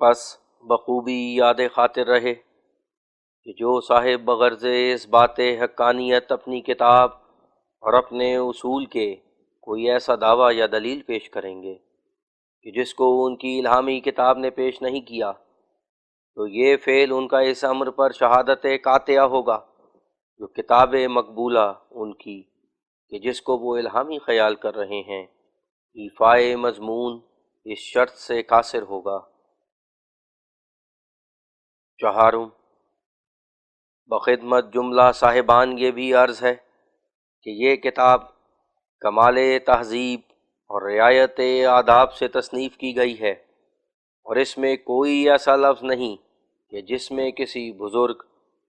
پس بخوبی یاد خاطر رہے کہ جو صاحب بغرض اس بات حقانیت اپنی کتاب اور اپنے اصول کے کوئی ایسا دعویٰ یا دلیل پیش کریں گے کہ جس کو ان کی الہامی کتاب نے پیش نہیں کیا، تو یہ فعل ان کا اس امر پر شہادت قاطعہ ہوگا جو کتاب مقبولہ ان کی کہ جس کو وہ الہامی خیال کر رہے ہیں ایفائے مضمون اس شرط سے قاصر ہوگا۔ چہارم، بخدمت جملہ صاحبان یہ بھی عرض ہے کہ یہ کتاب کمال تہذیب اور رعایت آداب سے تصنیف کی گئی ہے، اور اس میں کوئی ایسا لفظ نہیں کہ جس میں کسی بزرگ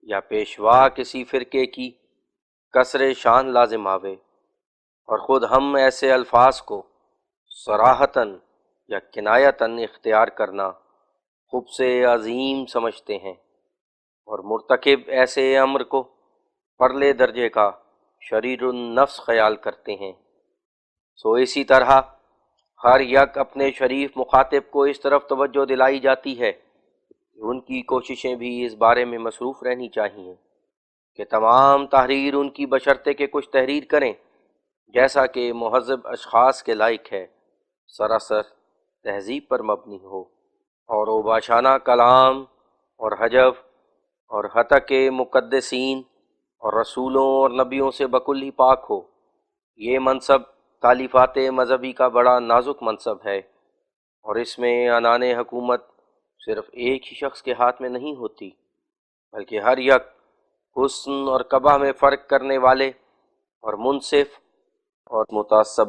یا پیشوا کسی فرقے کی کسر شان لازم آوے، اور خود ہم ایسے الفاظ کو صراحتاً یا کنایتاً اختیار کرنا خب سے عظیم سمجھتے ہیں، اور مرتکب ایسے امر کو پرلے درجے کا شریر النفس خیال کرتے ہیں۔ سو اسی طرح ہر یک اپنے شریف مخاطب کو اس طرف توجہ دلائی جاتی ہے کہ ان کی کوششیں بھی اس بارے میں مصروف رہنی چاہیے کہ تمام تحریر ان کی بشرطے کہ کچھ تحریر کریں جیسا کہ مہذب اشخاص کے لائق ہے، سراسر تہذیب پر مبنی ہو، اور اوباشانہ کلام اور حجف اور حتق مقدسین اور رسولوں اور نبیوں سے بکلی پاک ہو۔ یہ منصب تالیفات مذہبی کا بڑا نازک منصب ہے، اور اس میں عنان حکومت صرف ایک ہی شخص کے ہاتھ میں نہیں ہوتی، بلکہ ہر یک حسن اور قبح میں فرق کرنے والے اور منصف اور متعصب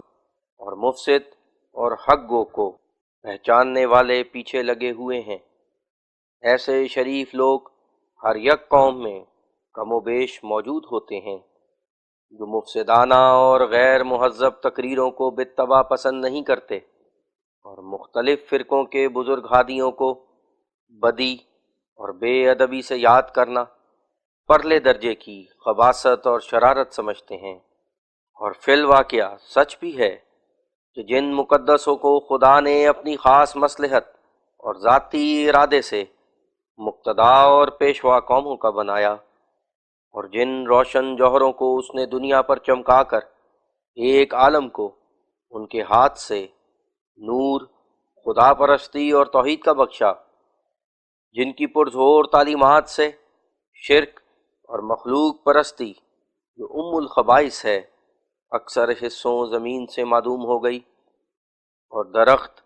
اور مفسد اور حق گو کو پہچاننے والے پیچھے لگے ہوئے ہیں۔ ایسے شریف لوگ ہر یک قوم میں کم و بیش موجود ہوتے ہیں جو مفسدانہ اور غیر مہذب تقریروں کو بالطبع پسند نہیں کرتے، اور مختلف فرقوں کے بزرگ ہادیوں کو بدی اور بے ادبی سے یاد کرنا پرلے درجے کی خباثت اور شرارت سمجھتے ہیں۔ اور فی الواقعہ سچ بھی ہے کہ جن مقدسوں کو خدا نے اپنی خاص مصلحت اور ذاتی ارادے سے مقتدا اور پیشوا قوموں کا بنایا، اور جن روشن جوہروں کو اس نے دنیا پر چمکا کر ایک عالم کو ان کے ہاتھ سے نور، خدا پرستی اور توحید کا بخشا، جن کی پرزور تعلیمات سے شرک اور مخلوق پرستی جو الخبائث ہے اکثر حصوں زمین سے معدوم ہو گئی، اور درخت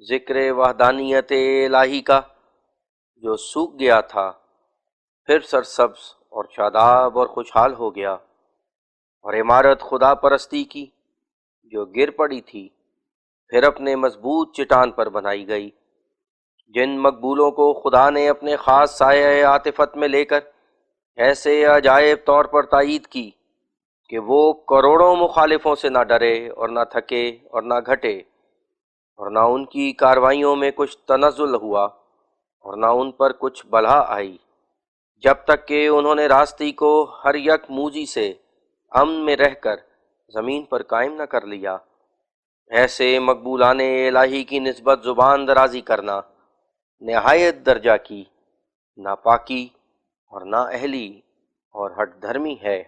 ذکر وحدانیت الہی کا جو سوکھ گیا تھا پھر سرسبز اور شاداب اور خوشحال ہو گیا، اور عمارت خدا پرستی کی جو گر پڑی تھی پھر اپنے مضبوط چٹان پر بنائی گئی، جن مقبولوں کو خدا نے اپنے خاص سایہ عاطفت میں لے کر ایسے عجائب طور پر تائید کی کہ وہ کروڑوں مخالفوں سے نہ ڈرے اور نہ تھکے اور نہ گھٹے، اور نہ ان کی کاروائیوں میں کچھ تنزل ہوا اور نہ ان پر کچھ بلا آئی، جب تک کہ انہوں نے راستی کو ہر یک موجی سے امن میں رہ کر زمین پر قائم نہ کر لیا۔ ایسے مقبولان الہی کی نسبت زبان درازی کرنا نہایت درجہ کی ناپاکی اور نااہلی اور ہٹ دھرمی ہے۔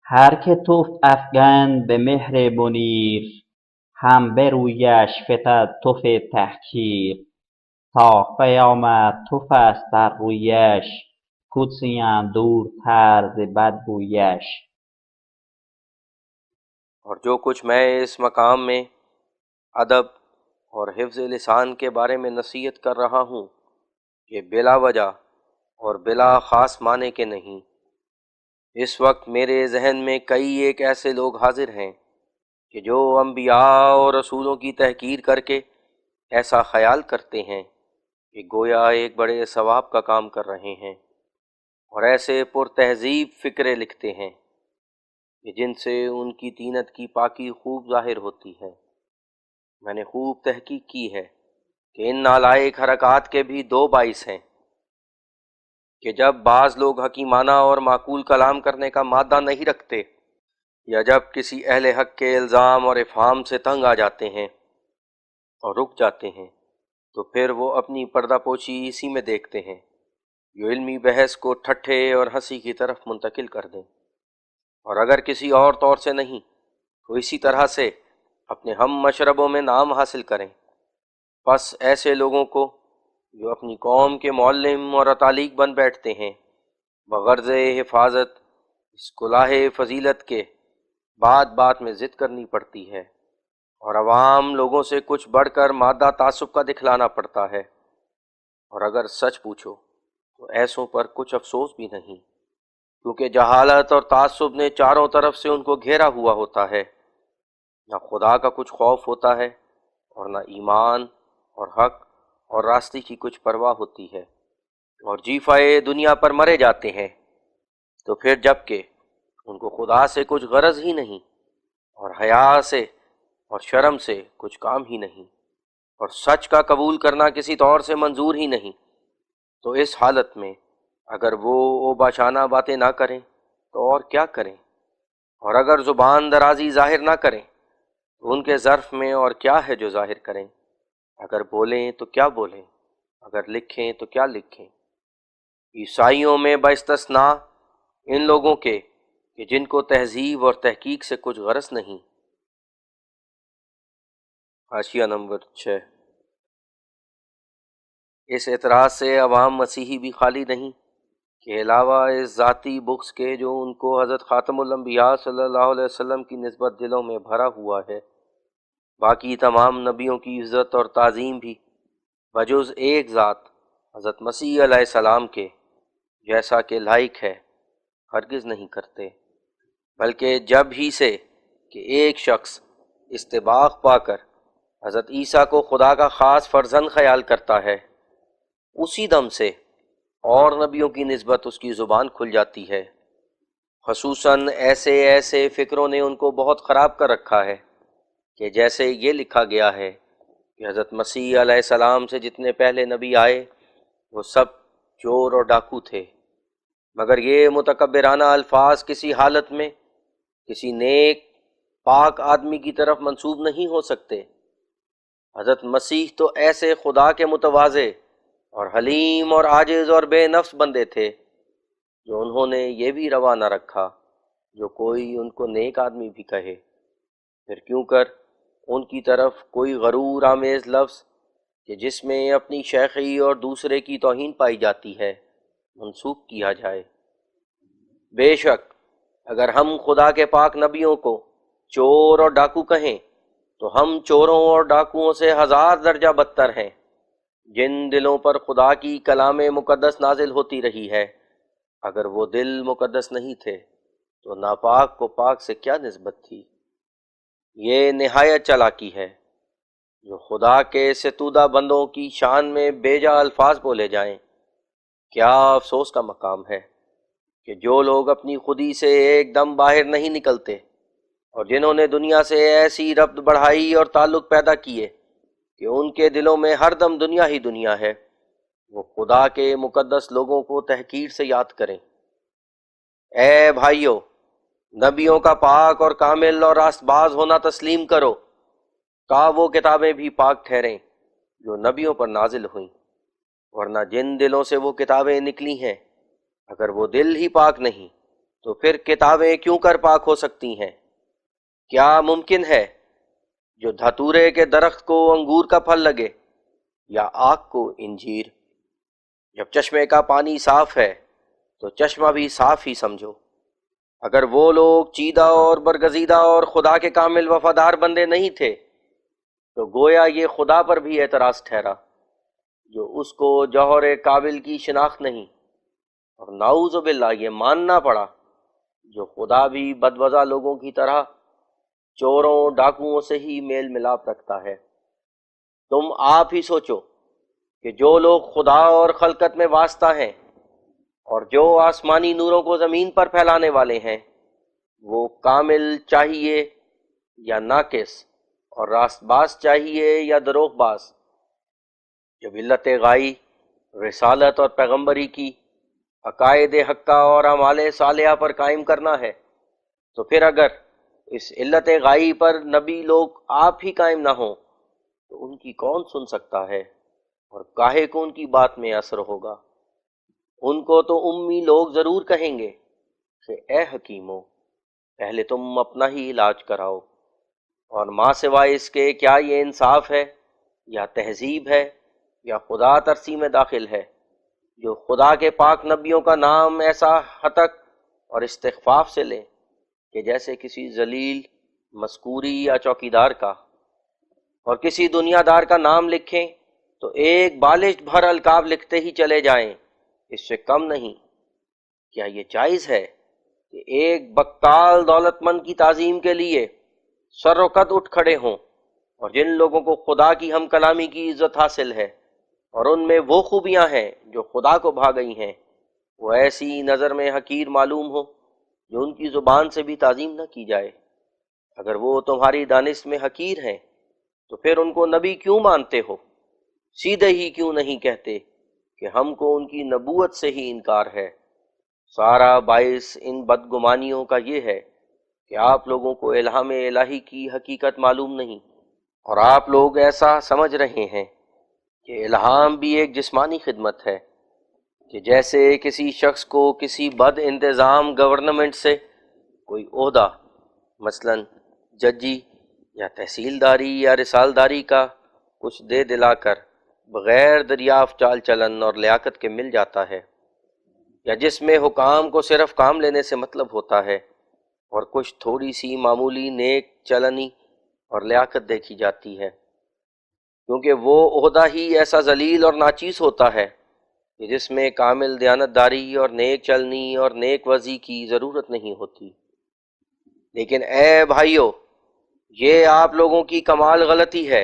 هر که توف افگند به مهر منیر هم برویش فتد تف تحقیر تا قیامت تف است بر رویش قدسیم دورتر ز بدگویش۔ اور جو کچھ میں اس مقام میں ادب اور حفظ لسان کے بارے میں نصیحت کر رہا ہوں یہ بلا وجہ اور بلا خاص معنی کے نہیں۔ اس وقت میرے ذہن میں کئی ایک ایسے لوگ حاضر ہیں کہ جو انبیاء اور رسولوں کی تحقیر کر کے ایسا خیال کرتے ہیں کہ گویا ایک بڑے ثواب کا کام کر رہے ہیں، اور ایسے پر تہذیب فکرے لکھتے ہیں کہ جن سے ان کی طینت کی پاکی خوب ظاہر ہوتی ہے۔ میں نے خوب تحقیق کی ہے کہ ان نالائق حرکات کے بھی دو باعث ہیں کہ جب بعض لوگ حکیمانہ اور معقول کلام کرنے کا مادہ نہیں رکھتے، یا جب کسی اہل حق کے الزام اور افہام سے تنگ آ جاتے ہیں اور رک جاتے ہیں، تو پھر وہ اپنی پردہ پوشی اسی میں دیکھتے ہیں جو علمی بحث کو ٹھٹھے اور ہنسی کی طرف منتقل کر دیں، اور اگر کسی اور طور سے نہیں تو اسی طرح سے اپنے ہم مشربوں میں نام حاصل کریں۔ پس ایسے لوگوں کو جو اپنی قوم کے معلم اور اتالیق بن بیٹھتے ہیں، بغرض حفاظت اس کلاہ فضیلت کے بات بات میں ضد کرنی پڑتی ہے، اور عوام لوگوں سے کچھ بڑھ کر مادہ تعصب کا دکھلانا پڑتا ہے۔ اور اگر سچ پوچھو تو ایسوں پر کچھ افسوس بھی نہیں، کیونکہ جہالت اور تعصب نے چاروں طرف سے ان کو گھیرا ہوا ہوتا ہے۔ نہ خدا کا کچھ خوف ہوتا ہے، اور نہ ایمان اور حق اور راستے کی کچھ پرواہ ہوتی ہے، اور جیفائے دنیا پر مرے جاتے ہیں۔ تو پھر جب کہ ان کو خدا سے کچھ غرض ہی نہیں، اور حیا سے اور شرم سے کچھ کام ہی نہیں، اور سچ کا قبول کرنا کسی طور سے منظور ہی نہیں، تو اس حالت میں اگر وہ باشانہ باتیں نہ کریں تو اور کیا کریں؟ اور اگر زبان درازی ظاہر نہ کریں تو ان کے ظرف میں اور کیا ہے جو ظاہر کریں؟ اگر بولیں تو کیا بولیں؟ اگر لکھیں تو کیا لکھیں؟ عیسائیوں میں باستثناء ان لوگوں کے کہ جن کو تہذیب اور تحقیق سے کچھ غرض نہیں۔ حاشیہ نمبر 6۔ اس اعتراض سے عوام مسیحی بھی خالی نہیں کہ علاوہ اس ذاتی بغض کے جو ان کو حضرت خاتم الانبیاء صلی اللہ علیہ وسلم کی نسبت دلوں میں بھرا ہوا ہے، باقی تمام نبیوں کی عزت اور تعظیم بھی بجز ایک ذات حضرت مسیح علیہ السلام کے جیسا کہ لائق ہے ہرگز نہیں کرتے، بلکہ جب ہی سے کہ ایک شخص استباق پا کر حضرت عیسیٰ کو خدا کا خاص فرزند خیال کرتا ہے، اسی دم سے اور نبیوں کی نسبت اس کی زبان کھل جاتی ہے۔ خصوصاً ایسے فکروں نے ان کو بہت خراب کر رکھا ہے کہ جیسے یہ لکھا گیا ہے کہ حضرت مسیح علیہ السلام سے جتنے پہلے نبی آئے وہ سب چور اور ڈاکو تھے، مگر یہ متکبرانہ الفاظ کسی حالت میں کسی نیک پاک آدمی کی طرف منسوب نہیں ہو سکتے۔ حضرت مسیح تو ایسے خدا کے متواضع اور حلیم اور عاجز اور بے نفس بندے تھے جو انہوں نے یہ بھی روا نہ رکھا جو کوئی ان کو نیک آدمی بھی کہے، پھر کیوں کر ان کی طرف کوئی غرور آمیز لفظ کہ جس میں اپنی شیخی اور دوسرے کی توہین پائی جاتی ہے منسوخ کیا جائے۔ بے شک اگر ہم خدا کے پاک نبیوں کو چور اور ڈاکو کہیں تو ہم چوروں اور ڈاکوؤں سے 1000 درجہ بدتر ہیں، جن دلوں پر خدا کی کلام مقدس نازل ہوتی رہی ہے۔ اگر وہ دل مقدس نہیں تھے تو ناپاک کو پاک سے کیا نسبت تھی؟ یہ نہایت چالاکی ہے جو خدا کے ستودہ بندوں کی شان میں بیجا الفاظ بولے جائیں۔ کیا افسوس کا مقام ہے کہ جو لوگ اپنی خودی سے ایک دم باہر نہیں نکلتے اور جنہوں نے دنیا سے ایسی ربط بڑھائی اور تعلق پیدا کیے کہ ان کے دلوں میں ہر دم دنیا ہی دنیا ہے، وہ خدا کے مقدس لوگوں کو تحقیر سے یاد کریں۔ اے بھائیو، نبیوں کا پاک اور کامل اور راست باز ہونا تسلیم کرو، کا وہ کتابیں بھی پاک ٹھہریں جو نبیوں پر نازل ہوئیں، ورنہ جن دلوں سے وہ کتابیں نکلی ہیں اگر وہ دل ہی پاک نہیں تو پھر کتابیں کیوں کر پاک ہو سکتی ہیں؟ کیا ممکن ہے جو دھتورے کے درخت کو انگور کا پھل لگے یا آگ کو انجیر؟ جب چشمے کا پانی صاف ہے تو چشمہ بھی صاف ہی سمجھو۔ اگر وہ لوگ چیدہ اور برگزیدہ اور خدا کے کامل وفادار بندے نہیں تھے تو گویا یہ خدا پر بھی اعتراض ٹھہرا جو اس کو جوہر قابل کی شناخت نہیں، اور نعوذ باللہ یہ ماننا پڑا جو خدا بھی بدوضع لوگوں کی طرح چوروں ڈاکوؤں سے ہی میل ملاپ رکھتا ہے۔ تم آپ ہی سوچو کہ جو لوگ خدا اور خلقت میں واسطہ ہیں اور جو آسمانی نوروں کو زمین پر پھیلانے والے ہیں، وہ کامل چاہیے یا ناقص، اور راست باز چاہیے یا دروغ باز؟ جب علت غائی رسالت اور پیغمبری کی عقائد حقہ اور اعمال صالحہ پر قائم کرنا ہے تو پھر اگر اس علت غائی پر نبی لوگ آپ ہی قائم نہ ہوں تو ان کی کون سن سکتا ہے؟ اور کاہے کو ان کی بات میں اثر ہوگا؟ ان کو تو امی لوگ ضرور کہیں گے کہ اے حکیمو، پہلے تم اپنا ہی علاج کراؤ، اور ماں سوائے اس کے کیا یہ انصاف ہے یا تہذیب ہے یا خدا ترسی میں داخل ہے جو خدا کے پاک نبیوں کا نام ایسا ہتک اور استخفاف سے لیں کہ جیسے کسی ذلیل مذکوری یا چوکیدار کا، اور کسی دنیا دار کا نام لکھیں تو ایک بالشت بھر القاب لکھتے ہی چلے جائیں، اس سے کم نہیں۔ کیا یہ جائز ہے کہ ایک بکال دولت مند کی تعظیم کے لیے سر و قد اٹھ کھڑے ہوں، اور جن لوگوں کو خدا کی ہم کلامی کی عزت حاصل ہے اور ان میں وہ خوبیاں ہیں جو خدا کو بھا گئی ہیں، وہ ایسی نظر میں حقیر معلوم ہو جو ان کی زبان سے بھی تعظیم نہ کی جائے؟ اگر وہ تمہاری دانش میں حقیر ہیں تو پھر ان کو نبی کیوں مانتے ہو؟ سیدھے ہی کیوں نہیں کہتے کہ ہم کو ان کی نبوت سے ہی انکار ہے؟ سارا باعث ان بدگمانیوں کا یہ ہے کہ آپ لوگوں کو الہام الہی کی حقیقت معلوم نہیں، اور آپ لوگ ایسا سمجھ رہے ہیں کہ الہام بھی ایک جسمانی خدمت ہے، کہ جیسے کسی شخص کو کسی بد انتظام گورنمنٹ سے کوئی عہدہ، مثلا ججی یا تحصیلداری یا رسالداری کا، کچھ دے دلا کر بغیر دریافت چال چلن اور لیاقت کے مل جاتا ہے، یا جس میں حکام کو صرف کام لینے سے مطلب ہوتا ہے اور کچھ تھوڑی سی معمولی نیک چلنی اور لیاقت دیکھی جاتی ہے، کیونکہ وہ عہدہ ہی ایسا ذلیل اور ناچیز ہوتا ہے کہ جس میں کامل دیانتداری اور نیک چلنی اور نیک وضعی کی ضرورت نہیں ہوتی۔ لیکن اے بھائیو، یہ آپ لوگوں کی کمال غلطی ہے۔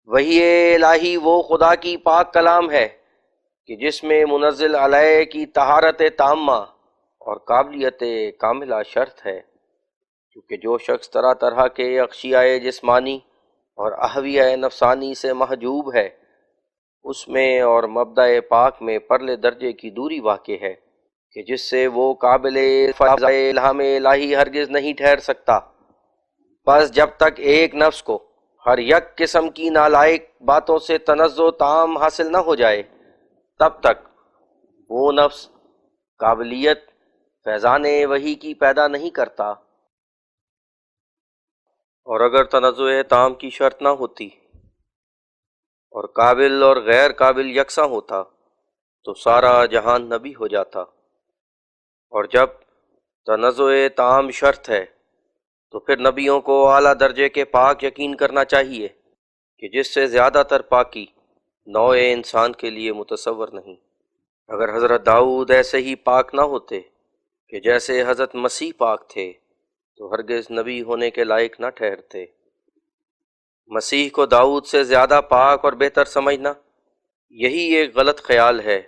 وحی الہی وہ خدا کی پاک کلام ہے کہ جس میں منزل علیہ کی طہارت تامہ اور قابلیت کاملہ شرط ہے، کیونکہ جو شخص طرح طرح کے اغشیاء جسمانی اور احویہ نفسانی سے محجوب ہے، اس میں اور مبدأ پاک میں پرلے درجے کی دوری واقع ہے کہ جس سے وہ قابل الہام الہی ہرگز نہیں ٹھہر سکتا۔ بس جب تک ایک نفس کو ہر یک قسم کی نالائق باتوں سے تنزہ تام حاصل نہ ہو جائے، تب تک وہ نفس قابلیت فیضان وحی کی پیدا نہیں کرتا، اور اگر تنزہ تام کی شرط نہ ہوتی اور قابل اور غیر قابل یکساں ہوتا تو سارا جہان نبی ہو جاتا، اور جب تنزہ تام شرط ہے تو پھر نبیوں کو اعلیٰ درجے کے پاک یقین کرنا چاہیے کہ جس سے زیادہ تر پاکی نوع انسان کے لیے متصور نہیں۔ اگر حضرت داؤد ایسے ہی پاک نہ ہوتے کہ جیسے حضرت مسیح پاک تھے تو ہرگز نبی ہونے کے لائق نہ ٹھہرتے۔ مسیح کو داؤد سے زیادہ پاک اور بہتر سمجھنا یہی ایک غلط خیال ہے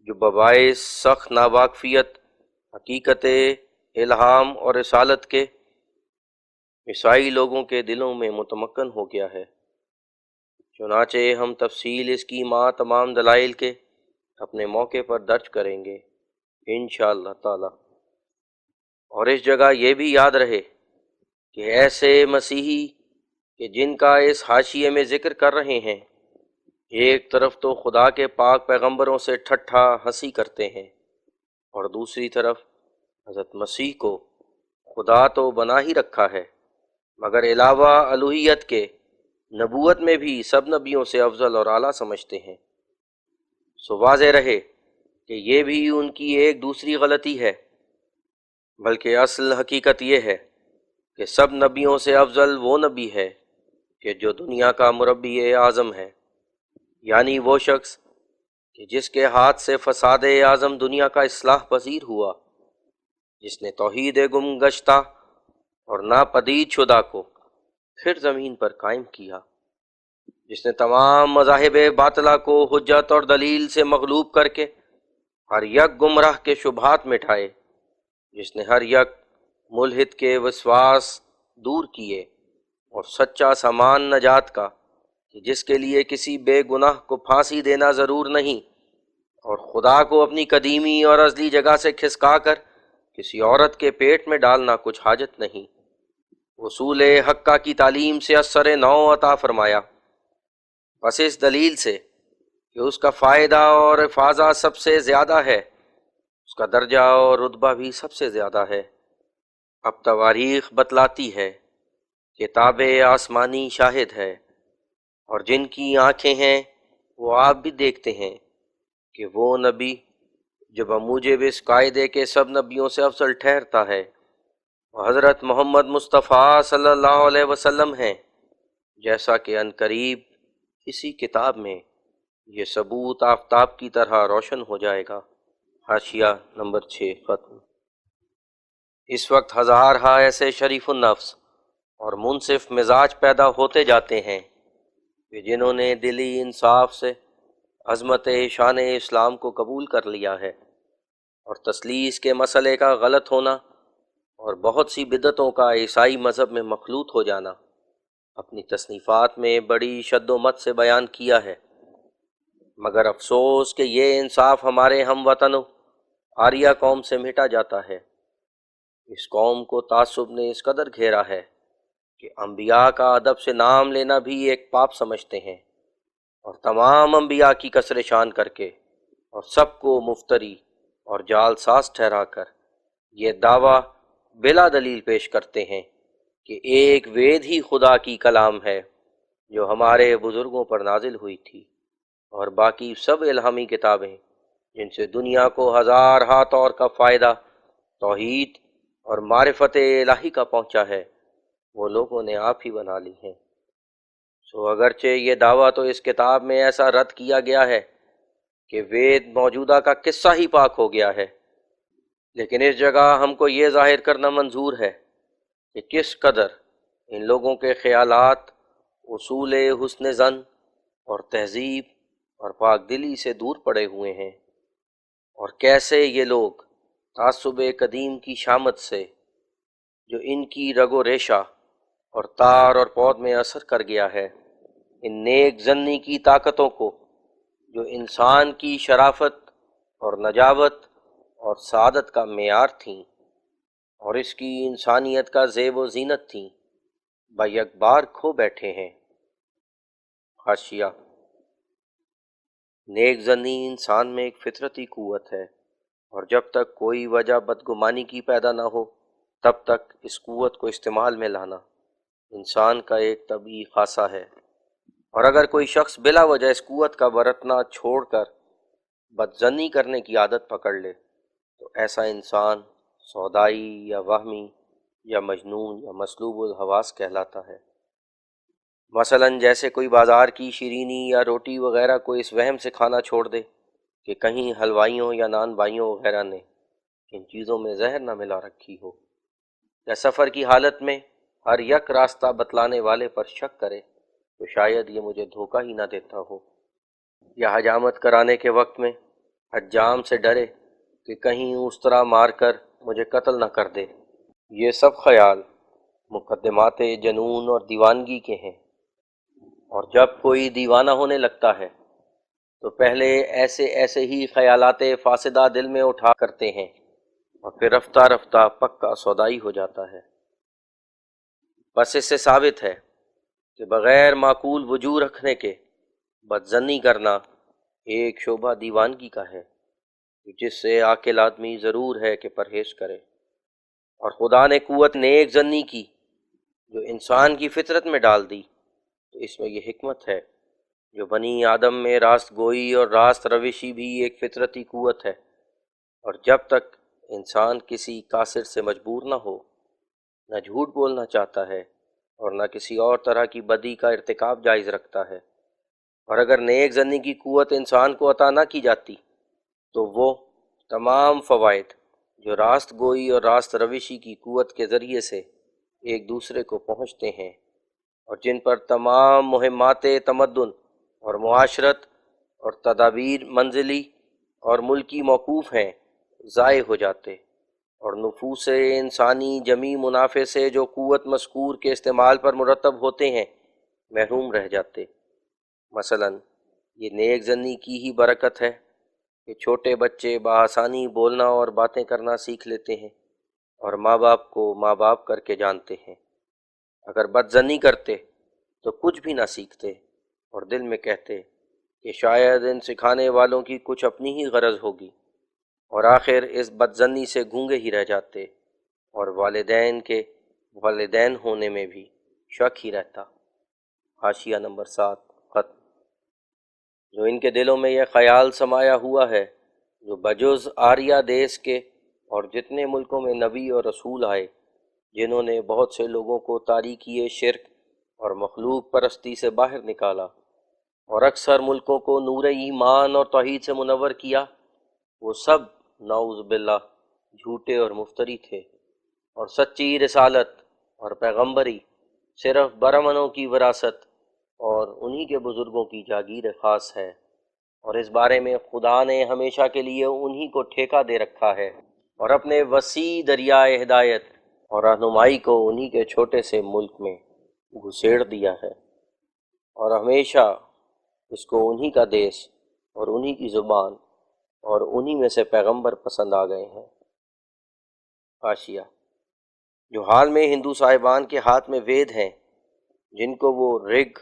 جو بباعث سخت ناواقفیت حقیقت الہام اور رسالت کے عیسائی لوگوں کے دلوں میں متمکن ہو گیا ہے۔ چنانچہ ہم تفصیل اس کی ماں تمام دلائل کے اپنے موقع پر درج کریں گے انشاءاللہ تعالی۔ اور اس جگہ یہ بھی یاد رہے کہ ایسے مسیحی کہ جن کا اس حاشیے میں ذکر کر رہے ہیں، ایک طرف تو خدا کے پاک پیغمبروں سے ٹھٹھا ہنسی کرتے ہیں، اور دوسری طرف حضرت مسیح کو خدا تو بنا ہی رکھا ہے، مگر علاوہ الوہیت کے نبوت میں بھی سب نبیوں سے افضل اور اعلیٰ سمجھتے ہیں۔ سو واضح رہے کہ یہ بھی ان کی ایک دوسری غلطی ہے، بلکہ اصل حقیقت یہ ہے کہ سب نبیوں سے افضل وہ نبی ہے کہ جو دنیا کا مربی اعظم ہے، یعنی وہ شخص کہ جس کے ہاتھ سے فساد اعظم دنیا کا اصلاح پذیر ہوا، جس نے توحید گم گشتہ اور ناپدید شدہ کو پھر زمین پر قائم کیا، جس نے تمام مذاہب باطلہ کو حجت اور دلیل سے مغلوب کر کے ہر یک گمراہ کے شبہات مٹھائے، جس نے ہر یک ملحد کے وسواس دور کیے، اور سچا سامان نجات کا کہ جس کے لیے کسی بے گناہ کو پھانسی دینا ضرور نہیں، اور خدا کو اپنی قدیمی اور ازلی جگہ سے کھسکا کر کسی عورت کے پیٹ میں ڈالنا کچھ حاجت نہیں، اصول حقہ کی تعلیم سے اثر نو عطا فرمایا، بس اس دلیل سے کہ اس کا فائدہ اور افاضہ سب سے زیادہ ہے، اس کا درجہ اور رتبہ بھی سب سے زیادہ ہے۔ اب تواریخ بتلاتی ہے، کتاب آسمانی شاہد ہے، اور جن کی آنکھیں ہیں وہ آپ بھی دیکھتے ہیں کہ وہ نبی جو بموجب اس قاعدے کے سب نبیوں سے افضل ٹھہرتا ہے وہ حضرت محمد مصطفیٰ صلی اللہ علیہ وسلم ہیں، جیسا کہ عنقریب اسی کتاب میں یہ ثبوت آفتاب کی طرح روشن ہو جائے گا۔ حاشیہ نمبر 6 ختم۔ اس وقت ہزارہا ایسے شریف النفس اور منصف مزاج پیدا ہوتے جاتے ہیں کہ جنہوں نے دلی انصاف سے عظمت شان اسلام کو قبول کر لیا ہے، اور تثلیث کے مسئلے کا غلط ہونا اور بہت سی بدعتوں کا عیسائی مذہب میں مخلوط ہو جانا اپنی تصنیفات میں بڑی شد و مت سے بیان کیا ہے۔ مگر افسوس کہ یہ انصاف ہمارے ہم وطنوں آریہ قوم سے مٹا جاتا ہے۔ اس قوم کو تعصب نے اس قدر گھیرا ہے کہ انبیاء کا ادب سے نام لینا بھی ایک پاپ سمجھتے ہیں، اور تمام انبیاء کی کسر شان کر کے اور سب کو مفتری اور جعل ساز ٹھہرا کر یہ دعویٰ بلا دلیل پیش کرتے ہیں کہ ایک وید ہی خدا کی کلام ہے جو ہمارے بزرگوں پر نازل ہوئی تھی، اور باقی سب الہامی کتابیں جن سے دنیا کو ہزارہا طور کا فائدہ توحید اور معرفت الہی کا پہنچا ہے وہ لوگوں نے آپ ہی بنا لی ہیں۔ سو اگرچہ یہ دعویٰ تو اس کتاب میں ایسا رد کیا گیا ہے کہ وید موجودہ کا قصہ ہی پاک ہو گیا ہے، لیکن اس جگہ ہم کو یہ ظاہر کرنا منظور ہے کہ کس قدر ان لوگوں کے خیالات اصول حسن ظن اور تہذیب اور پاک دلی سے دور پڑے ہوئے ہیں، اور کیسے یہ لوگ تعصب قدیم کی شامت سے جو ان کی رگ و ریشہ اور تار اور پود میں اثر کر گیا ہے، ان نیک ظنی کی طاقتوں کو جو انسان کی شرافت اور نجابت اور سعادت کا معیار تھیں اور اس کی انسانیت کا زیب و زینت تھیں، بیک بار کھو بیٹھے ہیں۔ حاشیہ: نیک ظنی انسان میں ایک فطرتی قوت ہے، اور جب تک کوئی وجہ بدگمانی کی پیدا نہ ہو تب تک اس قوت کو استعمال میں لانا انسان کا ایک طبعی خاصہ ہے، اور اگر کوئی شخص بلا وجہ اس قوت کا برتنا چھوڑ کر بدظنی کرنے کی عادت پکڑ لے تو ایسا انسان سودائی یا وہمی یا مجنون یا مسلوب الحواس کہلاتا ہے۔ مثلاً جیسے کوئی بازار کی شیرینی یا روٹی وغیرہ کو اس وہم سے کھانا چھوڑ دے کہ کہیں حلوائیوں یا نان بھائیوں وغیرہ نے ان چیزوں میں زہر نہ ملا رکھی ہو، یا سفر کی حالت میں ہر یک راستہ بتلانے والے پر شک کرے تو شاید یہ مجھے دھوکہ ہی نہ دیتا ہو، یا حجامت کرانے کے وقت میں حجام سے ڈرے کہ کہیں اس طرح مار کر مجھے قتل نہ کر دے۔ یہ سب خیال مقدمات جنون اور دیوانگی کے ہیں، اور جب کوئی دیوانہ ہونے لگتا ہے تو پہلے ایسے ہی خیالات فاسدہ دل میں اٹھا کرتے ہیں، اور پھر رفتہ رفتہ پکا سودائی ہو جاتا ہے۔ بس اس سے ثابت ہے کہ بغیر معقول وجوہ رکھنے کے بدظنی کرنا ایک شعبہ دیوانگی کا ہے، جس سے عاقل آدمی ضرور ہے کہ پرہیز کرے، اور خدا نے قوت نیک ظنی کی جو انسان کی فطرت میں ڈال دی تو اس میں یہ حکمت ہے جو بنی آدم میں راست گوئی اور راست روشی بھی ایک فطرتی قوت ہے، اور جب تک انسان کسی قاصر سے مجبور نہ ہو، نہ جھوٹ بولنا چاہتا ہے اور نہ کسی اور طرح کی بدی کا ارتکاب جائز رکھتا ہے، اور اگر نیک ظنی کی قوت انسان کو عطا نہ کی جاتی تو وہ تمام فوائد جو راست گوئی اور راست روشی کی قوت کے ذریعے سے ایک دوسرے کو پہنچتے ہیں اور جن پر تمام مہمات تمدن اور معاشرت اور تدابیر منزلی اور ملکی موقوف ہیں، ضائع ہو جاتے، اور نفوس انسانی جمی منافع سے جو قوت مذکور کے استعمال پر مرتب ہوتے ہیں محروم رہ جاتے۔ مثلاً یہ نیک ظنی کی ہی برکت ہے کہ چھوٹے بچے بآسانی بولنا اور باتیں کرنا سیکھ لیتے ہیں اور ماں باپ کو ماں باپ کر کے جانتے ہیں۔ اگر بدظنی کرتے تو کچھ بھی نہ سیکھتے اور دل میں کہتے کہ شاید ان سکھانے والوں کی کچھ اپنی ہی غرض ہوگی، اور آخر اس بدظنی سے گونگے ہی رہ جاتے، اور والدین کے والدین ہونے میں بھی شک ہی رہتا۔ حاشیہ نمبر 7 ختم۔ جو ان کے دلوں میں یہ خیال سمایا ہوا ہے، جو بجز آریہ دیس کے اور جتنے ملکوں میں نبی اور رسول آئے، جنہوں نے بہت سے لوگوں کو تاریکی شرک اور مخلوق پرستی سے باہر نکالا اور اکثر ملکوں کو نور ایمان اور توحید سے منور کیا، وہ سب نعوذ باللہ جھوٹے اور مفتری تھے، اور سچی رسالت اور پیغمبری صرف برہمنوں کی وراثت اور انہی کے بزرگوں کی جاگیر خاص ہے، اور اس بارے میں خدا نے ہمیشہ کے لیے انہی کو ٹھیکہ دے رکھا ہے، اور اپنے وسیع دریائے ہدایت اور رہنمائی کو انہی کے چھوٹے سے ملک میں گھسیڑ دیا ہے، اور ہمیشہ اس کو انہی کا دیس اور انہی کی زبان اور انہی میں سے پیغمبر پسند آ گئے ہیں۔ حاشیہ: جو حال میں ہندو صاحبان کے ہاتھ میں وید ہیں، جن کو وہ رگ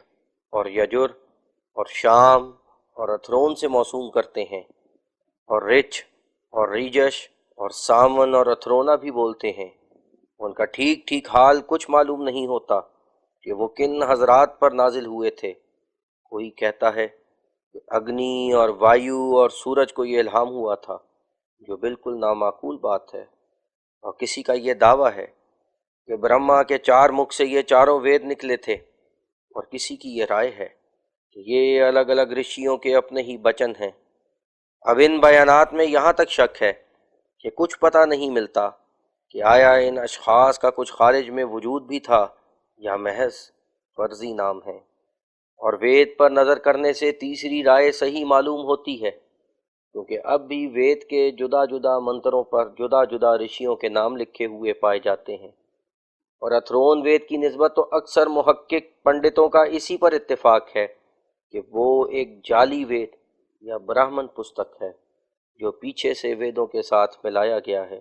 اور یجر اور شام اور اتھرون سے موسوم کرتے ہیں، اور رچ اور ریجش اور سامن اور اتھرونا بھی بولتے ہیں، ان کا ٹھیک ٹھیک حال کچھ معلوم نہیں ہوتا کہ وہ کن حضرات پر نازل ہوئے تھے۔ کوئی کہتا ہے کہ اگنی اور وایو اور سورج کو یہ الہام ہوا تھا، جو بالکل نامعقول بات ہے، اور کسی کا یہ دعویٰ ہے کہ برہما کے 4 مکھ سے یہ چاروں وید نکلے تھے، اور کسی کی یہ رائے ہے کہ یہ الگ الگ رشیوں کے اپنے ہی بچن ہیں۔ اب ان بیانات میں یہاں تک شک ہے کہ کچھ پتہ نہیں ملتا کہ آیا ان اشخاص کا کچھ خارج میں وجود بھی تھا یا محض فرضی نام ہے، اور وید پر نظر کرنے سے تیسری رائے صحیح معلوم ہوتی ہے، کیونکہ اب بھی وید کے جدا جدا منتروں پر جدا جدا رشیوں کے نام لکھے ہوئے پائے جاتے ہیں، اور اتھرون وید کی نسبت تو اکثر محقق پنڈتوں کا اسی پر اتفاق ہے کہ وہ ایک جعلی وید یا براہمن پستک ہے، جو پیچھے سے ویدوں کے ساتھ ملایا گیا ہے،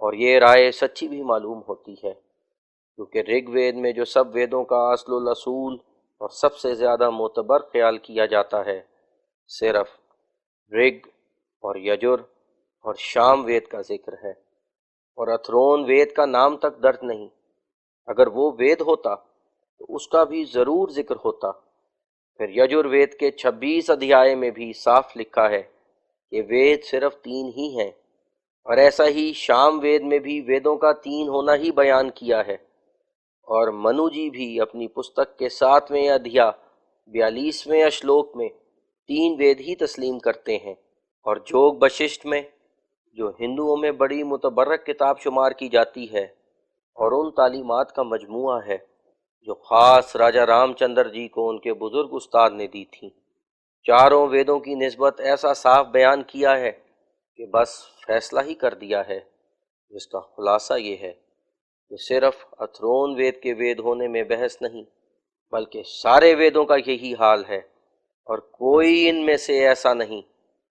اور یہ رائے سچی بھی معلوم ہوتی ہے، کیونکہ رگ وید میں جو سب ویدوں کا اصل الاصول اور سب سے زیادہ معتبر خیال کیا جاتا ہے، صرف رگ اور یجر اور شام وید کا ذکر ہے، اور اتھرون وید کا نام تک درج نہیں۔ اگر وہ وید ہوتا تو اس کا بھی ضرور ذکر ہوتا۔ پھر یجر وید کے 26 ادھیائے میں بھی صاف لکھا ہے کہ وید صرف 3 ہی ہیں، اور ایسا ہی شام وید میں بھی ویدوں کا 3 ہونا ہی بیان کیا ہے، اور منو جی بھی اپنی پستک کے 7ویں ادھیا 42ویں اشلوک میں 3 وید ہی تسلیم کرتے ہیں، اور جوگ بششٹ میں، جو ہندوؤں میں بڑی متبرک کتاب شمار کی جاتی ہے اور ان تعلیمات کا مجموعہ ہے جو خاص راجہ رام چندر جی کو ان کے بزرگ استاد نے دی تھیں، چاروں ویدوں کی نسبت ایسا صاف بیان کیا ہے کہ بس فیصلہ ہی کر دیا ہے، جس کا خلاصہ یہ ہے کہ صرف اتھرون وید کے وید ہونے میں بحث نہیں، بلکہ سارے ویدوں کا یہی حال ہے، اور کوئی ان میں سے ایسا نہیں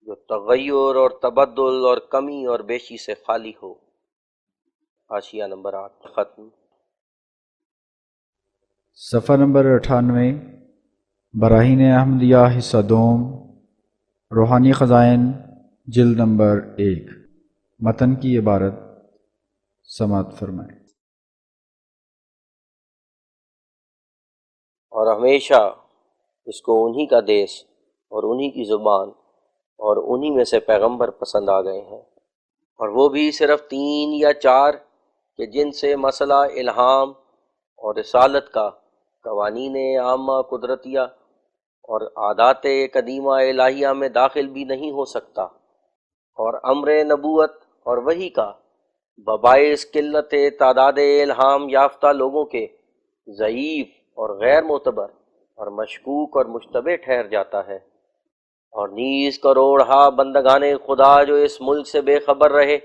جو تغیر اور تبدل اور کمی اور بیشی سے خالی ہو۔ حاشیہ نمبر 8 ختم۔ صفحہ نمبر 98، براہین احمدیہ حصہ دوم، روحانی خزائن، جلد نمبر 1۔ متن کی عبارت سماعت فرمائیں۔ اور ہمیشہ اس کو انہی کا دیس اور انہی کی زبان اور انہی میں سے پیغمبر پسند آ گئے ہیں، اور وہ بھی صرف 3 یا 4 کہ جن سے مسئلہ الہام اور رسالت کا قوانین عامہ قدرتیہ اور عادات قدیمہ الہیہ میں داخل بھی نہیں ہو سکتا، اور امر نبوت اور وحی کا بباعث قلت تعداد الہام یافتہ لوگوں کے ضعیف اور غیر معتبر اور مشکوک اور مشتبہ ٹھہر جاتا ہے، اور نیز کروڑہا بندگان خدا جو اس ملک سے بے خبر رہے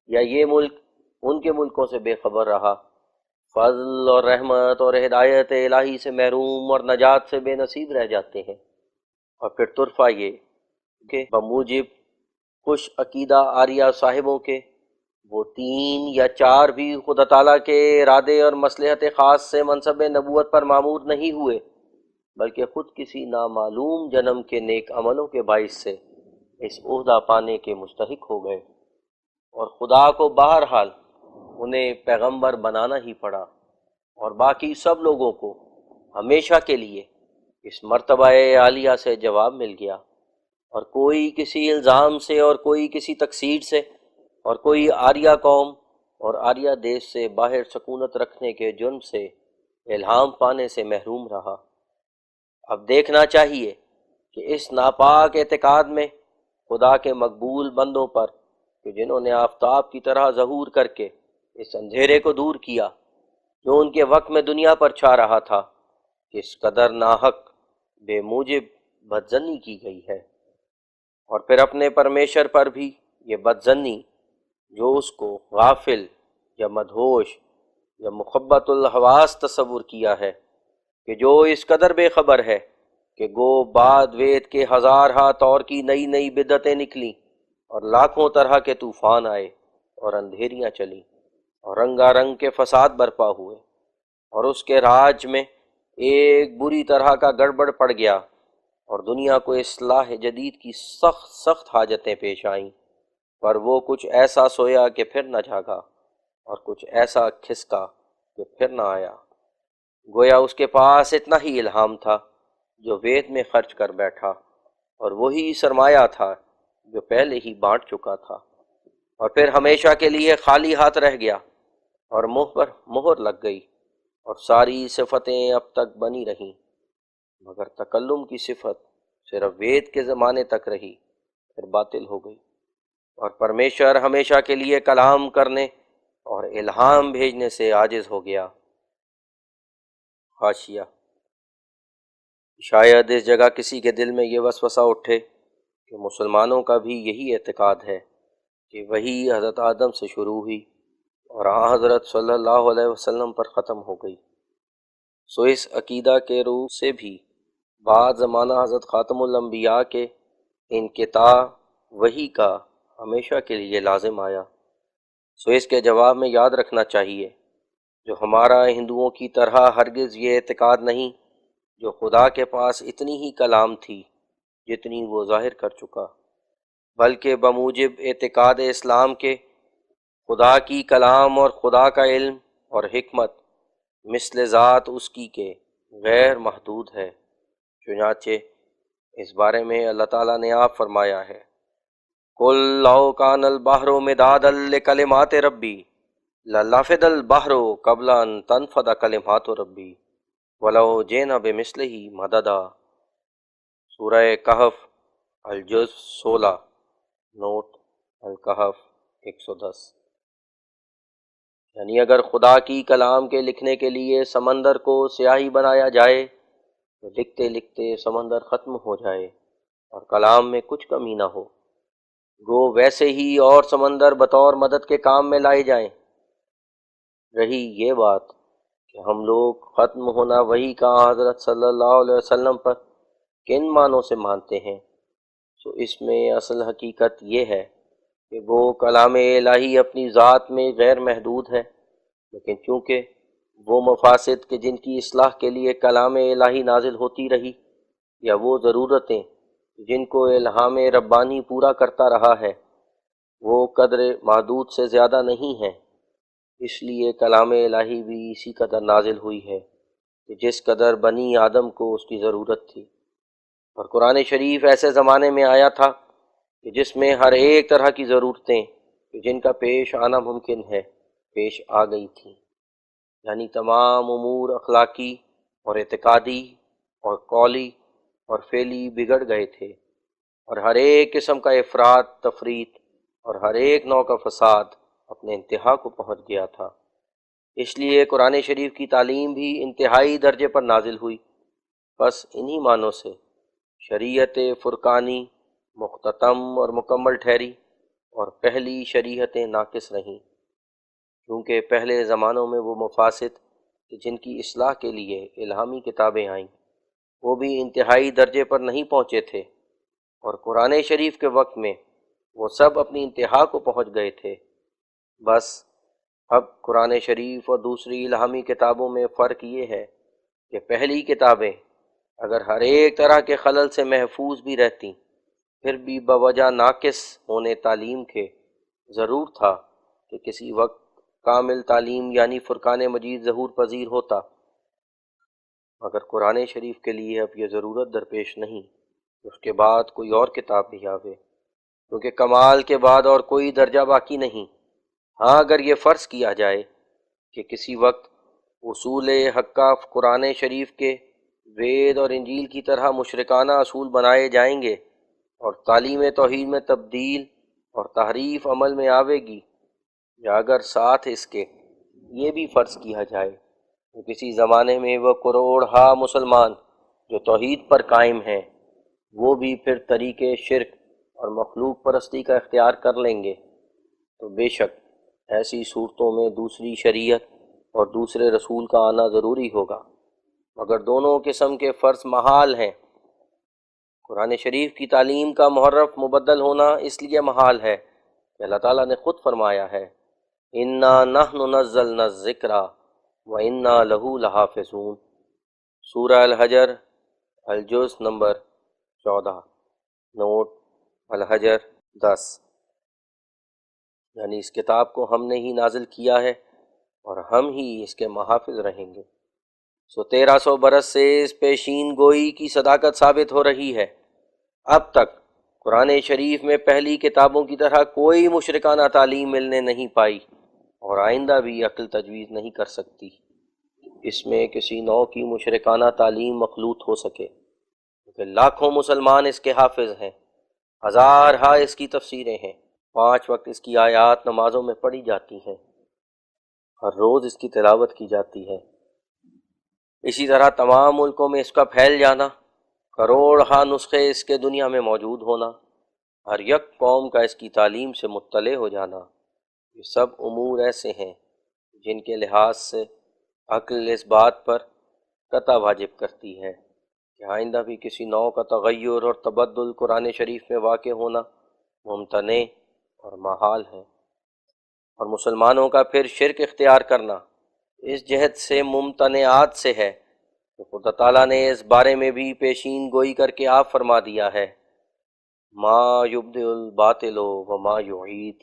یا یہ ملک ان کے ملکوں سے بے خبر رہا، فضل اور رحمت اور ہدایت الہی سے محروم اور نجات سے بے نصیب رہ جاتے ہیں۔ اور پھر طرفہ یہ کہ بموجب خوش عقیدہ آریہ صاحبوں کے وہ 3 یا 4 بھی خدا تعالیٰ کے ارادے اور مصلحت خاص سے منصب نبوت پر معمور نہیں ہوئے، بلکہ خود کسی نامعلوم جنم کے نیک عملوں کے باعث سے اس عہدہ پانے کے مستحق ہو گئے، اور خدا کو بہرحال انہیں پیغمبر بنانا ہی پڑا، اور باقی سب لوگوں کو ہمیشہ کے لیے اس مرتبہ عالیہ سے جواب مل گیا، اور کوئی کسی الزام سے اور کوئی کسی تقصیر سے اور کوئی آریہ قوم اور آریہ دیش سے باہر سکونت رکھنے کے جرم سے الہام پانے سے محروم رہا۔ اب دیکھنا چاہیے کہ اس ناپاک اعتقاد میں خدا کے مقبول بندوں پر کہ جنہوں نے آفتاب کی طرح ظہور کر کے اس اندھیرے کو دور کیا جو ان کے وقت میں دنیا پر چھا رہا تھا، کس قدر ناحق بے موجب بدظنی کی گئی ہے، اور پھر اپنے پرمیشر پر بھی یہ بدظنی جو اس کو غافل یا مدہوش یا مخبت الحواس تصور کیا ہے، کہ جو اس قدر بے خبر ہے کہ گو بعد وید کے ہزارہا طور کی نئی نئی بدعتیں نکلیں اور لاکھوں طرح کے طوفان آئے اور اندھیریاں چلیں اور رنگا رنگ کے فساد برپا ہوئے، اور اس کے راج میں ایک بری طرح کا گڑبڑ پڑ گیا، اور دنیا کو اصلاح جدید کی سخت سخت حاجتیں پیش آئیں، پر وہ کچھ ایسا سویا کہ پھر نہ جاگا، اور کچھ ایسا کھسکا کہ پھر نہ آیا۔ گویا اس کے پاس اتنا ہی الہام تھا جو وید میں خرچ کر بیٹھا، اور وہی سرمایہ تھا جو پہلے ہی بانٹ چکا تھا، اور پھر ہمیشہ کے لیے خالی ہاتھ رہ گیا، اور منہ پر مہر لگ گئی، اور ساری صفتیں اب تک بنی رہیں، مگر تکلم کی صفت صرف وید کے زمانے تک رہی، پھر باطل ہو گئی، اور پرمیشر ہمیشہ کے لیے کلام کرنے اور الہام بھیجنے سے عاجز ہو گیا۔ حاشیہ: شاید اس جگہ کسی کے دل میں یہ وسوسہ اٹھے کہ مسلمانوں کا بھی یہی اعتقاد ہے کہ وہی حضرت آدم سے شروع ہوئی اور حضرت صلی اللہ علیہ وسلم پر ختم ہو گئی، سو اس عقیدہ کے روح سے بھی بعد زمانہ حضرت خاتم الانبیاء کے انقطاع وحی کا ہمیشہ کے لیے لازم آیا۔ سو اس کے جواب میں یاد رکھنا چاہیے جو ہمارا ہندوؤں کی طرح ہرگز یہ اعتقاد نہیں جو خدا کے پاس اتنی ہی کلام تھی جتنی وہ ظاہر کر چکا، بلکہ بموجب اعتقاد اسلام کے خدا کی کلام اور خدا کا علم اور حکمت مثل ذات اس کی کے غیر محدود ہے۔ چنانچہ اس بارے میں اللہ تعالیٰ نے آپ فرمایا ہے: قُل لَوْ كَانَ الْبَحْرُ مِدَادًا لِكَلِمَاتِ رَبِّي لَنَفِدَ الْبَحْرُ قَبْلَ أَن تَنفَدَ كَلِمَاتُ رَبِّي وَلَوْ جِئْنَا بِمِثْلِهِ مَدَدًا۔ سورہ کہف الجزء 16 نوٹ الکہف 110۔ یعنی اگر خدا کی کلام کے لکھنے کے لیے سمندر کو سیاہی بنایا جائے تو لکھتے لکھتے سمندر ختم ہو جائے اور کلام میں کچھ کمی نہ ہو، گو ویسے ہی اور سمندر بطور مدد کے کام میں لائے جائیں۔ رہی یہ بات کہ ہم لوگ ختم ہونا وحی کا حضرت صلی اللہ علیہ وسلم پر کن معنوں سے مانتے ہیں، تو اس میں اصل حقیقت یہ ہے کہ وہ کلام الہی اپنی ذات میں غیر محدود ہے، لیکن چونکہ وہ مفاسد کہ جن کی اصلاح کے لیے کلام الہی نازل ہوتی رہی، یا وہ ضرورتیں جن کو الہام ربانی پورا کرتا رہا ہے، وہ قدر محدود سے زیادہ نہیں ہیں، اس لیے کلام الہی بھی اسی قدر نازل ہوئی ہے کہ جس قدر بنی آدم کو اس کی ضرورت تھی۔ اور قرآن شریف ایسے زمانے میں آیا تھا کہ جس میں ہر ایک طرح کی ضرورتیں کہ جن کا پیش آنا ممکن ہے پیش آ گئی تھیں، یعنی تمام امور اخلاقی اور اعتقادی اور قولی اور فعلی بگڑ گئے تھے، اور ہر ایک قسم کا افراط تفریط اور ہر ایک نوع کا فساد اپنے انتہا کو پہنچ گیا تھا۔ اس لیے قرآن شریف کی تعلیم بھی انتہائی درجے پر نازل ہوئی، بس انہی معنوں سے شریعت فرقانی مختتم اور مکمل ٹھہری اور پہلی شریعتیں ناقص رہیں، کیونکہ پہلے زمانوں میں وہ مفاسد کہ جن کی اصلاح کے لیے الہامی کتابیں آئیں وہ بھی انتہائی درجے پر نہیں پہنچے تھے، اور قرآن شریف کے وقت میں وہ سب اپنی انتہا کو پہنچ گئے تھے۔ بس اب قرآن شریف اور دوسری الہامی کتابوں میں فرق یہ ہے کہ پہلی کتابیں اگر ہر ایک طرح کے خلل سے محفوظ بھی رہتی، پھر بھی بوجہ ناقص ہونے تعلیم کے ضرور تھا کہ کسی وقت کامل تعلیم یعنی فرقان مجید ظہور پذیر ہوتا، مگر قرآن شریف کے لیے اب یہ ضرورت درپیش نہیں کہ اس کے بعد کوئی اور کتاب بھی آوے، کیونکہ کمال کے بعد اور کوئی درجہ باقی نہیں۔ ہاں اگر یہ فرض کیا جائے کہ کسی وقت اصول حقہ قرآن شریف کے وید اور انجیل کی طرح مشرکانہ اصول بنائے جائیں گے اور تعلیم توحید میں تبدیل اور تحریف عمل میں آوے گی، یا اگر ساتھ اس کے یہ بھی فرض کیا جائے کہ کسی زمانے میں وہ کروڑہا مسلمان جو توحید پر قائم ہیں وہ بھی پھر طریقے شرک اور مخلوق پرستی کا اختیار کر لیں گے، تو بے شک ایسی صورتوں میں دوسری شریعت اور دوسرے رسول کا آنا ضروری ہوگا، مگر دونوں قسم کے فرض محال ہیں۔ قرآن شریف کی تعلیم کا محرف مبدل ہونا اس لیے محال ہے کہ اللہ تعالیٰ نے خود فرمایا ہے اِنَّا نَحْنُ نَزَّلْنَا الذِّكْرَ وَإِنَّا لَهُ لَحَافِظُونَ، سورہ الحجر الجز نمبر 14، نوٹ الحجر 10۔ یعنی اس کتاب کو ہم نے ہی نازل کیا ہے اور ہم ہی اس کے محافظ رہیں گے۔ 1300 برس سے اس پیشین گوئی کی صداقت ثابت ہو رہی ہے۔ اب تک قرآن شریف میں پہلی کتابوں کی طرح کوئی مشرکانہ تعلیم ملنے نہیں پائی اور آئندہ بھی عقل تجویز نہیں کر سکتی اس میں کسی نوع کی مشرکانہ تعلیم مخلوط ہو سکے، کیونکہ لاکھوں مسلمان اس کے حافظ ہیں، ہزارہا اس کی تفسیریں ہیں، 5 وقت اس کی آیات نمازوں میں پڑھی جاتی ہیں، ہر روز اس کی تلاوت کی جاتی ہے۔ اسی طرح تمام ملکوں میں اس کا پھیل جانا، کروڑہا نسخے اس کے دنیا میں موجود ہونا، ہر یک قوم کا اس کی تعلیم سے مطلع ہو جانا، یہ سب امور ایسے ہیں جن کے لحاظ سے عقل اس بات پر قطع واجب کرتی ہے کہ آئندہ بھی کسی نوع کا تغیر اور تبدل قرآن شریف میں واقع ہونا ممتنع اور محال ہے، اور مسلمانوں کا پھر شرک اختیار کرنا اس جہت سے ممتنعات سے ہے کہ خدا تعالیٰ نے اس بارے میں بھی پیشین گوئی کر کے آپ فرما دیا ہے ما یبدئ الباطل وما یعید،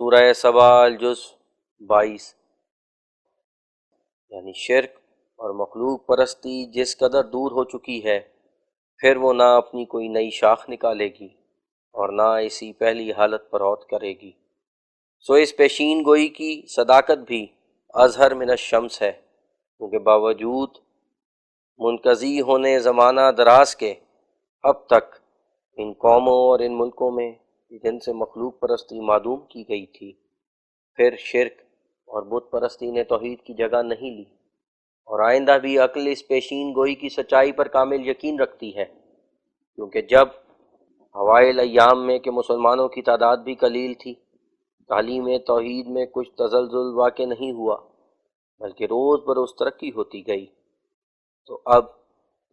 سورہ سبا الجز 22۔ یعنی شرک اور مخلوق پرستی جس قدر دور ہو چکی ہے، پھر وہ نہ اپنی کوئی نئی شاخ نکالے گی اور نہ اسی پہلی حالت پر عود کرے گی۔ سو اس پیشین گوئی کی صداقت بھی اظہر من الشمس ہے، کیونکہ باوجود منقضی ہونے زمانہ دراز کے اب تک ان قوموں اور ان ملکوں میں جن سے مخلوق پرستی معدوم کی گئی تھی، پھر شرک اور بت پرستی نے توحید کی جگہ نہیں لی، اور آئندہ بھی عقل اس پیشین گوئی کی سچائی پر کامل یقین رکھتی ہے، کیونکہ جب اوائل ایام میں کہ مسلمانوں کی تعداد بھی قلیل تھی، تعلیم توحید میں کچھ تزلزل واقع نہیں ہوا بلکہ روز بروز ترقی ہوتی گئی، تو اب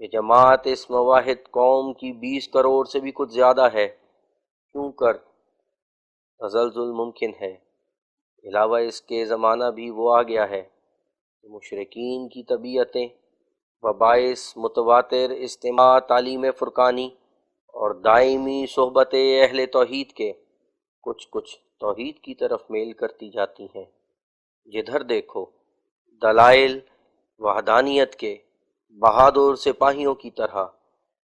یہ جماعت اس مواحد قوم کی 20 کروڑ سے بھی کچھ زیادہ ہے، کیوں کر تزلزل ممکن ہے۔ علاوہ اس کے زمانہ بھی وہ آ گیا ہے کہ مشرکین کی طبیعتیں و باعث متواتر استماع تعلیم فرقانی اور دائمی صحبت اہل توحید کے کچھ توحید کی طرف میل کرتی جاتی ہیں۔ جدھر دیکھو دلائل وحدانیت کے بہادر سپاہیوں کی طرح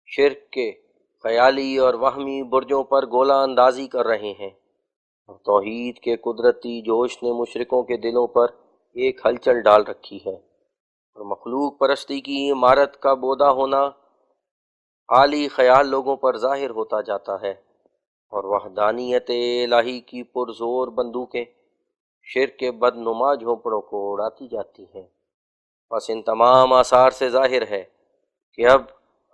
شرک کے خیالی اور وہمی برجوں پر گولہ اندازی کر رہے ہیں، اور توحید کے قدرتی جوش نے مشرکوں کے دلوں پر ایک ہلچل ڈال رکھی ہے، اور مخلوق پرستی کی عمارت کا بودا ہونا عالی خیال لوگوں پر ظاہر ہوتا جاتا ہے، اور وحدانیت الہی کی پرزور بندوقیں شرک کے بدنما جھونپڑوں کو اڑاتی جاتی ہیں۔ بس ان تمام آثار سے ظاہر ہے کہ اب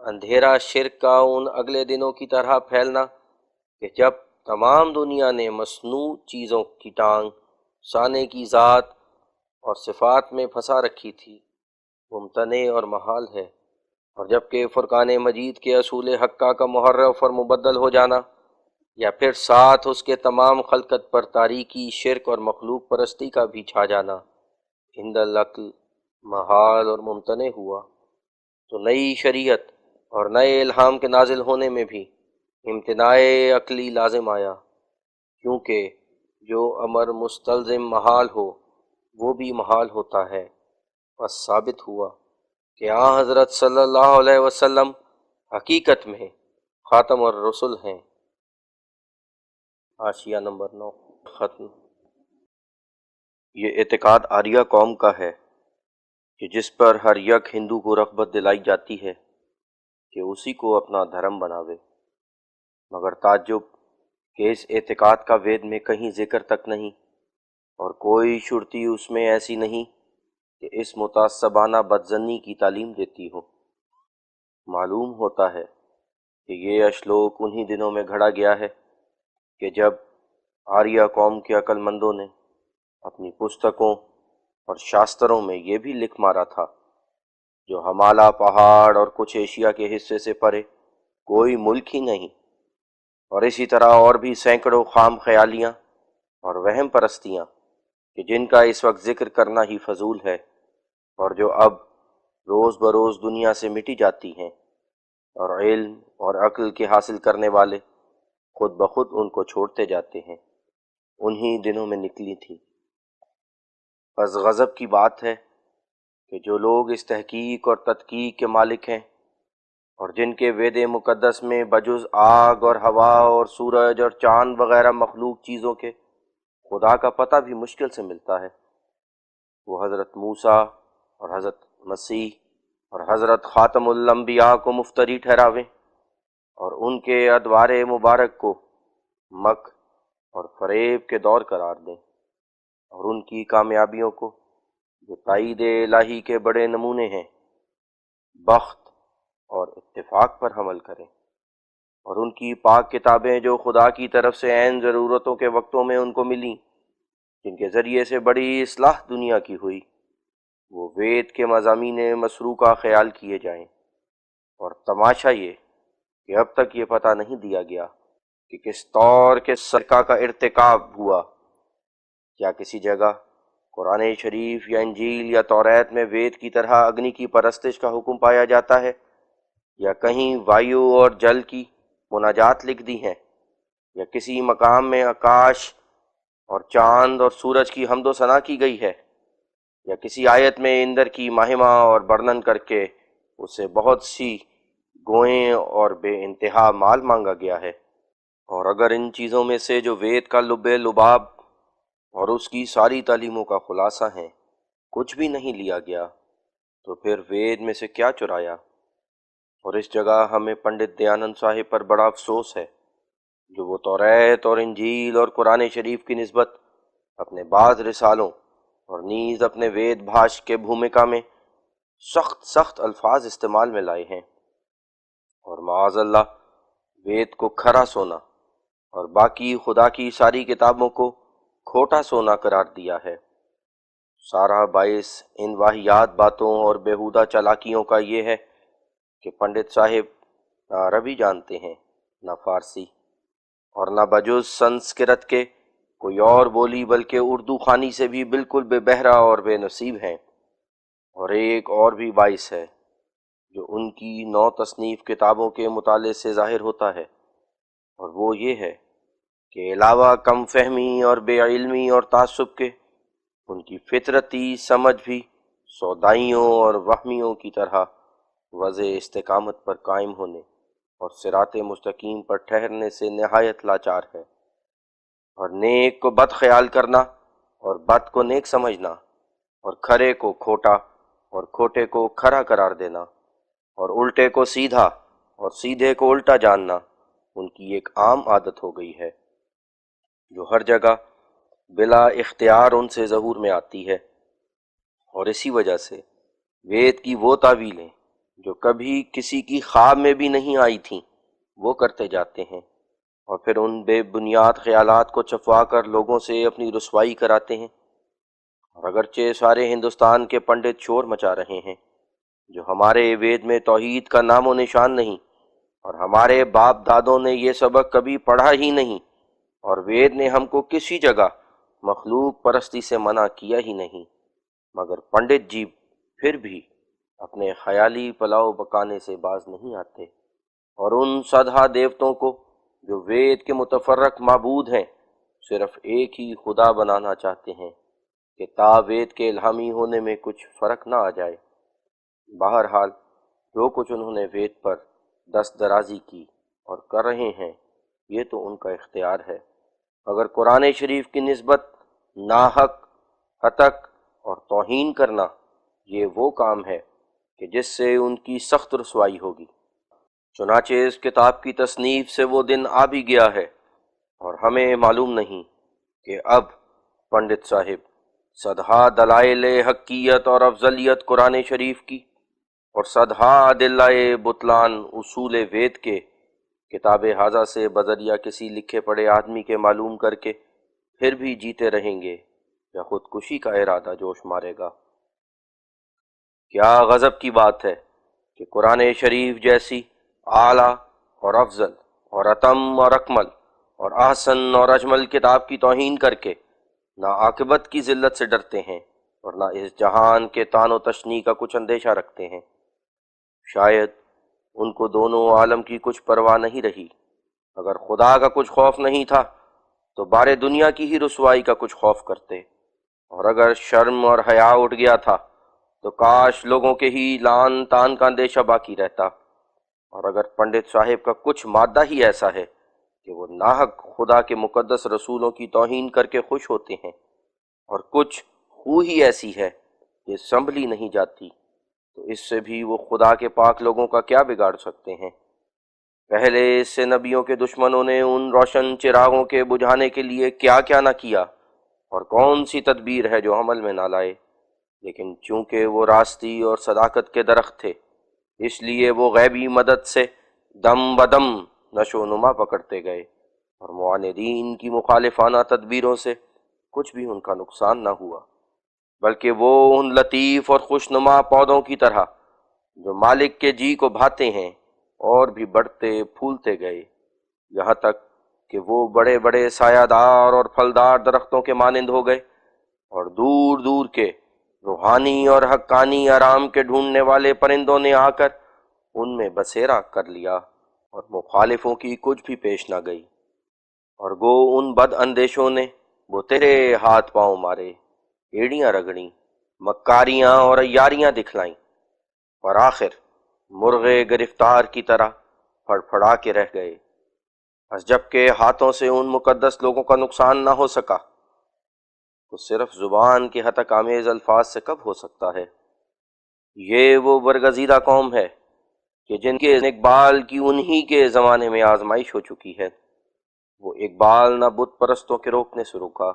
اندھیرا شرک کا ان اگلے دنوں کی طرح پھیلنا کہ جب تمام دنیا نے مصنوع چیزوں کی ٹانگ صانع کی ذات اور صفات میں پھنسا رکھی تھی ممتنع اور محال ہے، اور جبکہ فرقان مجید کے اصول حقہ کا محرف اور مبدل ہو جانا یا پھر ساتھ اس کے تمام خلقت پر تاریکی شرک اور مخلوق پرستی کا بھی چھا جانا عند العقل محال اور ممتنع ہوا، تو نئی شریعت اور نئے الہام کے نازل ہونے میں بھی امتناع عقلی لازم آیا، کیونکہ جو امر مستلزم محال ہو وہ بھی محال ہوتا ہے۔ بس ثابت ہوا کہ حضرت صلی اللہ علیہ وسلم حقیقت میں خاتم الرسل ہیں۔ حاشیہ نمبر 9 ختم۔ یہ اعتقاد آریہ قوم کا ہے کہ جس پر ہر یک ہندو کو رغبت دلائی جاتی ہے کہ اسی کو اپنا دھرم بناوے، مگر تعجب کہ اس اعتقاد کا وید میں کہیں ذکر تک نہیں، اور کوئی شرطی اس میں ایسی نہیں کہ اس متعصبانہ بدظنی کی تعلیم دیتی ہو۔ معلوم ہوتا ہے کہ یہ اشلوک انہی دنوں میں گھڑا گیا ہے کہ جب آریہ قوم کے عقل مندوں نے اپنی پستکوں اور شاستروں میں یہ بھی لکھ مارا تھا جو ہمالا پہاڑ اور کچھ ایشیا کے حصے سے پرے کوئی ملک ہی نہیں، اور اسی طرح اور بھی سینکڑوں خام خیالیاں اور وہم پرستیاں کہ جن کا اس وقت ذکر کرنا ہی فضول ہے، اور جو اب روز بروز دنیا سے مٹی جاتی ہیں، اور علم اور عقل کے حاصل کرنے والے خود بخود ان کو چھوڑتے جاتے ہیں، انہی دنوں میں نکلی تھی۔ بس غضب کی بات ہے کہ جو لوگ اس تحقیق اور تدقیق کے مالک ہیں، اور جن کے وید مقدس میں بجز آگ اور ہوا اور سورج اور چاند وغیرہ مخلوق چیزوں کے خدا کا پتہ بھی مشکل سے ملتا ہے، وہ حضرت موسیٰ اور حضرت مسیح اور حضرت خاتم الانبیاء کو مفتری ٹھہراویں، اور ان کے ادوار مبارک کو مکر اور فریب کے دور قرار دیں، اور ان کی کامیابیوں کو جو تائید الہی کے بڑے نمونے ہیں بخت اور اتفاق پر حمل کریں، اور ان کی پاک کتابیں جو خدا کی طرف سے عین ضرورتوں کے وقتوں میں ان کو ملیں، جن کے ذریعے سے بڑی اصلاح دنیا کی ہوئی، وہ وید کے مضامین مسروع کا خیال کیے جائیں۔ اور تماشا یہ کہ اب تک یہ پتہ نہیں دیا گیا کہ کس طور کے سرقہ کا ارتکاب ہوا، کیا کسی جگہ قرآن شریف یا انجیل یا توریت میں وید کی طرح اگنی کی پرستش کا حکم پایا جاتا ہے، یا کہیں وایو اور جل کی مناجات لکھ دی ہیں، یا کسی مقام میں آکاش اور چاند اور سورج کی حمد و ثنا کی گئی ہے، یا کسی آیت میں اندر کی مہما اور برنن کر کے اس سے بہت سی گوئیں اور بے انتہا مال مانگا گیا ہے۔ اور اگر ان چیزوں میں سے جو وید کا لب لباب اور اس کی ساری تعلیموں کا خلاصہ ہیں کچھ بھی نہیں لیا گیا، تو پھر وید میں سے کیا چرایا؟ اور اس جگہ ہمیں پنڈت دیانند صاحب پر بڑا افسوس ہے، جو وہ توریت اور انجیل اور قرآن شریف کی نسبت اپنے بعض رسالوں اور نیز اپنے وید بھاش کے بھومکا میں سخت الفاظ استعمال میں لائے ہیں، اور معاذ اللہ وید کو کھرا سونا اور باقی خدا کی ساری کتابوں کو کھوٹا سونا قرار دیا ہے۔ سارا باعث ان واہیات باتوں اور بیہودہ چالاکیوں کا یہ ہے کہ پنڈت صاحب نہ عربی جانتے ہیں نہ فارسی، اور نہ بجز سنسکرت کے کوئی اور بولی بلکہ اردو خوانی سے بھی بالکل بے بہرا اور بے نصیب ہیں۔ اور ایک اور بھی باعث ہے جو ان کی 9 تصنیف کتابوں کے مطالعے سے ظاہر ہوتا ہے، اور وہ یہ ہے کہ علاوہ کم فہمی اور بے علمی اور تعصب کے ان کی فطرتی سمجھ بھی سودائیوں اور وہمیوں کی طرح وضع استقامت پر قائم ہونے اور صراط مستقیم پر ٹھہرنے سے نہایت لاچار ہے، اور نیک کو بد خیال کرنا اور بد کو نیک سمجھنا، اور کھرے کو کھوٹا اور کھوٹے کو کھرا قرار دینا، اور الٹے کو سیدھا اور سیدھے کو الٹا جاننا ان کی ایک عام عادت ہو گئی ہے، جو ہر جگہ بلا اختیار ان سے ظہور میں آتی ہے۔ اور اسی وجہ سے وید کی وہ تعویلیں جو کبھی کسی کی خواب میں بھی نہیں آئی تھیں وہ کرتے جاتے ہیں، اور پھر ان بے بنیاد خیالات کو چھپوا کر لوگوں سے اپنی رسوائی کراتے ہیں۔ اور اگرچہ سارے ہندوستان کے پنڈت شور مچا رہے ہیں جو ہمارے وید میں توحید کا نام و نشان نہیں، اور ہمارے باپ دادوں نے یہ سبق کبھی پڑھا ہی نہیں، اور وید نے ہم کو کسی جگہ مخلوق پرستی سے منع کیا ہی نہیں، مگر پنڈت جی پھر بھی اپنے خیالی پلاؤ پکانے سے باز نہیں آتے، اور ان سدھا دیوتوں کو جو وید کے متفرق معبود ہیں صرف ایک ہی خدا بنانا چاہتے ہیں کہ تا وید کے الہامی ہونے میں کچھ فرق نہ آ جائے۔ بہرحال جو کچھ انہوں نے وید پر دست درازی کی اور کر رہے ہیں یہ تو ان کا اختیار ہے، مگر قرآن شریف کی نسبت ناحق، ہتک اور توہین کرنا یہ وہ کام ہے کہ جس سے ان کی سخت رسوائی ہوگی۔ چنانچہ اس کتاب کی تصنیف سے وہ دن آ بھی گیا ہے، اور ہمیں معلوم نہیں کہ اب پنڈت صاحب سدھا دلائل حقیت اور افضلیت قرآن شریف کی اور سدھا ادلہ بطلان اصول وید کے کتاب حاضہ سے بذریعہ کسی لکھے پڑھے آدمی کے معلوم کر کے پھر بھی جیتے رہیں گے یا خودکشی کا ارادہ جوش مارے گا۔ کیا غضب کی بات ہے کہ قرآن شریف جیسی اعلیٰ اور افضل اور اتم اور اکمل اور احسن اور اجمل کتاب کی توہین کر کے نہ عاقبت کی ذلت سے ڈرتے ہیں اور نہ اس جہان کے طعن و تشنیع کا کچھ اندیشہ رکھتے ہیں۔ شاید ان کو دونوں عالم کی کچھ پرواہ نہیں رہی۔ اگر خدا کا کچھ خوف نہیں تھا تو بارے دنیا کی ہی رسوائی کا کچھ خوف کرتے، اور اگر شرم اور حیا اٹھ گیا تھا تو کاش لوگوں کے ہی لعن طعن کا اندیشہ باقی رہتا۔ اور اگر پنڈت صاحب کا کچھ مادہ ہی ایسا ہے کہ وہ ناحق خدا کے مقدس رسولوں کی توہین کر کے خوش ہوتے ہیں، اور کچھ خو ہی ایسی ہے کہ سنبھلی نہیں جاتی، تو اس سے بھی وہ خدا کے پاک لوگوں کا کیا بگاڑ سکتے ہیں؟ پہلے اس سے نبیوں کے دشمنوں نے ان روشن چراغوں کے بجھانے کے لیے کیا کیا نہ کیا، اور کون سی تدبیر ہے جو عمل میں نہ لائے، لیکن چونکہ وہ راستی اور صداقت کے درخت تھے اس لیے وہ غیبی مدد سے دم بدم نشو و نما پکڑتے گئے، اور معاندین کی مخالفانہ تدبیروں سے کچھ بھی ان کا نقصان نہ ہوا، بلکہ وہ ان لطیف اور خوشنما پودوں کی طرح جو مالک کے جی کو بھاتے ہیں اور بھی بڑھتے پھولتے گئے، یہاں تک کہ وہ بڑے بڑے سایہ دار اور پھلدار درختوں کے مانند ہو گئے، اور دور دور کے روحانی اور حقانی آرام کے ڈھونڈنے والے پرندوں نے آ کر ان میں بسیرا کر لیا، اور مخالفوں کی کچھ بھی پیش نہ گئی، اور گو ان بد اندیشوں نے وہ تیرے ہاتھ پاؤں مارے، ایڑیاں رگڑیں، مکاریاں اور عیاریاں دکھلائیں، اور آخر مرغے گرفتار کی طرح پھڑپھڑا کے رہ گئے۔ بس جب کہ ہاتھوں سے ان مقدس لوگوں کا نقصان نہ ہو سکا تو صرف زبان کے ہتک آمیز الفاظ سے کب ہو سکتا ہے؟ یہ وہ برگزیدہ قوم ہے کہ جن کے اقبال کی انہی کے زمانے میں آزمائش ہو چکی ہے۔ وہ اقبال نہ بت پرستوں کے روکنے سے روکا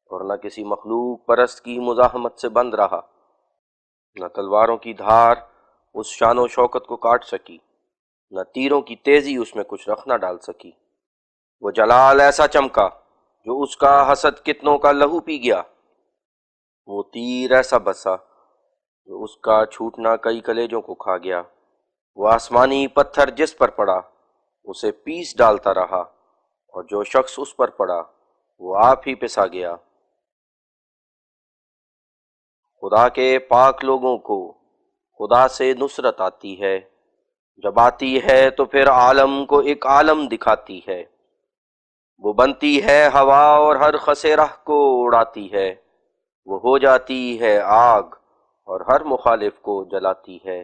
اور نہ کسی مخلوق پرست کی مزاحمت سے بند رہا، نہ تلواروں کی دھار اس شان و شوکت کو کاٹ سکی، نہ تیروں کی تیزی اس میں کچھ رخ نہ ڈال سکی۔ وہ جلال ایسا چمکا جو اس کا حسد کتنوں کا لہو پی گیا، وہ تیر ایسا بسا جو اس کا چھوٹنا کئی کلیجوں کو کھا گیا، وہ آسمانی پتھر جس پر پڑا اسے پیس ڈالتا رہا، اور جو شخص اس پر پڑا وہ آپ ہی پسا گیا۔ خدا کے پاک لوگوں کو خدا سے نصرت آتی ہے، جب آتی ہے تو پھر عالم کو ایک عالم دکھاتی ہے۔ وہ بنتی ہے ہوا اور ہر خسے راہ کو اڑاتی ہے، وہ ہو جاتی ہے آگ اور ہر مخالف کو جلاتی ہے۔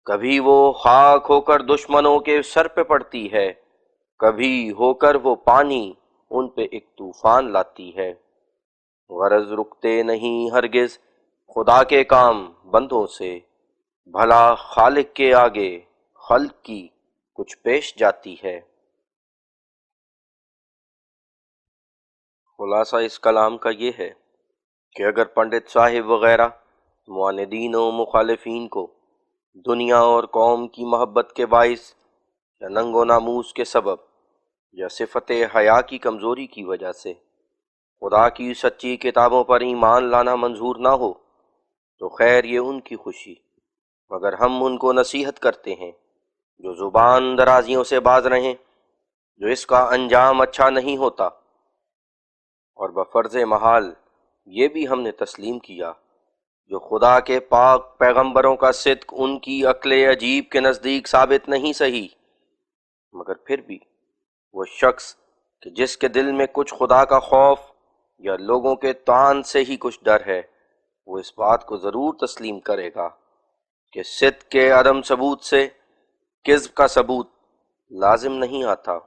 کبھی وہ خاک ہو کر دشمنوں کے سر پہ پڑتی ہے، کبھی ہو کر وہ پانی ان پہ ایک طوفان لاتی ہے۔ غرض رکتے نہیں ہرگز خدا کے کام بندوں سے، بھلا خالق کے آگے خلق کی کچھ پیش جاتی ہے۔ خلاصہ اس کلام کا یہ ہے کہ اگر پنڈت صاحب وغیرہ معاندین و مخالفین کو دنیا اور قوم کی محبت کے باعث یا ننگ و ناموس کے سبب یا صفت حیا کی کمزوری کی وجہ سے خدا کی سچی کتابوں پر ایمان لانا منظور نہ ہو تو خیر یہ ان کی خوشی، مگر ہم ان کو نصیحت کرتے ہیں جو زبان درازیوں سے باز رہیں، جو اس کا انجام اچھا نہیں ہوتا، اور بفرض محال یہ بھی ہم نے تسلیم کیا جو خدا کے پاک پیغمبروں کا صدق ان کی عقل عجیب کے نزدیک ثابت نہیں سہی، مگر پھر بھی وہ شخص کہ جس کے دل میں کچھ خدا کا خوف یا لوگوں کے طعن سے ہی کچھ ڈر ہے، وہ اس بات کو ضرور تسلیم کرے گا کہ صدق کے عدم ثبوت سے کذب کا ثبوت لازم نہیں آتا،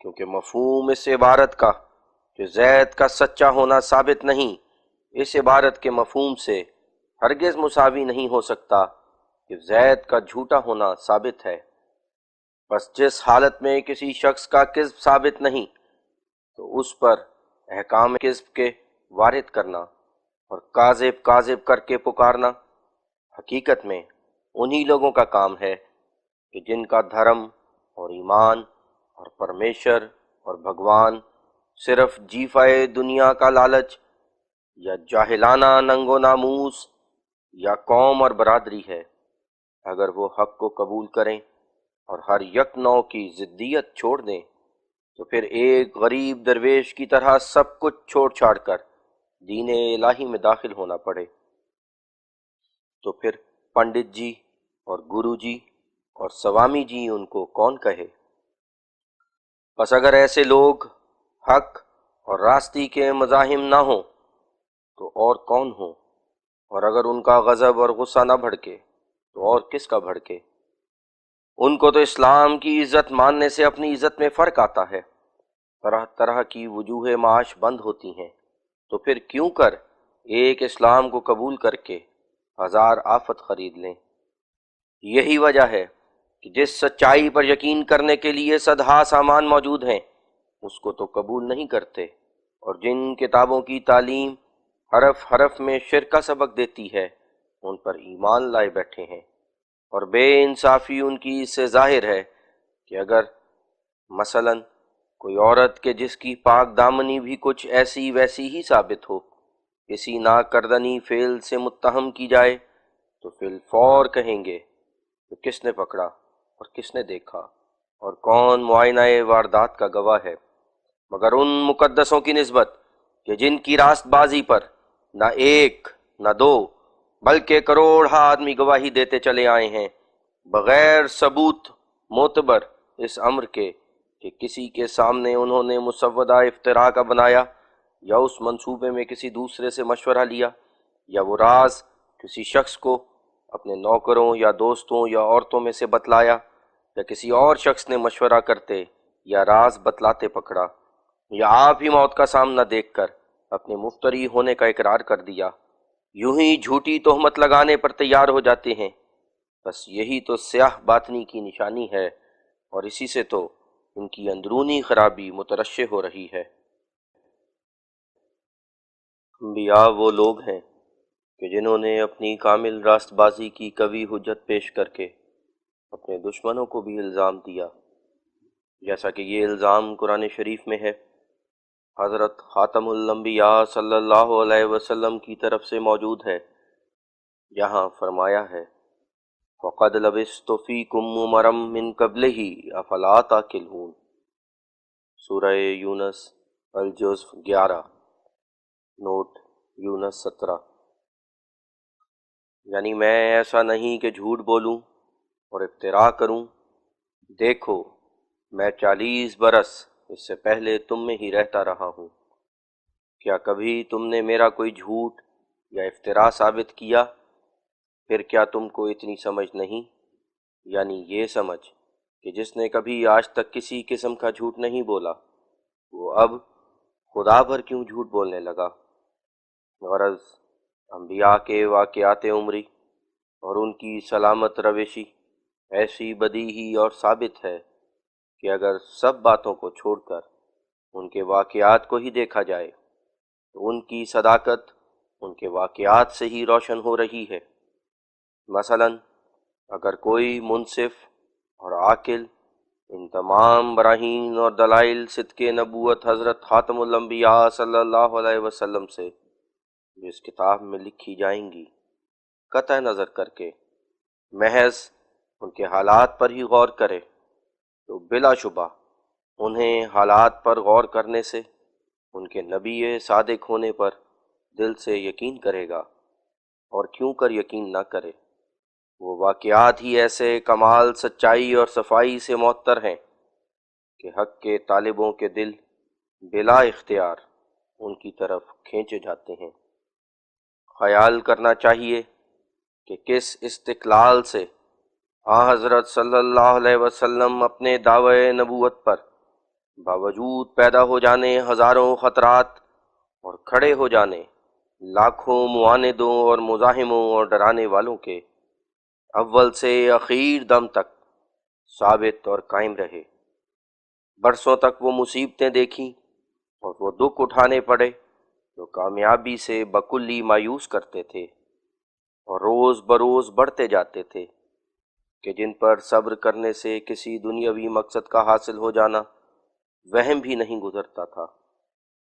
کیونکہ مفہوم اس عبارت کا جو زید کا سچا ہونا ثابت نہیں، اس عبارت کے مفہوم سے ہرگز مساوی نہیں ہو سکتا کہ زید کا جھوٹا ہونا ثابت ہے۔ بس جس حالت میں کسی شخص کا کذب ثابت نہیں تو اس پر احکام کذب کے وارد کرنا اور کاذب کاذب کر کے پکارنا حقیقت میں انہی لوگوں کا کام ہے کہ جن کا دھرم اور ایمان اور پرمیشر اور بھگوان صرف جیفائے دنیا کا لالچ یا جاہلانہ ننگ و ناموس یا قوم اور برادری ہے۔ اگر وہ حق کو قبول کریں اور ہر یک نوع کی ضدیت چھوڑ دیں تو پھر ایک غریب درویش کی طرح سب کچھ چھوڑ چھاڑ کر دین الہی میں داخل ہونا پڑے، تو پھر پنڈت جی اور گرو جی اور سوامی جی ان کو کون کہے؟ بس اگر ایسے لوگ حق اور راستی کے مزاحم نہ ہوں تو اور کون ہوں، اور اگر ان کا غضب اور غصہ نہ بھڑکے تو اور کس کا بھڑکے؟ ان کو تو اسلام کی عزت ماننے سے اپنی عزت میں فرق آتا ہے، طرح طرح کی وجوہ معاش بند ہوتی ہیں، تو پھر کیوں کر ایک اسلام کو قبول کر کے ہزار آفت خرید لیں۔ یہی وجہ ہے کہ جس سچائی پر یقین کرنے کے لیے صدہا سامان موجود ہیں اس کو تو قبول نہیں کرتے، اور جن کتابوں کی تعلیم حرف حرف میں شرک کا سبق دیتی ہے ان پر ایمان لائے بیٹھے ہیں، اور بے انصافی ان کی اس سے ظاہر ہے کہ اگر مثلاً کوئی عورت کے جس کی پاک دامنی بھی کچھ ایسی ویسی ہی ثابت ہو کسی ناکردنی فعل سے متہم کی جائے تو فی الفور کہیں گے کہ کس نے پکڑا اور کس نے دیکھا اور کون معائنہ واردات کا گواہ ہے، مگر ان مقدسوں کی نسبت کہ جن کی راست بازی پر نہ ایک نہ دو بلکہ کروڑہا آدمی گواہی دیتے چلے آئے ہیں بغیر ثبوت معتبر اس امر کے کہ کسی کے سامنے انہوں نے مسودہ افتراء کا بنایا یا اس منصوبے میں کسی دوسرے سے مشورہ لیا یا وہ راز کسی شخص کو اپنے نوکروں یا دوستوں یا عورتوں میں سے بتلایا یا کسی اور شخص نے مشورہ کرتے یا راز بتلاتے پکڑا یا آپ ہی موت کا سامنا دیکھ کر اپنے مفتری ہونے کا اقرار کر دیا، یوں ہی جھوٹی تہمت لگانے پر تیار ہو جاتے ہیں۔ بس یہی تو سیاہ باطنی کی نشانی ہے، اور اسی سے تو ان کی اندرونی خرابی مترشح ہو رہی ہے۔ انبیاء وہ لوگ ہیں کہ جنہوں نے اپنی کامل راست بازی کی قوی حجت پیش کر کے اپنے دشمنوں کو بھی الزام دیا، جیسا کہ یہ الزام قرآن شریف میں ہے۔ حضرت خاتم الانبیاء صلی اللہ علیہ وسلم کی طرف سے موجود ہے، یہاں فرمایا ہے وَقَدْ لَبِثْتُ فِيكُمْ عُمَرًا مِّن قَبْلِهِ أَفَلَا تَعْقِلُونَ، سورہ یونس الجزء 11 نوٹ یونس 17۔ یعنی میں ایسا نہیں کہ جھوٹ بولوں اور افتراء کروں، دیکھو میں 40 برس اس سے پہلے تم میں ہی رہتا رہا ہوں، کیا کبھی تم نے میرا کوئی جھوٹ یا افتراء ثابت کیا؟ پھر کیا تم کو اتنی سمجھ نہیں؟ یعنی یہ سمجھ کہ جس نے کبھی آج تک کسی قسم کا جھوٹ نہیں بولا وہ اب خدا پر کیوں جھوٹ بولنے لگا؟ غرض انبیاء کے واقعات عمری اور ان کی سلامت روشی ایسی بدیہی اور ثابت ہے کہ اگر سب باتوں کو چھوڑ کر ان کے واقعات کو ہی دیکھا جائے تو ان کی صداقت ان کے واقعات سے ہی روشن ہو رہی ہے۔ مثلاً اگر کوئی منصف اور عاقل ان تمام براہین اور دلائل صدق نبوت حضرت خاتم الانبیاء صلی اللہ علیہ وسلم سے جو اس کتاب میں لکھی جائیں گی قطع نظر کر کے محض ان کے حالات پر ہی غور کرے تو بلا شبہ انہیں حالات پر غور کرنے سے ان کے نبی صادق ہونے پر دل سے یقین کرے گا۔ اور کیوں کر یقین نہ کرے؟ وہ واقعات ہی ایسے کمال سچائی اور صفائی سے معطر ہیں کہ حق کے طالبوں کے دل بلا اختیار ان کی طرف کھینچے جاتے ہیں۔ خیال کرنا چاہیے کہ کس استقلال سے حضرت صلی اللہ علیہ وسلم اپنے دعوی نبوت پر باوجود پیدا ہو جانے ہزاروں خطرات اور کھڑے ہو جانے لاکھوں معاندوں اور مزاحموں اور ڈرانے والوں کے اول سے اخیر دم تک ثابت اور قائم رہے۔ برسوں تک وہ مصیبتیں دیکھیں اور وہ دکھ اٹھانے پڑے جو کامیابی سے بکلی مایوس کرتے تھے اور روز بروز بڑھتے جاتے تھے، کہ جن پر صبر کرنے سے کسی دنیاوی مقصد کا حاصل ہو جانا وہم بھی نہیں گزرتا تھا،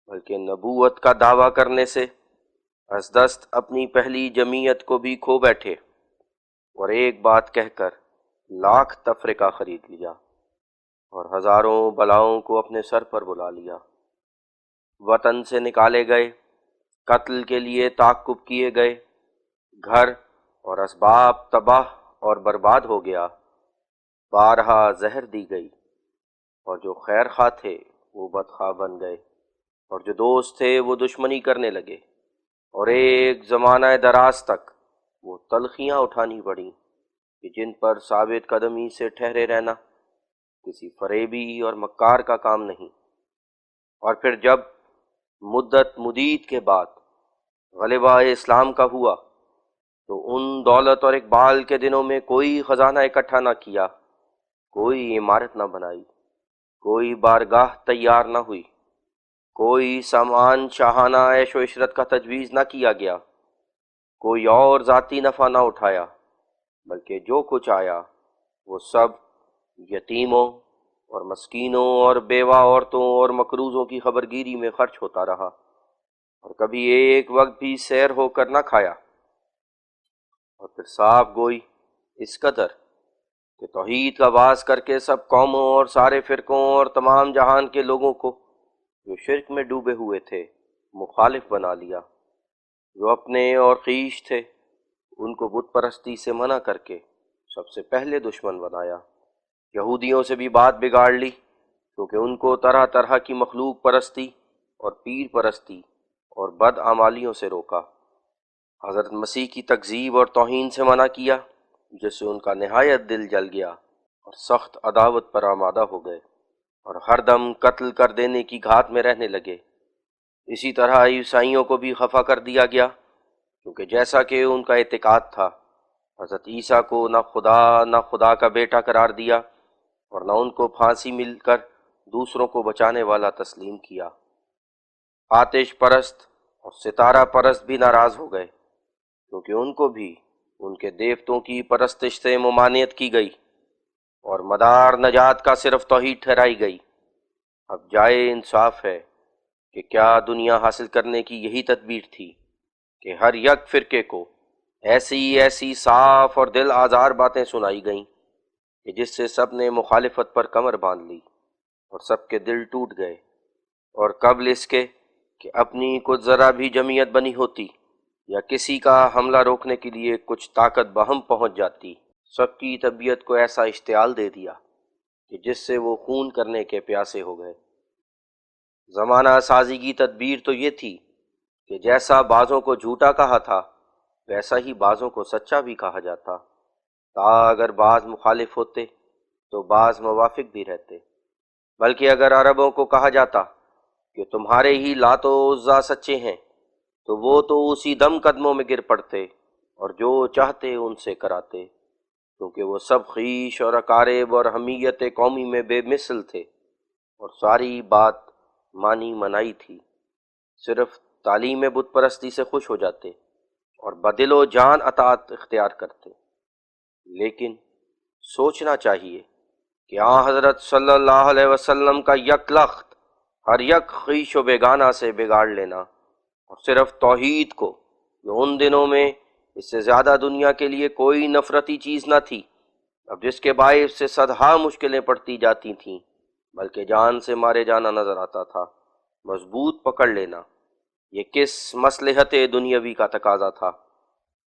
بلکہ نبوت کا دعویٰ کرنے سے از دست اپنی پہلی جمعیت کو بھی کھو بیٹھے اور ایک بات کہہ کر لاکھ تفرقہ خرید لیا اور ہزاروں بلاؤں کو اپنے سر پر بلا لیا۔ وطن سے نکالے گئے، قتل کے لیے تعقب کیے گئے، گھر اور اسباب تباہ اور برباد ہو گیا، بارہا زہر دی گئی، اور جو خیر خواہ تھے وہ بدخواہ بن گئے، اور جو دوست تھے وہ دشمنی کرنے لگے، اور ایک زمانہ دراز تک وہ تلخیاں اٹھانی پڑیں کہ جن پر ثابت قدمی سے ٹھہرے رہنا کسی فریبی اور مکار کا کام نہیں۔ اور پھر جب مدت مدید کے بعد غلبہ اسلام کا ہوا تو ان دولت اور اقبال کے دنوں میں کوئی خزانہ اکٹھا نہ کیا، کوئی عمارت نہ بنائی، کوئی بارگاہ تیار نہ ہوئی، کوئی سامان شاہانہ عیش و عشرت کا تجویز نہ کیا گیا، کوئی اور ذاتی نفع نہ اٹھایا، بلکہ جو کچھ آیا وہ سب یتیموں اور مسکینوں اور بیوہ عورتوں اور مقروضوں کی خبرگیری میں خرچ ہوتا رہا، اور کبھی ایک وقت بھی سیر ہو کر نہ کھایا۔ اور پھر صاف گوئی اس قدر کہ توحید کا باز کر کے سب قوموں اور سارے فرقوں اور تمام جہان کے لوگوں کو جو شرک میں ڈوبے ہوئے تھے مخالف بنا لیا، جو اپنے اور خویش تھے ان کو بت پرستی سے منع کر کے سب سے پہلے دشمن بنایا۔ یہودیوں سے بھی بات بگاڑ لی، کیونکہ ان کو طرح طرح کی مخلوق پرستی اور پیر پرستی اور بد اعمالیوں سے روکا۔ حضرت مسیح کی تکذیب اور توہین سے منع کیا، جس سے ان کا نہایت دل جل گیا اور سخت عداوت پر آمادہ ہو گئے اور ہر دم قتل کر دینے کی گھات میں رہنے لگے۔ اسی طرح عیسائیوں کو بھی خفا کر دیا گیا، کیونکہ جیسا کہ ان کا اعتقاد تھا، حضرت عیسیٰ کو نہ خدا کا بیٹا قرار دیا اور نہ ان کو پھانسی مل کر دوسروں کو بچانے والا تسلیم کیا۔ آتش پرست اور ستارہ پرست بھی ناراض ہو گئے، کیونکہ ان کو بھی ان کے دیوتوں کی پرستش سے ممانعت کی گئی اور مدار نجات کا صرف توحید ٹھہرائی گئی۔ اب جائے انصاف ہے کہ کیا دنیا حاصل کرنے کی یہی تدبیر تھی کہ ہر یک فرقے کو ایسی صاف اور دل آزار باتیں سنائی گئیں کہ جس سے سب نے مخالفت پر کمر باندھ لی اور سب کے دل ٹوٹ گئے، اور قبل اس کے کہ اپنی کچھ ذرا بھی جمعیت بنی ہوتی یا کسی کا حملہ روکنے کے لیے کچھ طاقت بہم پہنچ جاتی، سب کی طبیعت کو ایسا اشتعال دے دیا کہ جس سے وہ خون کرنے کے پیاسے ہو گئے۔ زمانہ سازی کی تدبیر تو یہ تھی کہ جیسا بعضوں کو جھوٹا کہا تھا ویسا ہی بعضوں کو سچا بھی کہا جاتا، تا اگر بعض مخالف ہوتے تو بعض موافق بھی رہتے۔ بلکہ اگر عربوں کو کہا جاتا کہ تمہارے ہی لات و عزیٰ سچے ہیں تو وہ تو اسی دم قدموں میں گر پڑتے اور جو چاہتے ان سے کراتے، کیونکہ وہ سب خویش اور اقارب اور حمیت قومی میں بے مثل تھے اور ساری بات مانی منائی تھی، صرف تعلیم بت پرستی سے خوش ہو جاتے اور بدل و جان اطاعت اختیار کرتے۔ لیکن سوچنا چاہیے کہ حضرت صلی اللہ علیہ وسلم کا یک لخت ہر یک خویش و بیگانہ سے بگاڑ لینا، اور صرف توحید کو جو ان دنوں میں اس سے زیادہ دنیا کے لیے کوئی نفرتی چیز نہ تھی، اب جس کے باعث سے صدہا مشکلیں پڑتی جاتی تھیں بلکہ جان سے مارے جانا نظر آتا تھا، مضبوط پکڑ لینا، یہ کس مصلحت دنیاوی کا تقاضا تھا؟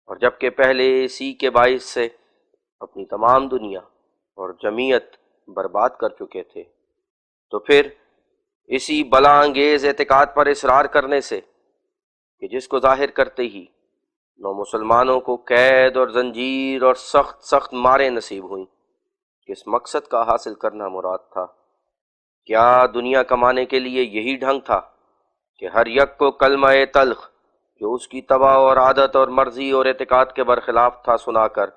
اور جبکہ پہلے اسی کے باعث سے اپنی تمام دنیا اور جمعیت برباد کر چکے تھے، تو پھر اسی بلا انگیز اعتقاد پر اصرار کرنے سے کہ جس کو ظاہر کرتے ہی نو مسلمانوں کو قید اور زنجیر اور سخت سخت ماریں نصیب ہوئیں، کس مقصد کا حاصل کرنا مراد تھا؟ کیا دنیا کمانے کے لیے یہی ڈھنگ تھا کہ ہر یک کو کلمہ تلخ جو اس کی طبع اور عادت اور مرضی اور اعتقاد کے برخلاف تھا سنا کر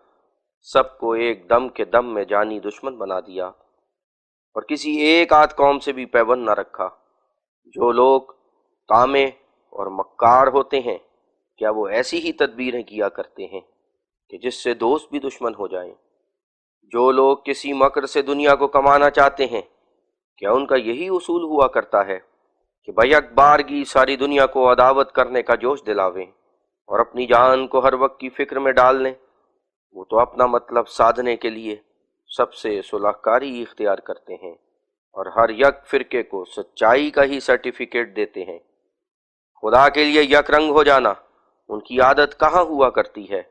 سب کو ایک دم کے دم میں جانی دشمن بنا دیا، اور کسی ایک آدھ قوم سے بھی پیوند نہ رکھا؟ جو لوگ طامع اور مکار ہوتے ہیں، کیا وہ ایسی ہی تدبیریں کیا کرتے ہیں کہ جس سے دوست بھی دشمن ہو جائیں؟ جو لوگ کسی مکر سے دنیا کو کمانا چاہتے ہیں، کیا ان کا یہی اصول ہوا کرتا ہے کہ بیک بارگی ساری دنیا کو عداوت کرنے کا جوش دلاویں اور اپنی جان کو ہر وقت کی فکر میں ڈال لیں؟ وہ تو اپنا مطلب سادھنے کے لیے سب سے صلح کاری اختیار کرتے ہیں اور ہر یک فرقے کو سچائی کا ہی سرٹیفکیٹ دیتے ہیں۔ خدا کے لیے یک رنگ ہو جانا ان کی عادت کہاں ہوا کرتی ہے؟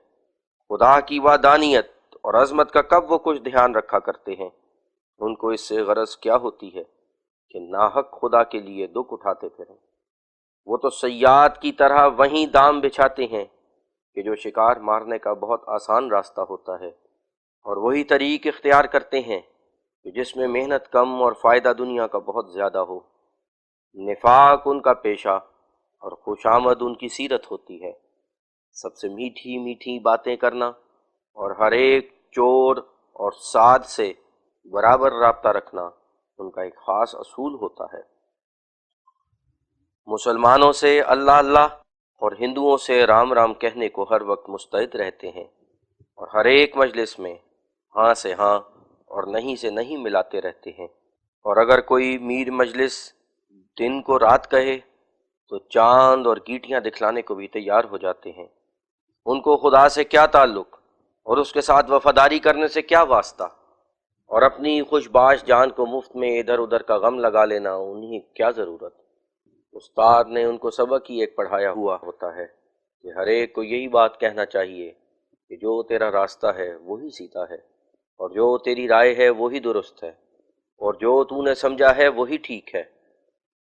خدا کی وحدانیت اور عظمت کا کب وہ کچھ دھیان رکھا کرتے ہیں؟ ان کو اس سے غرض کیا ہوتی ہے کہ ناحق خدا کے لیے دکھ اٹھاتے پھریں؟ وہ تو صیاد کی طرح وہیں دام بچھاتے ہیں کہ جو شکار مارنے کا بہت آسان راستہ ہوتا ہے، اور وہی طریق اختیار کرتے ہیں کہ جس میں محنت کم اور فائدہ دنیا کا بہت زیادہ ہو۔ نفاق ان کا پیشہ اور خوشامد ان کی سیرت ہوتی ہے۔ سب سے میٹھی میٹھی باتیں کرنا اور ہر ایک چور اور سعد سے برابر رابطہ رکھنا ان کا ایک خاص اصول ہوتا ہے۔ مسلمانوں سے اللہ اللہ اور ہندوؤں سے رام رام کہنے کو ہر وقت مستعد رہتے ہیں، اور ہر ایک مجلس میں ہاں سے ہاں اور نہیں سے نہیں ملاتے رہتے ہیں، اور اگر کوئی میر مجلس دن کو رات کہے تو چاند اور گیٹیاں دکھلانے کو بھی تیار ہو جاتے ہیں۔ ان کو خدا سے کیا تعلق اور اس کے ساتھ وفاداری کرنے سے کیا واسطہ، اور اپنی خوش باش جان کو مفت میں ادھر ادھر کا غم لگا لینا انہیں کیا ضرورت؟ استاد نے ان کو سبق ہی ایک پڑھایا ہوا ہوتا ہے کہ ہر ایک کو یہی بات کہنا چاہیے کہ جو تیرا راستہ ہے وہی سیدھا ہے، اور جو تیری رائے ہے وہی درست ہے، اور جو تو نے سمجھا ہے وہی ٹھیک ہے۔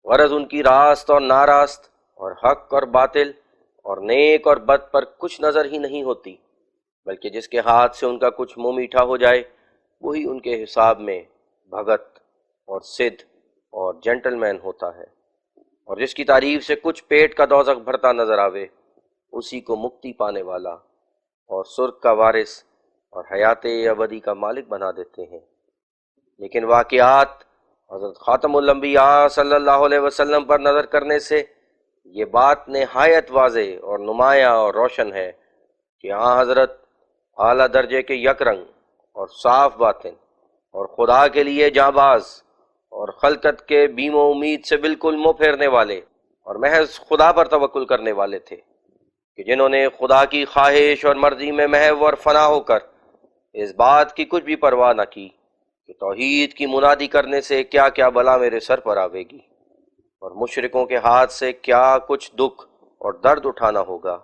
غرض ان کی راست اور ناراست اور حق اور باطل اور نیک اور بد پر کچھ نظر ہی نہیں ہوتی، بلکہ جس کے ہاتھ سے ان کا کچھ منہ میٹھا ہو جائے وہی ان کے حساب میں بھگت اور سدھ اور جینٹل مین ہوتا ہے، اور جس کی تعریف سے کچھ پیٹ کا دوزخ بھرتا نظر آوے اسی کو مکتی پانے والا اور سرگ کا وارث اور حیات ابدی کا مالک بنا دیتے ہیں۔ لیکن واقعات حضرت خاتم الانبیاء صلی اللہ علیہ وسلم پر نظر کرنے سے یہ بات نہایت واضح اور نمایاں اور روشن ہے کہ ہاں حضرت اعلیٰ درجے کے یک رنگ اور صاف باطن اور خدا کے لیے جانباز اور خلقت کے بیم و امید سے بالکل منہ پھیرنے والے اور محض خدا پر توکل کرنے والے تھے، کہ جنہوں نے خدا کی خواہش اور مرضی میں محو اور فنا ہو کر اس بات کی کچھ بھی پرواہ نہ کی کہ توحید کی منادی کرنے سے کیا کیا بلا میرے سر پر آوے گی، اور مشرکوں کے ہاتھ سے کیا کچھ دکھ اور درد اٹھانا ہوگا،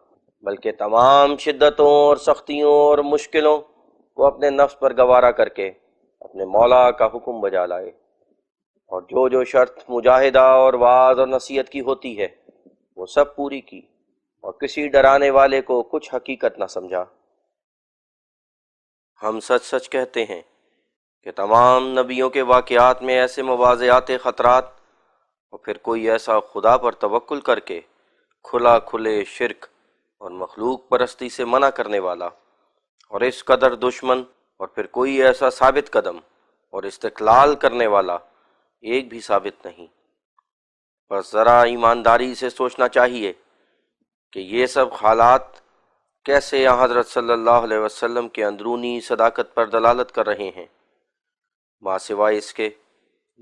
بلکہ تمام شدتوں اور سختیوں اور مشکلوں کو اپنے نفس پر گوارا کر کے اپنے مولا کا حکم بجا لائے، اور جو شرط مجاہدہ اور وعظ اور نصیحت کی ہوتی ہے وہ سب پوری کی، اور کسی ڈرانے والے کو کچھ حقیقت نہ سمجھا۔ ہم سچ سچ کہتے ہیں کہ تمام نبیوں کے واقعات میں ایسے مواضعات خطرات اور پھر کوئی ایسا خدا پر توکل کر کے کھلا کھلے شرک اور مخلوق پرستی سے منع کرنے والا اور اس قدر دشمن اور پھر کوئی ایسا ثابت قدم اور استقلال کرنے والا ایک بھی ثابت نہیں۔ بس ذرا ایمانداری سے سوچنا چاہیے کہ یہ سب حالات کیسے یہاں حضرت صلی اللہ علیہ وسلم کے اندرونی صداقت پر دلالت کر رہے ہیں، ماں سوائے اس کے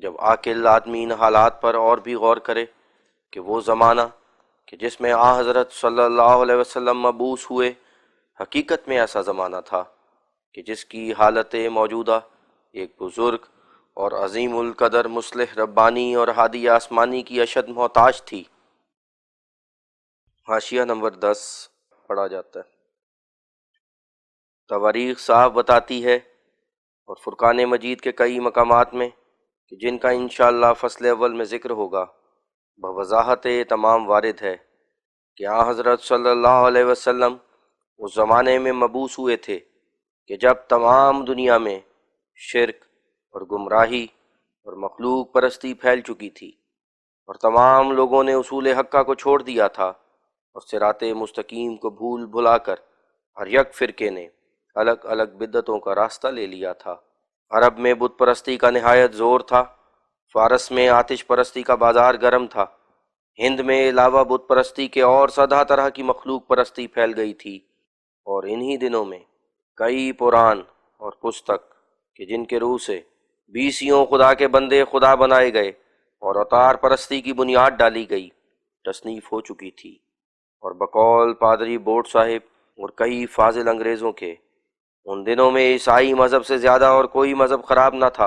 جب عاقل آدمی ان حالات پر اور بھی غور کرے کہ وہ زمانہ کہ جس میں حضرت صلی اللہ علیہ وسلم مبعوث ہوئے حقیقت میں ایسا زمانہ تھا کہ جس کی حالت موجودہ ایک بزرگ اور عظیم القدر مصلح ربانی اور ہادی آسمانی کی اشد محتاج تھی۔ حاشیہ نمبر 10 پڑھا جاتا ہے۔ تواریخ صاحب بتاتی ہے اور فرقان مجید کے کئی مقامات میں کہ جن کا انشاءاللہ فصل اول میں ذکر ہوگا بوضاحت تمام وارد ہے کہ حضرت صلی اللہ علیہ وسلم اس زمانے میں مبعوث ہوئے تھے کہ جب تمام دنیا میں شرک اور گمراہی اور مخلوق پرستی پھیل چکی تھی اور تمام لوگوں نے اصول حقہ کو چھوڑ دیا تھا اور صراط مستقیم کو بھول بھلا کر ہر یک فرقے نے الگ الگ بدعتوں کا راستہ لے لیا تھا۔ عرب میں بت پرستی کا نہایت زور تھا، فارس میں آتش پرستی کا بازار گرم تھا، ہند میں علاوہ بت پرستی کے اور سدہ طرح کی مخلوق پرستی پھیل گئی تھی، اور انہی دنوں میں کئی پران اور پستک کہ جن کے روح سے بیسیوں خدا کے بندے خدا بنائے گئے اور اوتار پرستی کی بنیاد ڈالی گئی تصنیف ہو چکی تھی، اور بقول پادری بوٹ صاحب اور کئی فاضل انگریزوں کے ان دنوں میں عیسائی مذہب سے زیادہ اور کوئی مذہب خراب نہ تھا،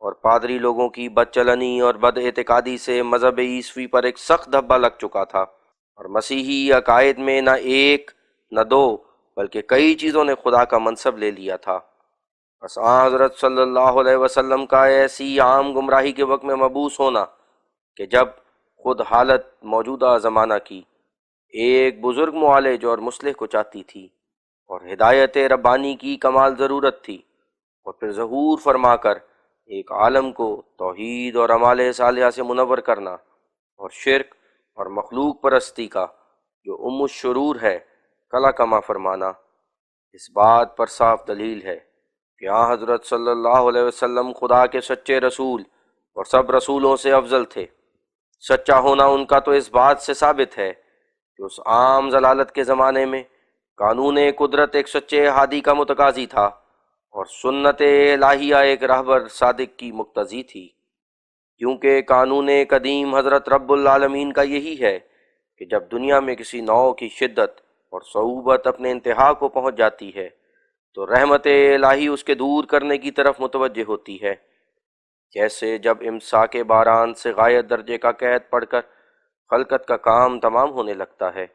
اور پادری لوگوں کی بد چلنی اور بد اعتقادی سے مذہب عیسوی پر ایک سخت دھبا لگ چکا تھا، اور مسیحی عقائد میں نہ ایک نہ دو بلکہ کئی چیزوں نے خدا کا منصب لے لیا تھا۔ بس حضرت صلی اللہ علیہ وسلم کا ایسی عام گمراہی کے وقت میں مبعوث ہونا کہ جب خود حالت موجودہ زمانہ کی ایک بزرگ معالج اور مصلح کو چاہتی تھی اور ہدایت ربانی کی کمال ضرورت تھی، اور پھر ظہور فرما کر ایک عالم کو توحید اور اعمال صالحہ سے منور کرنا اور شرک اور مخلوق پرستی کا جو الشرور ہے کلا کما فرمانا، اس بات پر صاف دلیل ہے کہ حضرت صلی اللہ علیہ وسلم خدا کے سچے رسول اور سب رسولوں سے افضل تھے۔ سچا ہونا ان کا تو اس بات سے ثابت ہے کہ اس عام ضلالت کے زمانے میں قانون قدرت ایک سچے ہادی کا متقاضی تھا اور سنت الہیہ ایک رہبر صادق کی مقتضی تھی، کیونکہ قانون قدیم حضرت رب العالمین کا یہی ہے کہ جب دنیا میں کسی نوع کی شدت اور صعوبت اپنے انتہا کو پہنچ جاتی ہے تو رحمت الہی اس کے دور کرنے کی طرف متوجہ ہوتی ہے، جیسے جب امساک باران سے غایت درجے کا قید پڑھ کر خلقت کا کام تمام ہونے لگتا ہے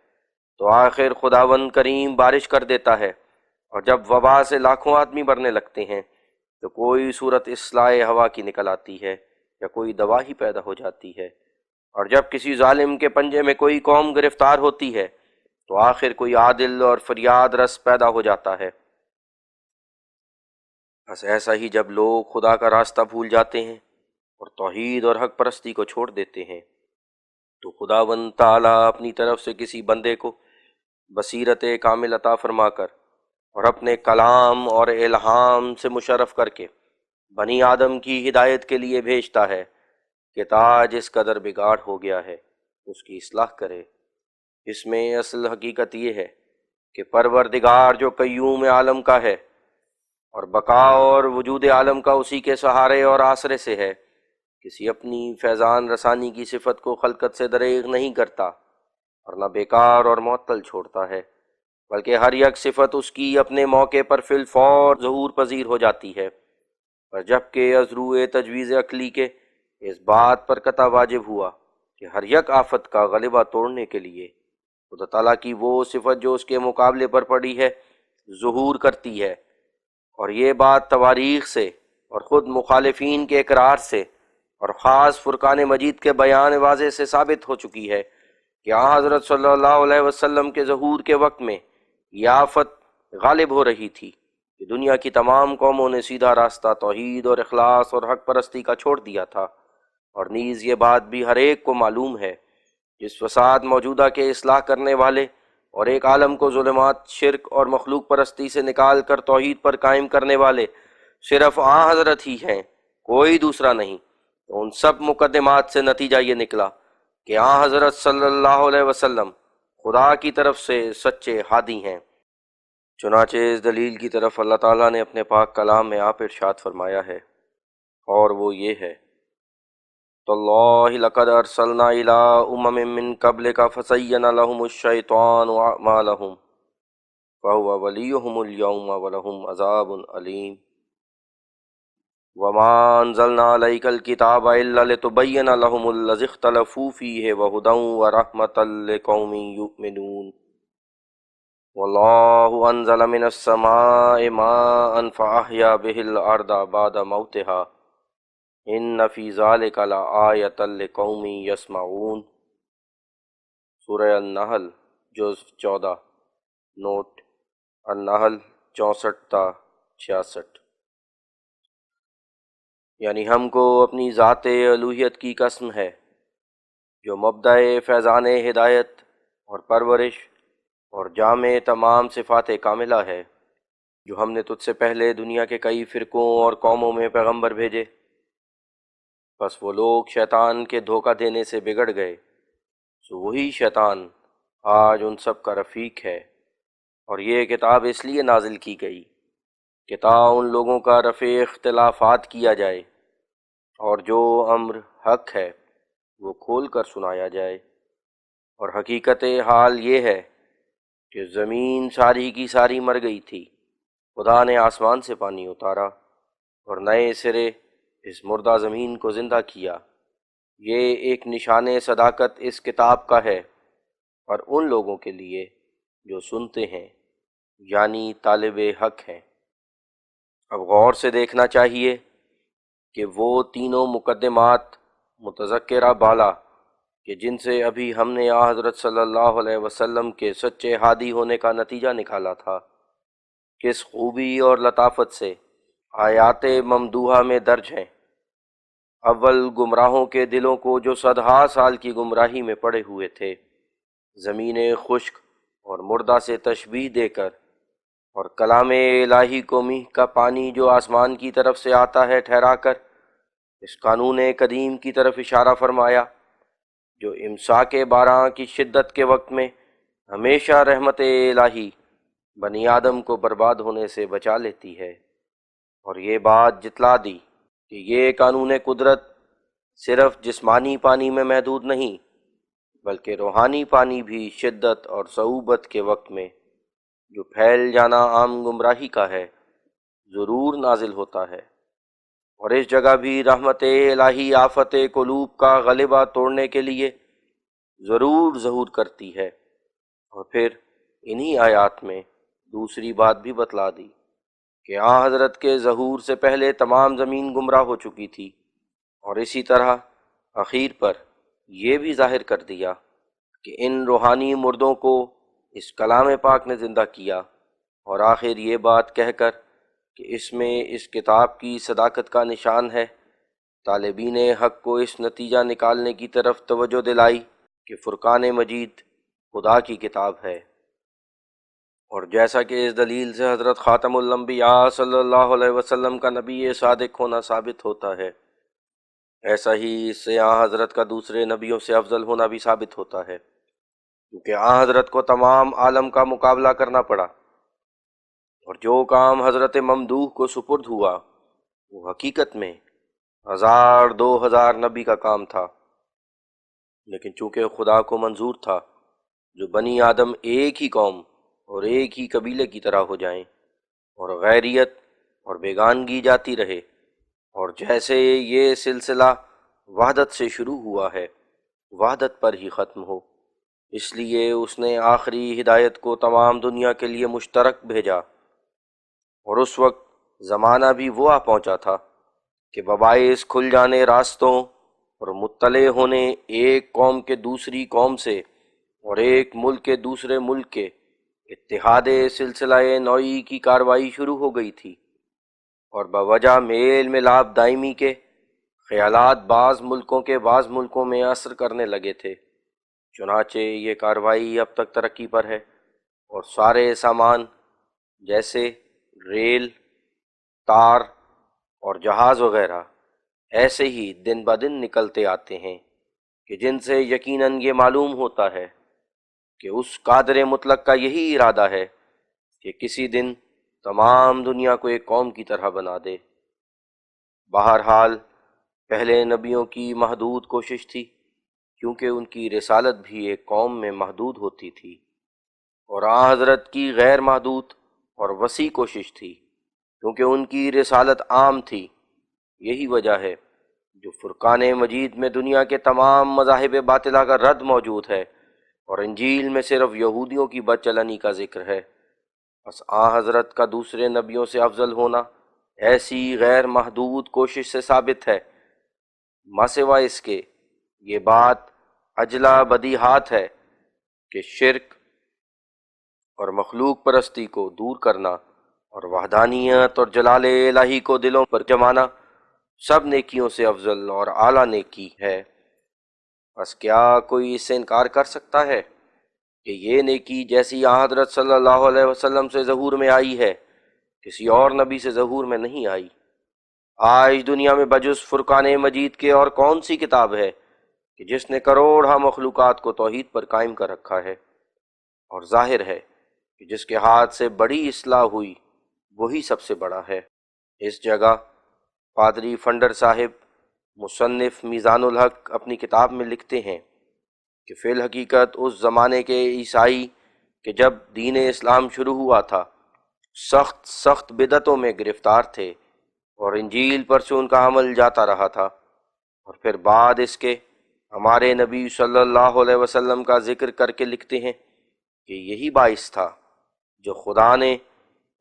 تو آخر خداوند کریم بارش کر دیتا ہے، اور جب وبا سے لاکھوں آدمی مرنے لگتے ہیں تو کوئی صورت اصلاح ہوا کی نکل آتی ہے یا کوئی دوا ہی پیدا ہو جاتی ہے، اور جب کسی ظالم کے پنجے میں کوئی قوم گرفتار ہوتی ہے تو آخر کوئی عادل اور فریاد رس پیدا ہو جاتا ہے۔ بس ایسا ہی جب لوگ خدا کا راستہ بھول جاتے ہیں اور توحید اور حق پرستی کو چھوڑ دیتے ہیں تو خداوند تعالیٰ اپنی طرف سے کسی بندے کو بصیرت کامل عطا فرما کر اور اپنے کلام اور الہام سے مشرف کر کے بنی آدم کی ہدایت کے لیے بھیجتا ہے کہ تاج اس قدر بگاڑ ہو گیا ہے اس کی اصلاح کرے۔ اس میں اصل حقیقت یہ ہے کہ پروردگار جو قیوم عالم کا ہے اور بقا اور وجود عالم کا اسی کے سہارے اور آسرے سے ہے، کسی اپنی فیضان رسانی کی صفت کو خلقت سے دریغ نہیں کرتا اور نہ بیکار اور معطل چھوڑتا ہے، بلکہ ہر یک صفت اس کی اپنے موقع پر فی الفور ظہور پذیر ہو جاتی ہے، اور جبکہ از روئے تجویز عقلی کے اس بات پر قطع واجب ہوا کہ ہر یک آفت کا غلبہ توڑنے کے لیے خدا تعالیٰ کی وہ صفت جو اس کے مقابلے پر پڑی ہے ظہور کرتی ہے، اور یہ بات تواریخ سے اور خود مخالفین کے اقرار سے اور خاص فرقان مجید کے بیان واضح سے ثابت ہو چکی ہے کہ حضرت صلی اللہ علیہ وسلم کے ظہور کے وقت میں یہ آفت غالب ہو رہی تھی کہ دنیا کی تمام قوموں نے سیدھا راستہ توحید اور اخلاص اور حق پرستی کا چھوڑ دیا تھا، اور نیز یہ بات بھی ہر ایک کو معلوم ہے جس فساد موجودہ کے اصلاح کرنے والے اور ایک عالم کو ظلمات شرک اور مخلوق پرستی سے نکال کر توحید پر قائم کرنے والے صرف حضرت ہی ہیں، کوئی دوسرا نہیں۔ تو ان سب مقدمات سے نتیجہ یہ نکلا کہ حضرت صلی اللہ علیہ وسلم خدا کی طرف سے سچے ہادی ہیں۔ چنانچہ اس دلیل کی طرف اللہ تعالیٰ نے اپنے پاک کلام میں آپ ارشاد فرمایا ہے، اور وہ یہ ہے تاللہ لقد ارسلنا الی امم من قبلک فزین لهم الشیطان اعمالهم فهو ولیہم اليوم ولہم عذاب علیم وما انزلنا علیک الکتاب الا لتبین لهم الذی اختلفوا فیہ وہدی ورحمۃ لقوم یؤمنون واللہ انزل من السماء ماء فأحیا به الارض بعد موتها ان فی ذلک لآیۃ لقوم یسمعون۔ سورہ النحل جز 14 نوٹ النحل 64 تا 66۔ یعنی ہم کو اپنی ذات الوہیت کی قسم ہے جو مبدأ فیضان ہدایت اور پرورش اور جامع تمام صفات کاملہ ہے، جو ہم نے تجھ سے پہلے دنیا کے کئی فرقوں اور قوموں میں پیغمبر بھیجے، بس وہ لوگ شیطان کے دھوکہ دینے سے بگڑ گئے، سو وہی شیطان آج ان سب کا رفیق ہے۔ اور یہ کتاب اس لیے نازل کی گئی کہ تا ان لوگوں کا رفع اختلافات کیا جائے اور جو امر حق ہے وہ کھول کر سنایا جائے۔ اور حقیقت حال یہ ہے کہ زمین ساری کی ساری مر گئی تھی، خدا نے آسمان سے پانی اتارا اور نئے سرے اس مردہ زمین کو زندہ کیا۔ یہ ایک نشان صداقت اس کتاب کا ہے اور ان لوگوں کے لیے جو سنتے ہیں، یعنی طالب حق ہیں۔ اب غور سے دیکھنا چاہیے کہ وہ تینوں مقدمات متذکرہ بالا کہ جن سے ابھی ہم نے حضرت صلی اللہ علیہ وسلم کے سچے ہادی ہونے کا نتیجہ نکالا تھا، کس خوبی اور لطافت سے آیات ممدوحہ میں درج ہیں۔ اول گمراہوں کے دلوں کو جو صدہا سال کی گمراہی میں پڑے ہوئے تھے، زمین خشک اور مردہ سے تشبیہ دے کر، اور کلام الہی کو میہ کا پانی جو آسمان کی طرف سے آتا ہے ٹھہرا کر اس قانون قدیم کی طرف اشارہ فرمایا جو امساک باران کی شدت کے وقت میں ہمیشہ رحمت الہی بنی آدم کو برباد ہونے سے بچا لیتی ہے۔ اور یہ بات جتلا دی کہ یہ قانون قدرت صرف جسمانی پانی میں محدود نہیں، بلکہ روحانی پانی بھی شدت اور صعوبت کے وقت میں جو پھیل جانا عام گمراہی کا ہے ضرور نازل ہوتا ہے۔ اور اس جگہ بھی رحمت الہی آفت قلوب کا غلبہ توڑنے کے لیے ضرور ظہور کرتی ہے۔ اور پھر انہی آیات میں دوسری بات بھی بتلا دی کہ حضرت کے ظہور سے پہلے تمام زمین گمراہ ہو چکی تھی، اور اسی طرح اخیر پر یہ بھی ظاہر کر دیا کہ ان روحانی مردوں کو اس کلام پاک نے زندہ کیا، اور آخر یہ بات کہہ کر کہ اس میں اس کتاب کی صداقت کا نشان ہے، طالبین حق کو اس نتیجہ نکالنے کی طرف توجہ دلائی کہ فرقان مجید خدا کی کتاب ہے۔ اور جیسا کہ اس دلیل سے حضرت خاتم الانبیاء صلی اللہ علیہ وسلم کا نبی صادق ہونا ثابت ہوتا ہے، ایسا ہی اس سے حضرت کا دوسرے نبیوں سے افضل ہونا بھی ثابت ہوتا ہے، کیونکہ حضرت کو تمام عالم کا مقابلہ کرنا پڑا، اور جو کام حضرت ممدوح کو سپرد ہوا وہ حقیقت میں 1000-2000 نبی کا کام تھا، لیکن چونکہ خدا کو منظور تھا جو بنی آدم ایک ہی قوم اور ایک ہی قبیلے کی طرح ہو جائیں اور غیریت اور بیگانگی جاتی رہے، اور جیسے یہ سلسلہ وحدت سے شروع ہوا ہے وحدت پر ہی ختم ہو، اس لیے اس نے آخری ہدایت کو تمام دنیا کے لیے مشترک بھیجا۔ اور اس وقت زمانہ بھی وہ آ پہنچا تھا کہ بباعث کھل جانے راستوں اور مطلع ہونے ایک قوم کے دوسری قوم سے اور ایک ملک کے دوسرے ملک کے اتحاد سلسلہ نوعی کی کاروائی شروع ہو گئی تھی، اور بوجہ میل ملاپ دائمی کے خیالات بعض ملکوں کے بعض ملکوں میں اثر کرنے لگے تھے، چنانچہ یہ کاروائی اب تک ترقی پر ہے، اور سارے سامان جیسے ریل، تار اور جہاز وغیرہ ایسے ہی دن بدن نکلتے آتے ہیں کہ جن سے یقیناً یہ معلوم ہوتا ہے کہ اس قادر مطلق کا یہی ارادہ ہے کہ کسی دن تمام دنیا کو ایک قوم کی طرح بنا دے۔ بہرحال پہلے نبیوں کی محدود کوشش تھی، کیونکہ ان کی رسالت بھی ایک قوم میں محدود ہوتی تھی، اور حضرت کی غیر محدود اور وسیع کوشش تھی، کیونکہ ان کی رسالت عام تھی۔ یہی وجہ ہے جو فرقان مجید میں دنیا کے تمام مذاہب باطلہ کا رد موجود ہے، اور انجیل میں صرف یہودیوں کی بد چلنی کا ذکر ہے۔ بس حضرت کا دوسرے نبیوں سے افضل ہونا ایسی غیر محدود کوشش سے ثابت ہے، ما سوا اس کے یہ بات اجلا بدیہات ہے کہ شرک اور مخلوق پرستی کو دور کرنا اور وحدانیت اور جلال الہی کو دلوں پر جمانا سب نیکیوں سے افضل اور اعلیٰ نیکی ہے۔ بس کیا کوئی اس سے انکار کر سکتا ہے کہ یہ نیکی جیسی حضرت صلی اللہ علیہ وسلم سے ظہور میں آئی ہے کسی اور نبی سے ظہور میں نہیں آئی؟ آج دنیا میں بجز فرقان مجید کے اور کون سی کتاب ہے کہ جس نے کروڑہ مخلوقات کو توحید پر قائم کر رکھا ہے؟ اور ظاہر ہے کہ جس کے ہاتھ سے بڑی اصلاح ہوئی وہی سب سے بڑا ہے۔ اس جگہ پادری فنڈر صاحب مصنف میزان الحق اپنی کتاب میں لکھتے ہیں کہ فی الحقیقت اس زمانے کے عیسائی کہ جب دین اسلام شروع ہوا تھا سخت بدعتوں میں گرفتار تھے اور انجیل پر سے ان کا عمل جاتا رہا تھا، اور پھر بعد اس کے ہمارے نبی صلی اللہ علیہ وسلم کا ذکر کر کے لکھتے ہیں کہ یہی باعث تھا جو خدا نے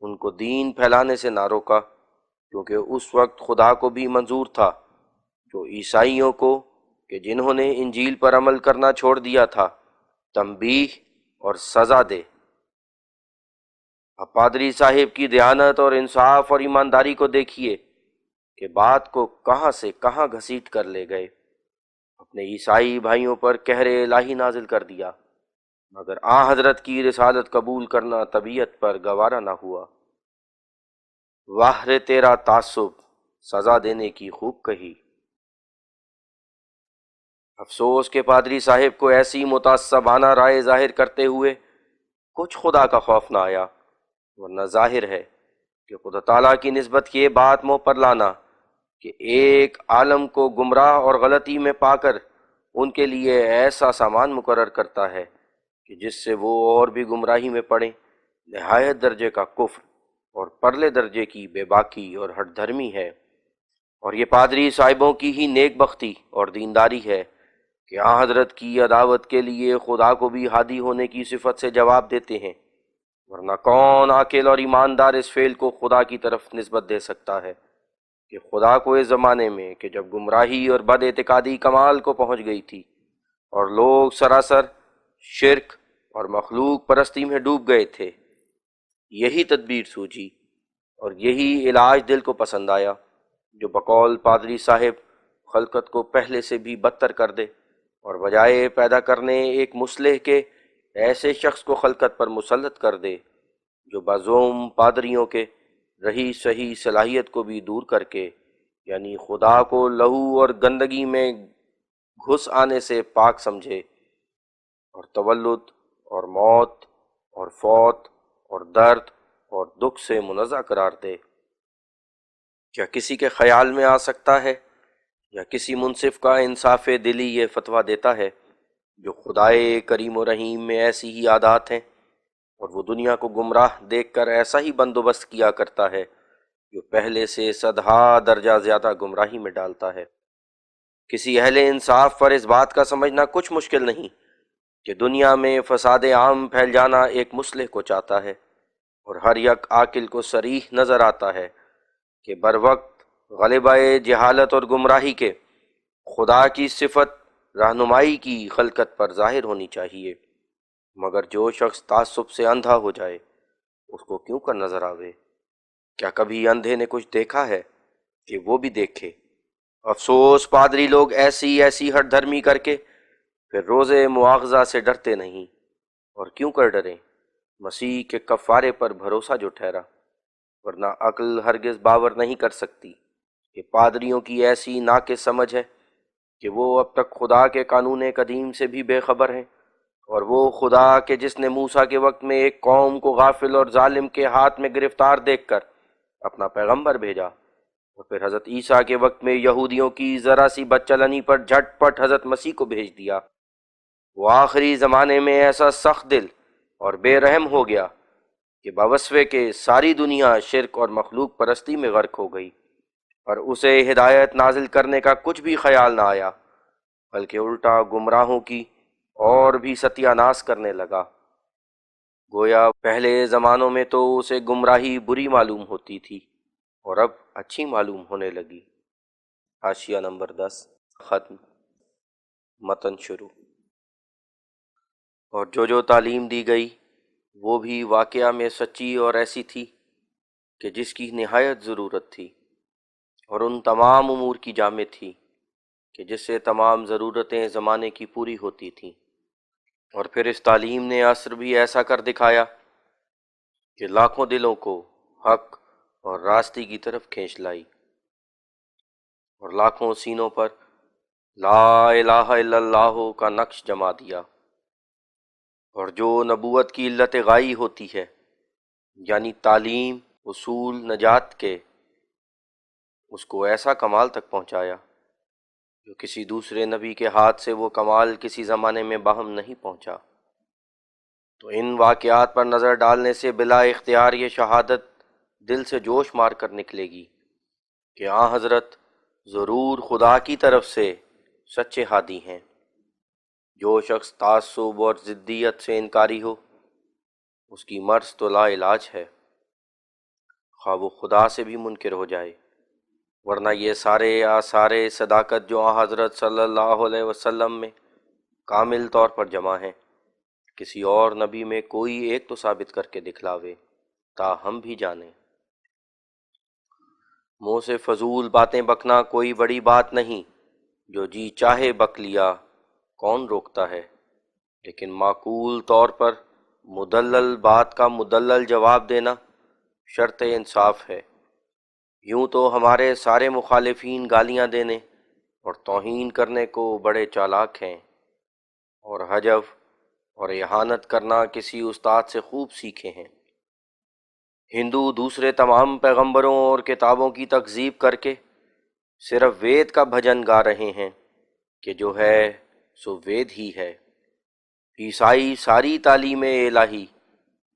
ان کو دین پھیلانے سے نہ روکا، کیونکہ اس وقت خدا کو بھی منظور تھا جو عیسائیوں کو کہ جنہوں نے انجیل پر عمل کرنا چھوڑ دیا تھا تنبیہ اور سزا دے۔ اب پادری صاحب کی دیانت اور انصاف اور ایمانداری کو دیکھیے کہ بات کو کہاں سے کہاں گھسیٹ کر لے گئے۔ اپنے عیسائی بھائیوں پر قہر الہی نازل کر دیا، مگر حضرت کی رسالت قبول کرنا طبیعت پر گوارا نہ ہوا۔ واہ رے تیرا تعصب، سزا دینے کی خوب کہی۔ افسوس کہ پادری صاحب کو ایسی متعصبانہ رائے ظاہر کرتے ہوئے کچھ خدا کا خوف نہ آیا، ورنہ ظاہر ہے کہ خدا تعالیٰ کی نسبت یہ بات منہ پر لانا کہ ایک عالم کو گمراہ اور غلطی میں پا کر ان کے لیے ایسا سامان مقرر کرتا ہے کہ جس سے وہ اور بھی گمراہی میں پڑیں، نہایت درجے کا کفر اور پرلے درجے کی بے باکی اور ہٹ دھرمی ہے۔ اور یہ پادری صاحبوں کی ہی نیک بختی اور دینداری ہے کہ حضرت کی عداوت کے لیے خدا کو بھی ہادی ہونے کی صفت سے جواب دیتے ہیں، ورنہ کون عاقل اور ایماندار اس فعل کو خدا کی طرف نسبت دے سکتا ہے کہ خدا کو اس زمانے میں کہ جب گمراہی اور بد اعتقادی کمال کو پہنچ گئی تھی اور لوگ سراسر شرک اور مخلوق پرستی میں ڈوب گئے تھے، یہی تدبیر سوجی اور یہی علاج دل کو پسند آیا جو بقول پادری صاحب خلقت کو پہلے سے بھی بدتر کر دے اور بجائے پیدا کرنے ایک مصلح کے ایسے شخص کو خلقت پر مسلط کر دے جو بازوم پادریوں کے رہی صحیح صلاحیت کو بھی دور کر کے یعنی خدا کو لہو اور گندگی میں گھس آنے سے پاک سمجھے اور تولد اور موت اور فوت اور درد اور دکھ سے منزہ قرار دے۔ کیا کسی کے خیال میں آ سکتا ہے یا کسی منصف کا انصاف دلی یہ فتویٰ دیتا ہے جو خدائے کریم و رحیم میں ایسی ہی عادات ہیں اور وہ دنیا کو گمراہ دیکھ کر ایسا ہی بندوبست کیا کرتا ہے جو پہلے سے صدہا درجہ زیادہ گمراہی میں ڈالتا ہے؟ کسی اہل انصاف پر اس بات کا سمجھنا کچھ مشکل نہیں کہ دنیا میں فساد عام پھیل جانا ایک مصلح کو چاہتا ہے، اور ہر یک عاقل کو صریح نظر آتا ہے کہ بروقت غلبہ جہالت اور گمراہی کے خدا کی صفت رہنمائی کی خلقت پر ظاہر ہونی چاہیے، مگر جو شخص تعصب سے اندھا ہو جائے اس کو کیوں کر نظر آوے؟ کیا کبھی اندھے نے کچھ دیکھا ہے کہ وہ بھی دیکھے؟ افسوس پادری لوگ ایسی ہٹ دھرمی کر کے پھر روز مواخذہ سے ڈرتے نہیں، اور کیوں کر ڈریں؟ مسیح کے کفارے پر بھروسہ جو ٹھہرا، ورنہ عقل ہرگز باور نہیں کر سکتی کہ پادریوں کی ایسی ناقص سمجھ ہے کہ وہ اب تک خدا کے قانون قدیم سے بھی بے خبر ہیں، اور وہ خدا کہ جس نے موسیٰ کے وقت میں ایک قوم کو غافل اور ظالم کے ہاتھ میں گرفتار دیکھ کر اپنا پیغمبر بھیجا، اور پھر حضرت عیسیٰ کے وقت میں یہودیوں کی ذرا سی بدچلنی پر جھٹ پٹ حضرت مسیح کو بھیج دیا، وہ آخری زمانے میں ایسا سخت دل اور بے رحم ہو گیا کہ باوصفے کے ساری دنیا شرک اور مخلوق پرستی میں غرق ہو گئی، اور اسے ہدایت نازل کرنے کا کچھ بھی خیال نہ آیا، بلکہ الٹا گمراہوں کی اور بھی ستیہ ناس کرنے لگا۔ گویا پہلے زمانوں میں تو اسے گمراہی بری معلوم ہوتی تھی اور اب اچھی معلوم ہونے لگی۔ حاشیہ نمبر 10 ختم۔ متن شروع۔ اور جو تعلیم دی گئی وہ بھی واقعہ میں سچی اور ایسی تھی کہ جس کی نہایت ضرورت تھی، اور ان تمام امور کی جامع تھی کہ جس سے تمام ضرورتیں زمانے کی پوری ہوتی تھیں۔ اور پھر اس تعلیم نے عصر بھی ایسا کر دکھایا کہ لاکھوں دلوں کو حق اور راستی کی طرف کھینچ لائی، اور لاکھوں سینوں پر لا الہ الا اللہ کا نقش جما دیا۔ اور جو نبوت کی علت غائی ہوتی ہے، یعنی تعلیم اصول نجات کے، اس کو ایسا کمال تک پہنچایا جو کسی دوسرے نبی کے ہاتھ سے وہ کمال کسی زمانے میں باہم نہیں پہنچا۔ تو ان واقعات پر نظر ڈالنے سے بلا اختیار یہ شہادت دل سے جوش مار کر نکلے گی کہ آن حضرت ضرور خدا کی طرف سے سچے ہادی ہیں۔ جو شخص تعصب اور ضدیت سے انکاری ہو، اس کی مرض تو لا علاج ہے، خواہ وہ خدا سے بھی منکر ہو جائے، ورنہ یہ سارے آثار صداقت جو آن حضرت صلی اللہ علیہ وسلم میں کامل طور پر جمع ہیں، کسی اور نبی میں کوئی ایک تو ثابت کر کے دکھلاوے تا ہم بھی جانیں۔ منہ سے فضول باتیں بکنا کوئی بڑی بات نہیں، جو جی چاہے بک لیا کون روکتا ہے، لیکن معقول طور پر مدلل بات کا مدلل جواب دینا شرط انصاف ہے۔ یوں تو ہمارے سارے مخالفین گالیاں دینے اور توہین کرنے کو بڑے چالاک ہیں، اور حجو اور اہانت کرنا کسی استاد سے خوب سیکھے ہیں۔ ہندو دوسرے تمام پیغمبروں اور کتابوں کی تکذیب کر کے صرف وید کا بھجن گا رہے ہیں کہ جو ہے سو وید ہی ہے۔ عیسائی ساری تعلیم الہی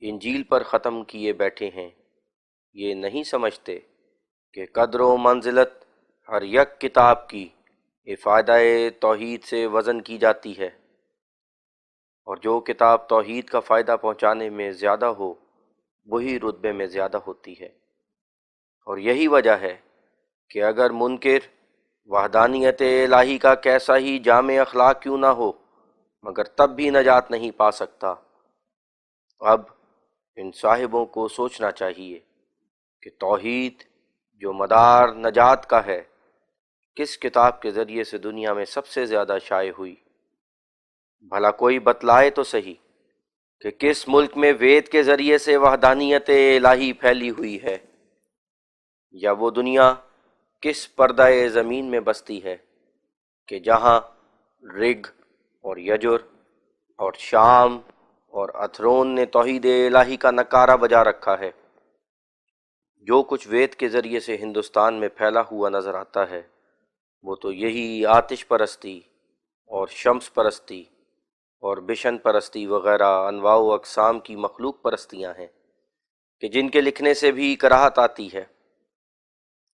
انجیل پر ختم کیے بیٹھے ہیں، یہ نہیں سمجھتے کہ قدر و منزلت ہر یک کتاب کی افادہ توحید سے وزن کی جاتی ہے، اور جو کتاب توحید کا فائدہ پہنچانے میں زیادہ ہو وہی رتبے میں زیادہ ہوتی ہے۔ اور یہی وجہ ہے کہ اگر منکر وحدانیت الہی کا کیسا ہی جامع اخلاق کیوں نہ ہو، مگر تب بھی نجات نہیں پا سکتا۔ اب ان صاحبوں کو سوچنا چاہیے کہ توحید جو مدار نجات کا ہے، کس کتاب کے ذریعے سے دنیا میں سب سے زیادہ شائع ہوئی؟ بھلا کوئی بتلائے تو صحیح کہ کس ملک میں وید کے ذریعے سے وحدانیت الہی پھیلی ہوئی ہے، یا وہ دنیا کس پردہ زمین میں بستی ہے کہ جہاں رگ اور یجر اور شام اور اتھرون نے توحید الہی کا نکارہ بجا رکھا ہے۔ جو کچھ وید کے ذریعے سے ہندوستان میں پھیلا ہوا نظر آتا ہے، وہ تو یہی آتش پرستی اور شمس پرستی اور بشن پرستی وغیرہ انواع و اقسام کی مخلوق پرستیاں ہیں کہ جن کے لکھنے سے بھی کراہت آتی ہے۔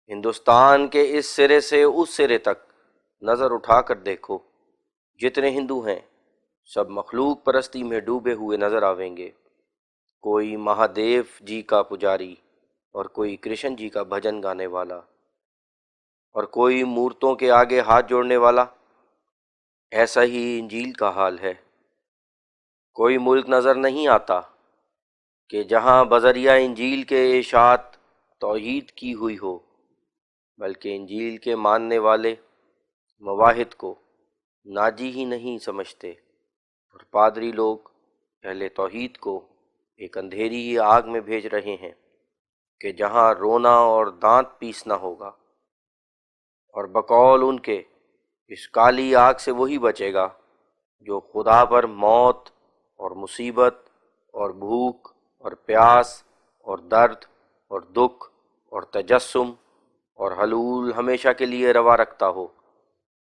ہندوستان کے اس سرے سے اس سرے تک نظر اٹھا کر دیکھو، جتنے ہندو ہیں سب مخلوق پرستی میں ڈوبے ہوئے نظر آویں گے۔ کوئی مہادیو جی کا پجاری اور کوئی کرشن جی کا بھجن گانے والا، اور کوئی مورتوں کے آگے ہاتھ جوڑنے والا۔ ایسا ہی انجیل کا حال ہے۔ کوئی ملک نظر نہیں آتا کہ جہاں بذریعہ انجیل کے اشاعت توحید کی ہوئی ہو، بلکہ انجیل کے ماننے والے مواحد کو ناجی ہی نہیں سمجھتے، اور پادری لوگ اہل توحید کو ایک اندھیری آگ میں بھیج رہے ہیں کہ جہاں رونا اور دانت پیسنا ہوگا، اور بقول ان کے اس کالی آگ سے وہی بچے گا جو خدا پر موت اور مصیبت اور بھوک اور پیاس اور درد اور دکھ اور تجسم اور حلول ہمیشہ کے لیے روا رکھتا ہو،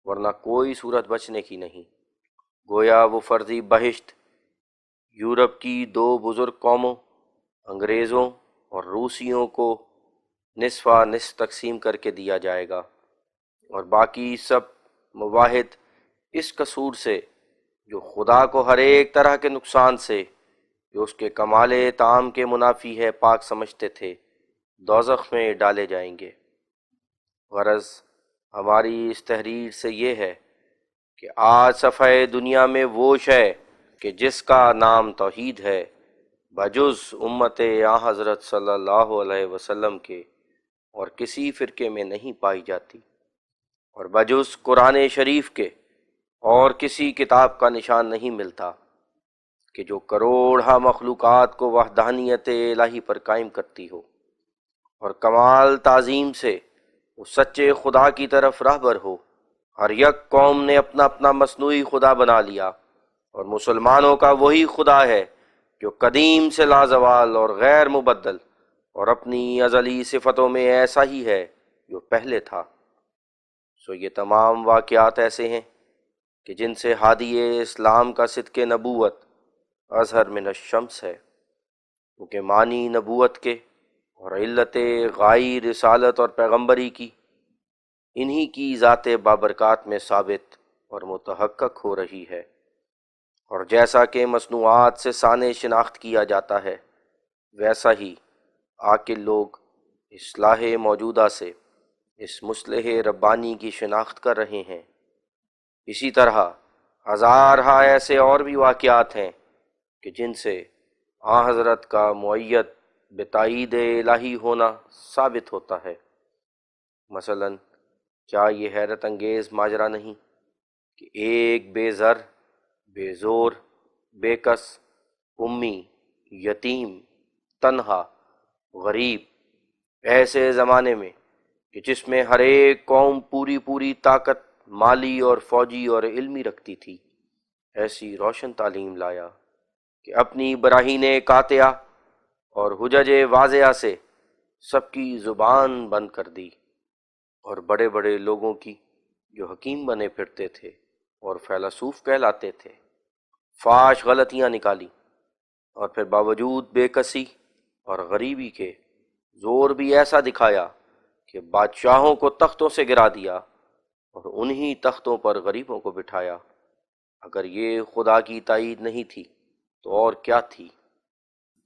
ورنہ کوئی صورت بچنے کی نہیں۔ گویا وہ فرضی بہشت یورپ کی دو بزرگ قوموں انگریزوں اور روسیوں کو نصفہ نصف تقسیم کر کے دیا جائے گا، اور باقی سب مواحد اس قصور سے جو خدا کو ہر ایک طرح کے نقصان سے کہ اس کے کمال طعام کے منافی ہے پاک سمجھتے تھے، دوزخ میں ڈالے جائیں گے۔ غرض ہماری اس تحریر سے یہ ہے کہ آج صفحہ دنیا میں وہ شے کہ جس کا نام توحید ہے بجز امت آن حضرت صلی اللہ علیہ وسلم کے اور کسی فرقے میں نہیں پائی جاتی، اور بجز قرآن شریف کے اور کسی کتاب کا نشان نہیں ملتا کہ جو کروڑہ مخلوقات کو وحدانیت الہی پر قائم کرتی ہو اور کمال تعظیم سے اس سچے خدا کی طرف راہبر ہو۔ ہر یک قوم نے اپنا اپنا مصنوعی خدا بنا لیا، اور مسلمانوں کا وہی خدا ہے جو قدیم سے لازوال اور غیر مبدل اور اپنی ازلی صفتوں میں ایسا ہی ہے جو پہلے تھا۔ سو یہ تمام واقعات ایسے ہیں کہ جن سے ہادی اسلام کا صدق نبوت اظہر من الشمس ہے، کیونکہ معنی نبوت کے اور علت غائی رسالت اور پیغمبری کی انہی کی ذات بابرکات میں ثابت اور متحقق ہو رہی ہے۔ اور جیسا کہ مصنوعات سے سانے شناخت کیا جاتا ہے، ویسا ہی عاقل لوگ اصلاح موجودہ سے اس مصلح ربانی کی شناخت کر رہے ہیں۔ اسی طرح ہزارہا ایسے اور بھی واقعات ہیں کہ جن سے آن حضرت کا مؤید بتائید الہی ہونا ثابت ہوتا ہے۔ مثلاً کیا یہ حیرت انگیز ماجرا نہیں کہ ایک بے زر، بے زور، بے کس، امی، یتیم، تنہا، غریب، ایسے زمانے میں کہ جس میں ہر ایک قوم پوری طاقت مالی اور فوجی اور علمی رکھتی تھی، ایسی روشن تعلیم لایا کہ اپنی براہین قاطعہ اور حجج واضحہ سے سب کی زبان بند کر دی، اور بڑے بڑے لوگوں کی جو حکیم بنے پھرتے تھے اور فیلسوف کہلاتے تھے فاش غلطیاں نکالی، اور پھر باوجود بے کسی اور غریبی کے زور بھی ایسا دکھایا کہ بادشاہوں کو تختوں سے گرا دیا اور انہی تختوں پر غریبوں کو بٹھایا۔ اگر یہ خدا کی تائید نہیں تھی تو اور کیا تھی؟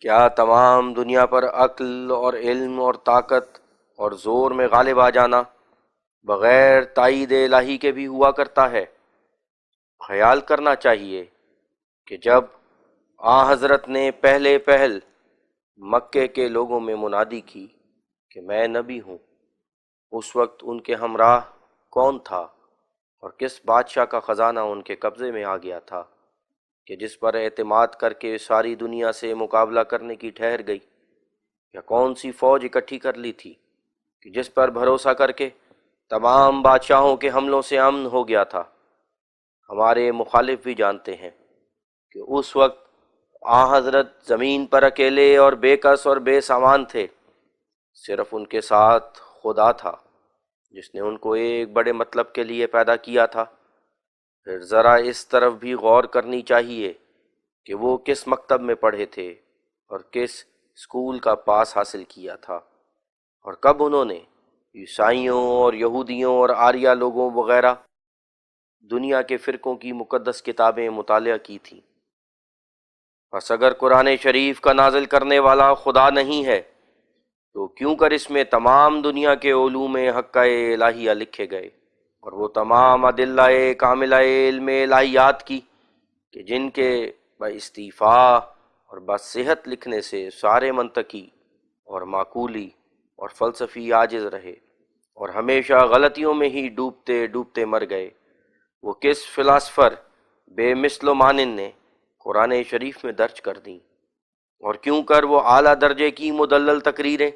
کیا تمام دنیا پر عقل اور علم اور طاقت اور زور میں غالب آ جانا بغیر تائید الہی کے بھی ہوا کرتا ہے؟ خیال کرنا چاہیے کہ جب آن حضرت نے پہل مکے کے لوگوں میں منادی کی کہ میں نبی ہوں، اس وقت ان کے ہمراہ کون تھا اور کس بادشاہ کا خزانہ ان کے قبضے میں آ گیا تھا کہ جس پر اعتماد کر کے ساری دنیا سے مقابلہ کرنے کی ٹھہر گئی؟ یا کون سی فوج اکٹھی کر لی تھی کہ جس پر بھروسہ کر کے تمام بادشاہوں کے حملوں سے امن ہو گیا تھا؟ ہمارے مخالف بھی جانتے ہیں کہ اس وقت آن حضرت زمین پر اکیلے اور بے کس اور بے سامان تھے، صرف ان کے ساتھ خدا تھا جس نے ان کو ایک بڑے مطلب کے لیے پیدا کیا تھا۔ پھر ذرا اس طرف بھی غور کرنی چاہیے کہ وہ کس مکتب میں پڑھے تھے اور کس اسکول کا پاس حاصل کیا تھا، اور کب انہوں نے عیسائیوں اور یہودیوں اور آریہ لوگوں وغیرہ دنیا کے فرقوں کی مقدس کتابیں مطالعہ کی تھیں۔ پس اگر قرآن شریف کا نازل کرنے والا خدا نہیں ہے تو کیوں کر اس میں تمام دنیا کے علوم حقہ الہیہ لکھے گئے، اور وہ تمام ادلہ کاملہ علم الہیات کی کہ جن کے باستیفاء اور باصحت لکھنے سے سارے منطقی اور معقولی اور فلسفی عاجز رہے اور ہمیشہ غلطیوں میں ہی ڈوبتے ڈوبتے مر گئے؟ وہ کس فلاسفر بے مثل و مانند نے قرآن شریف میں درج کر دیں؟ اور کیوں کر وہ اعلیٰ درجے کی مدلل تقریریں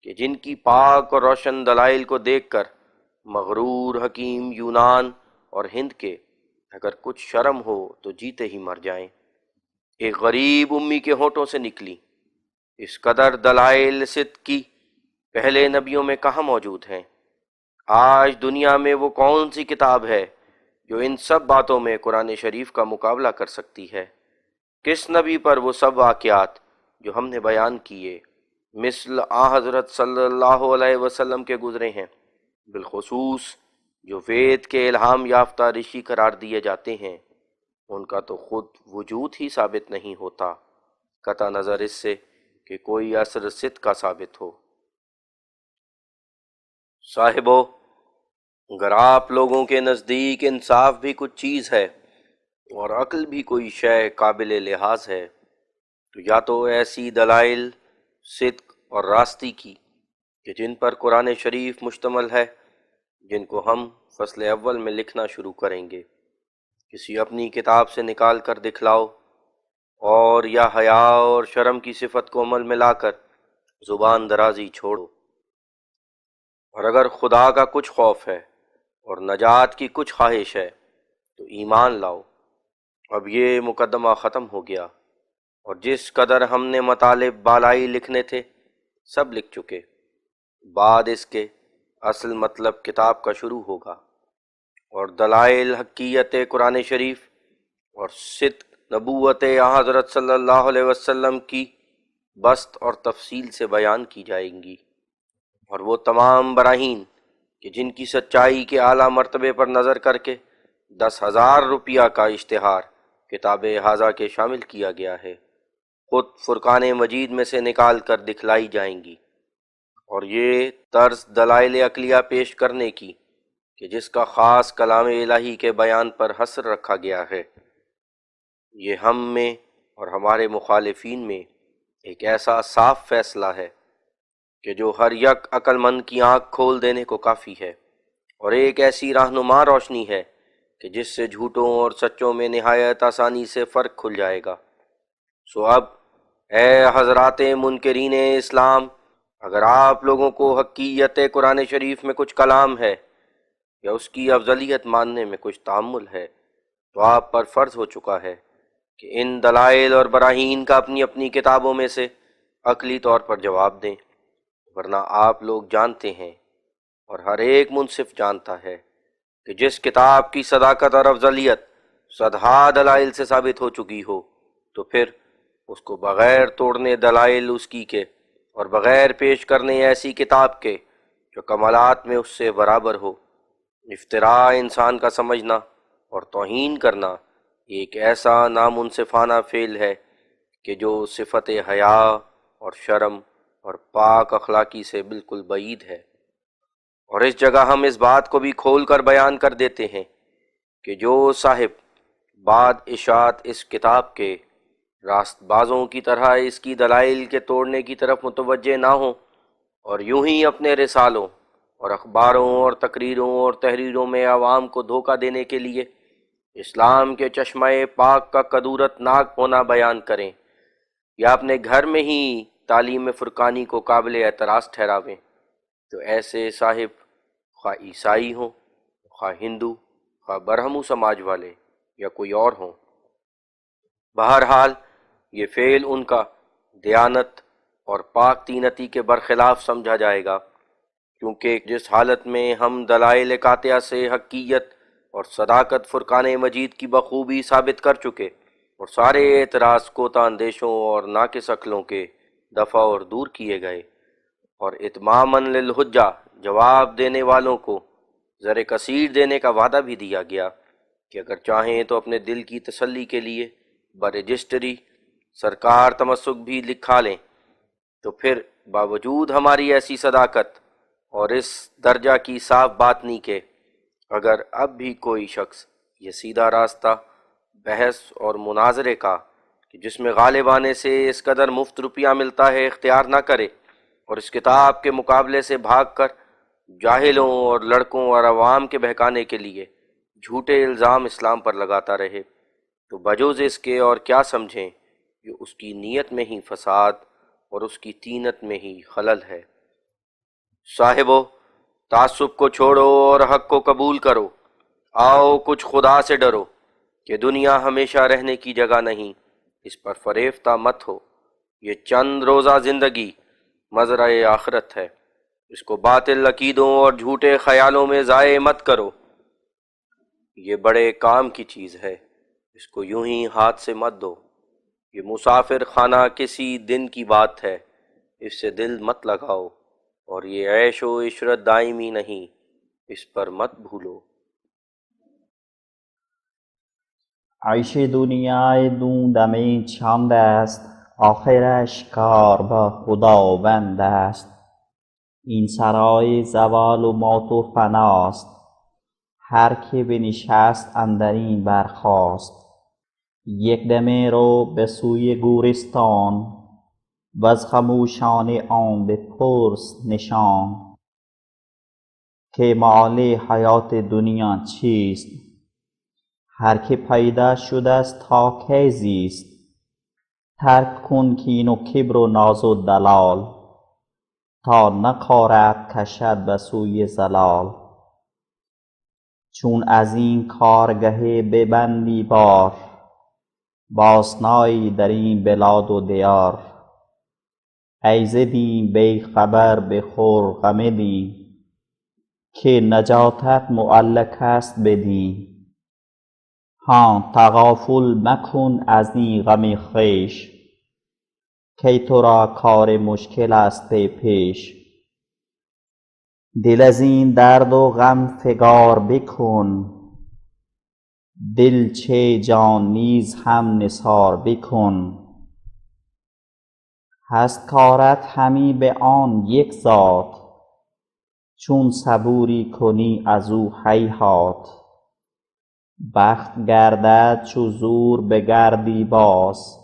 کہ جن کی پاک اور روشن دلائل کو دیکھ کر مغرور حکیم یونان اور ہند کے اگر کچھ شرم ہو تو جیتے ہی مر جائیں، ایک غریب امی کے ہونٹوں سے نکلی؟ اس قدر دلائل صدق کی پہلے نبیوں میں کہاں موجود ہیں؟ آج دنیا میں وہ کون سی کتاب ہے جو ان سب باتوں میں قرآن شریف کا مقابلہ کر سکتی ہے؟ کس نبی پر وہ سب واقعات جو ہم نے بیان کیے مثل آن حضرت صلی اللہ علیہ وسلم کے گزرے ہیں، بالخصوص جو وید کے الہام یافتہ رشی قرار دیے جاتے ہیں، ان کا تو خود وجود ہی ثابت نہیں ہوتا؟ قطع نظر اس سے کہ کوئی اثر صدق کا ثابت ہو۔ صاحبو، اگر آپ لوگوں کے نزدیک انصاف بھی کچھ چیز ہے اور عقل بھی کوئی شے قابل لحاظ ہے، تو یا تو ایسی دلائل صدق اور راستی کی کہ جن پر قرآن شریف مشتمل ہے، جن کو ہم فصل اول میں لکھنا شروع کریں گے، کسی اپنی کتاب سے نکال کر دکھلاؤ، اور یا حیا اور شرم کی صفت کو عمل میں لا کر زبان درازی چھوڑو۔ اور اگر خدا کا کچھ خوف ہے اور نجات کی کچھ خواہش ہے تو ایمان لاؤ۔ اب یہ مقدمہ ختم ہو گیا، اور جس قدر ہم نے مطالب بالائی لکھنے تھے سب لکھ چکے۔ بعد اس کے اصل مطلب کتاب کا شروع ہوگا، اور دلائل حقیقت قرآن شریف اور صدق نبوت حضرت صلی اللہ علیہ وسلم کی بسط اور تفصیل سے بیان کی جائیں گی، اور وہ تمام براہین کہ جن کی سچائی کے اعلیٰ مرتبے پر نظر کر کے 10,000 روپیہ کا اشتہار کتاب ھذا کے شامل کیا گیا ہے، خود فرقان مجید میں سے نکال کر دکھلائی جائیں گی۔ اور یہ طرز دلائل عقلیہ پیش کرنے کی کہ جس کا خاص کلام الہی کے بیان پر حصر رکھا گیا ہے، یہ ہم میں اور ہمارے مخالفین میں ایک ایسا صاف فیصلہ ہے کہ جو ہر یک عقل مند کی آنکھ کھول دینے کو کافی ہے، اور ایک ایسی رہنما روشنی ہے کہ جس سے جھوٹوں اور سچوں میں نہایت آسانی سے فرق کھل جائے گا۔ سو اب اے حضرات منکرین اسلام، اگر آپ لوگوں کو حقیقت قرآن شریف میں کچھ کلام ہے یا اس کی افضلیت ماننے میں کچھ تأمل ہے، تو آپ پر فرض ہو چکا ہے کہ ان دلائل اور براہین کا اپنی اپنی کتابوں میں سے عقلی طور پر جواب دیں، ورنہ آپ لوگ جانتے ہیں اور ہر ایک منصف جانتا ہے کہ جس کتاب کی صداقت اور افضلیت صدہا دلائل سے ثابت ہو چکی ہو، تو پھر اس کو بغیر توڑنے دلائل اس کی کے اور بغیر پیش کرنے ایسی کتاب کے جو کمالات میں اس سے برابر ہو، افتراء انسان کا سمجھنا اور توہین کرنا ایک ایسا نامنصفانہ فعل ہے کہ جو صفت حیا اور شرم اور پاک اخلاقی سے بالکل بعید ہے۔ اور اس جگہ ہم اس بات کو بھی کھول کر بیان کر دیتے ہیں کہ جو صاحب بعد اشاعت اس کتاب کے راست بازوں کی طرح اس کی دلائل کے توڑنے کی طرف متوجہ نہ ہوں، اور یوں ہی اپنے رسالوں اور اخباروں اور تقریروں اور تحریروں میں عوام کو دھوکہ دینے کے لیے اسلام کے چشمہ پاک کا قدورت ناک ہونا بیان کریں، یا اپنے گھر میں ہی تعلیم فرقانی کو قابل اعتراض ٹھہراویں، تو ایسے صاحب خواہ عیسائی ہوں، خواہ ہندو، خواہ برہمو سماج والے یا کوئی اور ہوں، بہرحال یہ فعل ان کا دیانت اور پاک تینتی کے برخلاف سمجھا جائے گا، کیونکہ جس حالت میں ہم دلائل قاطعہ سے حقیقت اور صداقت فرقان مجید کی بخوبی ثابت کر چکے، اور سارے اعتراض کوتا اندیشوں اور ناقص عقلوں کے دفع اور دور کیے گئے، اور اتماماً للحجہ جواب دینے والوں کو زر کثیر دینے کا وعدہ بھی دیا گیا کہ اگر چاہیں تو اپنے دل کی تسلی کے لیے برجسٹری سرکار تمسک بھی لکھا لیں، تو پھر باوجود ہماری ایسی صداقت اور اس درجہ کی صاف باطنی کے، اگر اب بھی کوئی شخص یہ سیدھا راستہ بحث اور مناظرے کا کہ جس میں غالب آنے سے اس قدر مفت روپیہ ملتا ہے اختیار نہ کرے، اور اس کتاب کے مقابلے سے بھاگ کر جاہلوں اور لڑکوں اور عوام کے بہکانے کے لیے جھوٹے الزام اسلام پر لگاتا رہے، تو بجوز اس کے اور کیا سمجھیں کہ اس کی نیت میں ہی فساد اور اس کی تینت میں ہی خلل ہے۔ صاحبو، تعصب کو چھوڑو اور حق کو قبول کرو، آؤ کچھ خدا سے ڈرو کہ دنیا ہمیشہ رہنے کی جگہ نہیں، اس پر فریفتہ مت ہو، یہ چند روزہ زندگی مزرعہ آخرت ہے، اس کو باطل عقیدوں اور جھوٹے خیالوں میں ضائع مت کرو، یہ بڑے کام کی چیز ہے، اس کو یوں ہی ہاتھ سے مت دو، یہ مسافر خانہ کسی دن کی بات ہے، اس سے دل مت لگاؤ، اور یہ عیش و عشرت دائمی نہیں، اس پر مت بھولو۔ عیش دنیای دو دمی چند است آخرش کار با خداوند است. این سرای زوال و مات و فناست، هر که بنشست اندرین برخاست. یک دمه رو به سوی گورستان، وز خموشان آن بپرس نشان. که مآل حیات دنیا چیست؟ هر که پیدا شده است تا کی زیست. ترک کن کین و کبر و ناز و دلال، تا نکارت کشد به سوی زلال. چون از این کارگه ببندی بار، باز نایی در این بلاد و دیار. ای ز دین بی خبر بخور غم دین، که نجاتت معلق است بدین. هان تغافل مکن از این غم خویش، کی تو را کار مشکل است پیش. دل از این درد و غم فگار بکن، دل چه جان نیز هم نثار بکن. هست کارت همی به آن یک ذات، چون صبوری کنی ازو هیهات. بخت گردد چو زور بگردی باز،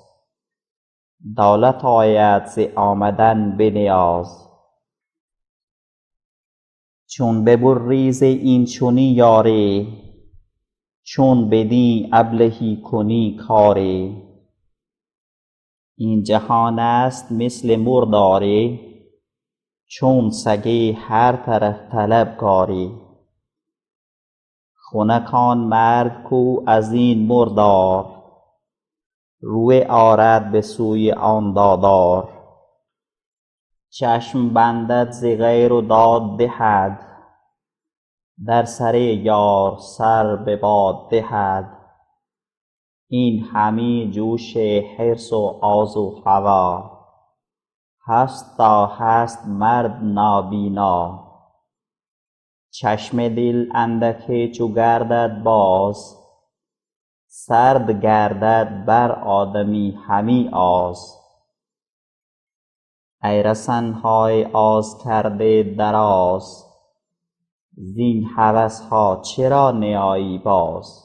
دولت آید ز آمدن به نیاز. چون ببری ز این چنین یاری، چون بدین ابلهی کنی کاری. این جهان است مثل مرداری، چون سگی هر طرف طلبکاری. خنک آن مرد کو از این مردار، روی آرد به سوی آن دادار. چشم بندد ز غیر و داد دهد، در سر یار سر به باد دهد. این همه جوش حرص و آز و هوی، هست تا هست مرد نابینا. چشم دل اندک چو گردد باز، سرد گردد بر آدمی همی آز. ای رسنهای آز کرده دراز، زین هوسها چرا نیایی باز.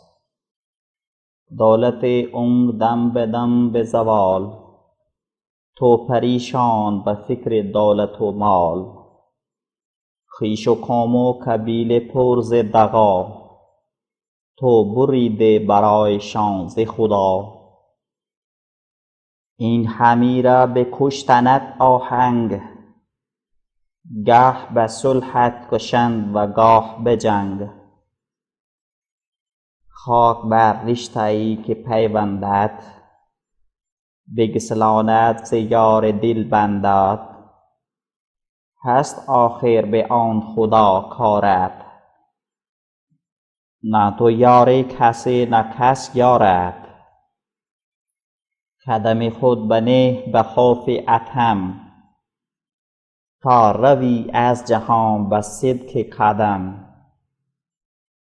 دولت عمر دم به دم به زوال، تو پریشان به فکر دولت و مال. خویش و قوم و قبیله پر ز دغا، تو بریده برایشان ز خدا. این همه را به کشتنت آهنگ، گاه به صلحت کشند و گاه به جنگ. خاک بر رشته ای که پیوندد، بگسلاند ز یار دل بندد. هست آخر به آن خدا کارت، نه تو یار کسی نه کس یارت. قدم خود بنه به خوف عتم، تا روی از جهان به صدق قدم.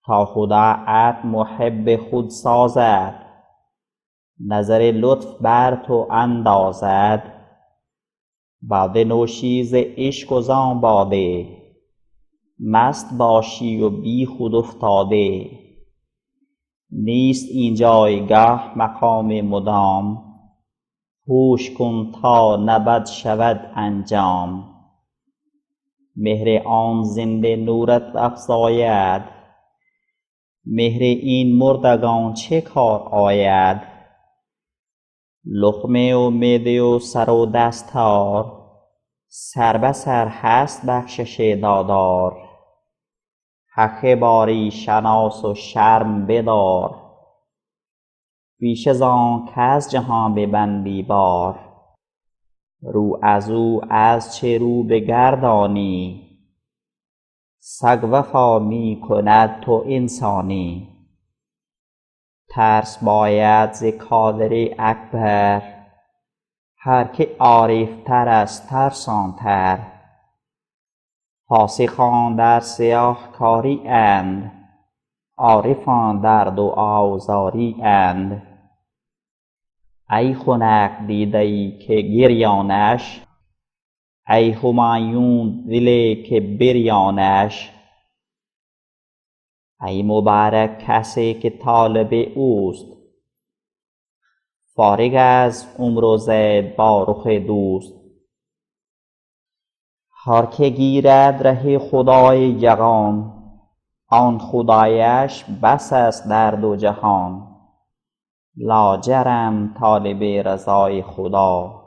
تا خدا ات محب خود سازد، نظر لطف بر تو اندازد. باده نوشی ز عشق و زان باده، مست باشی و بی خود افتاده. نیست این جایگاه مقام مدام، هوش کن تا نه بد شود انجام. مهر آن زنده نورت افزاید، مهر این مردگان چه کار آید. لقمه و معده و سر و دستار، سر به سر هست بخشش دادار. حق باری شناس و شرم بدار، پیش از آن کز جهان ببندی بار. رو ازو از چه رو بگردانی، سگ وفا می کند تو انسانی. ترس باید ز قادر اکبر، هر که عارف تر است ترسان تر. فاسقان در سیاه کاری اند، عارفان در دعا و زاری اند. ای خنک دیده‌ای که گریانش، ای همایون دلی که بریانش، ای مبارک کسی که طالب اوست، فارغ از عمر و زید با رخ دوست. هر که گیرد ره خدای یگان، آن خدایش بس است در دو جهان. لاجرم طالب رضای خدا،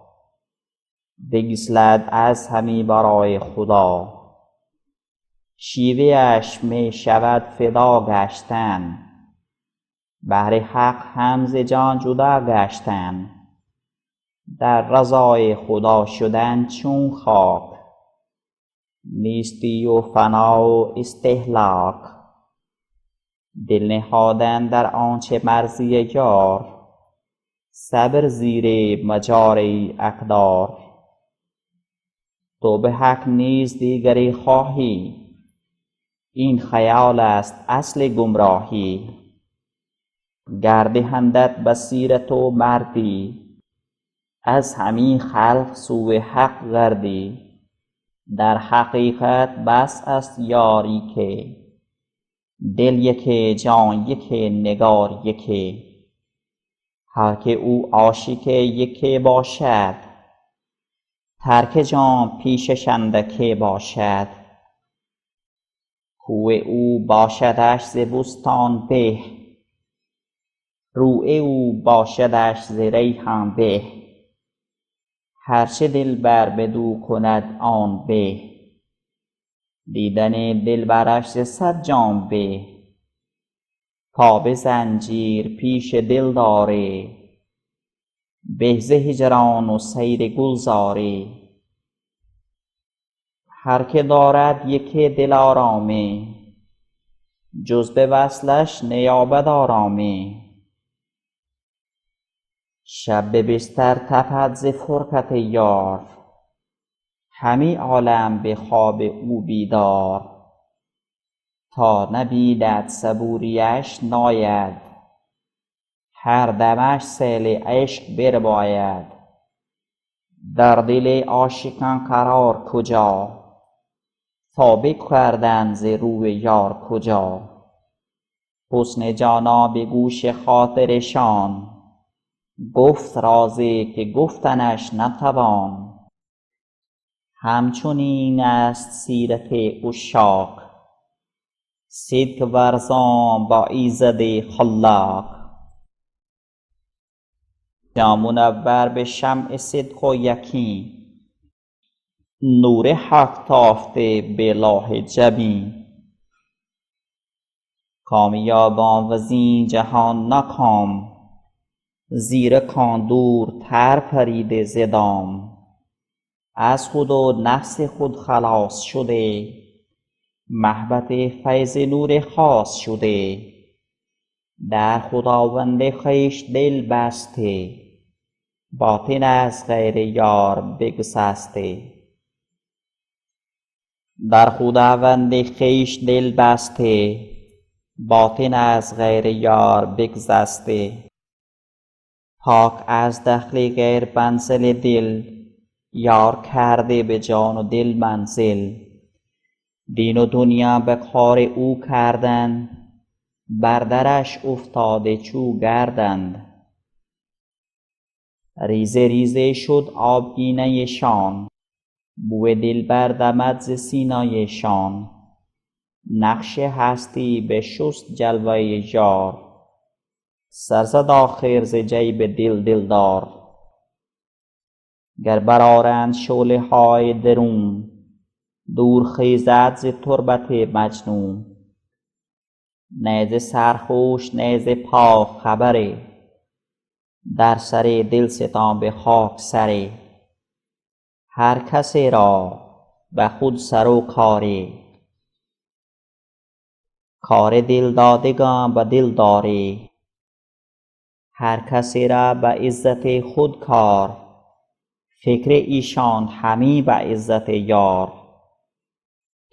بگسلد از همی برای خدا. شیوه اش می شود فدا گشتن، بهر حق هم ز جان جدا گشتن. در رضای خدا شدن چون خاک، نیستی و فنا و استهلاک. دل نهادن در آنچه مرضی یار، صبر زیر مجار اقدار. تو به حق نیز دیگری خواهی، این خیال است اصل گمراهی. گر دهندت بصیرت و مردی، از همه خلق سوی حق گردی. در حقیقت بس است یاری که، دل یکی جان یکی نگار یکی. هر که او عاشق یکی باشد، ترک جان پیشش اندکی باشد. کوی او باشدش ز بستان به، روی او باشدش ز ریحان به. هرچه دلبر بدو کند آن به، دیدن دلبرش ز صد جان به. پا به زنجیر پیش دلداری، به ز هجران و سیر گلزاری. هر که دارد یکی دلارامی، جز به وصلش نیابد آرامی. شب به بستر تپد ز فرقت یار، همه عالم به خواب او بیدار. تا نبیند صبوریش ناید، هر دمش سیل عشق برباید. در دل عاشقان قرار کجا، ثابت کردن ز روی یار کجا. حسن جانا به گوش خاطرشان، گفت رازی که گفتنش نتوان. همچنین است سیرت عشاق، صدق ورزان با ایزد خلاق. جان منور به شمع صدق و یقین، نور حق تافته به لوح جبین. کامیابان وزین جهان ناکام، زیر کان دورتر پریده ز دام. از خود و نفس خود خلاص شده، محبت فیض نور خاص شده. در خداوند خویش دل بسته، باطن از غیر یار بگسسته. در خداوند خویش دل بسته، باطن از غیر یار بگسسته. پاک از دخل غیر منزل دل، یار کرده به جان و دل منزل. دین و دنیا به کار او کردند، بر درش افتاده چو گردند. ریزه ریزه شد آبگینه شان، بوی دلبر دمد ز سینه شان. نقش هستی بشست جلوه یار، سر زد آخر ز جیب دلدار. گر برآرند شعله های درون، دور خیزد ز تربت مجنون. نه ز سرخوش نه ز پا خبره، در سر دلستان به خاک سره. هر کسی را به خود سر و کاری، کار دل دادگان به دل داری. هر کسی را به عزت خود کار، فکر ایشان همی به عزت یار.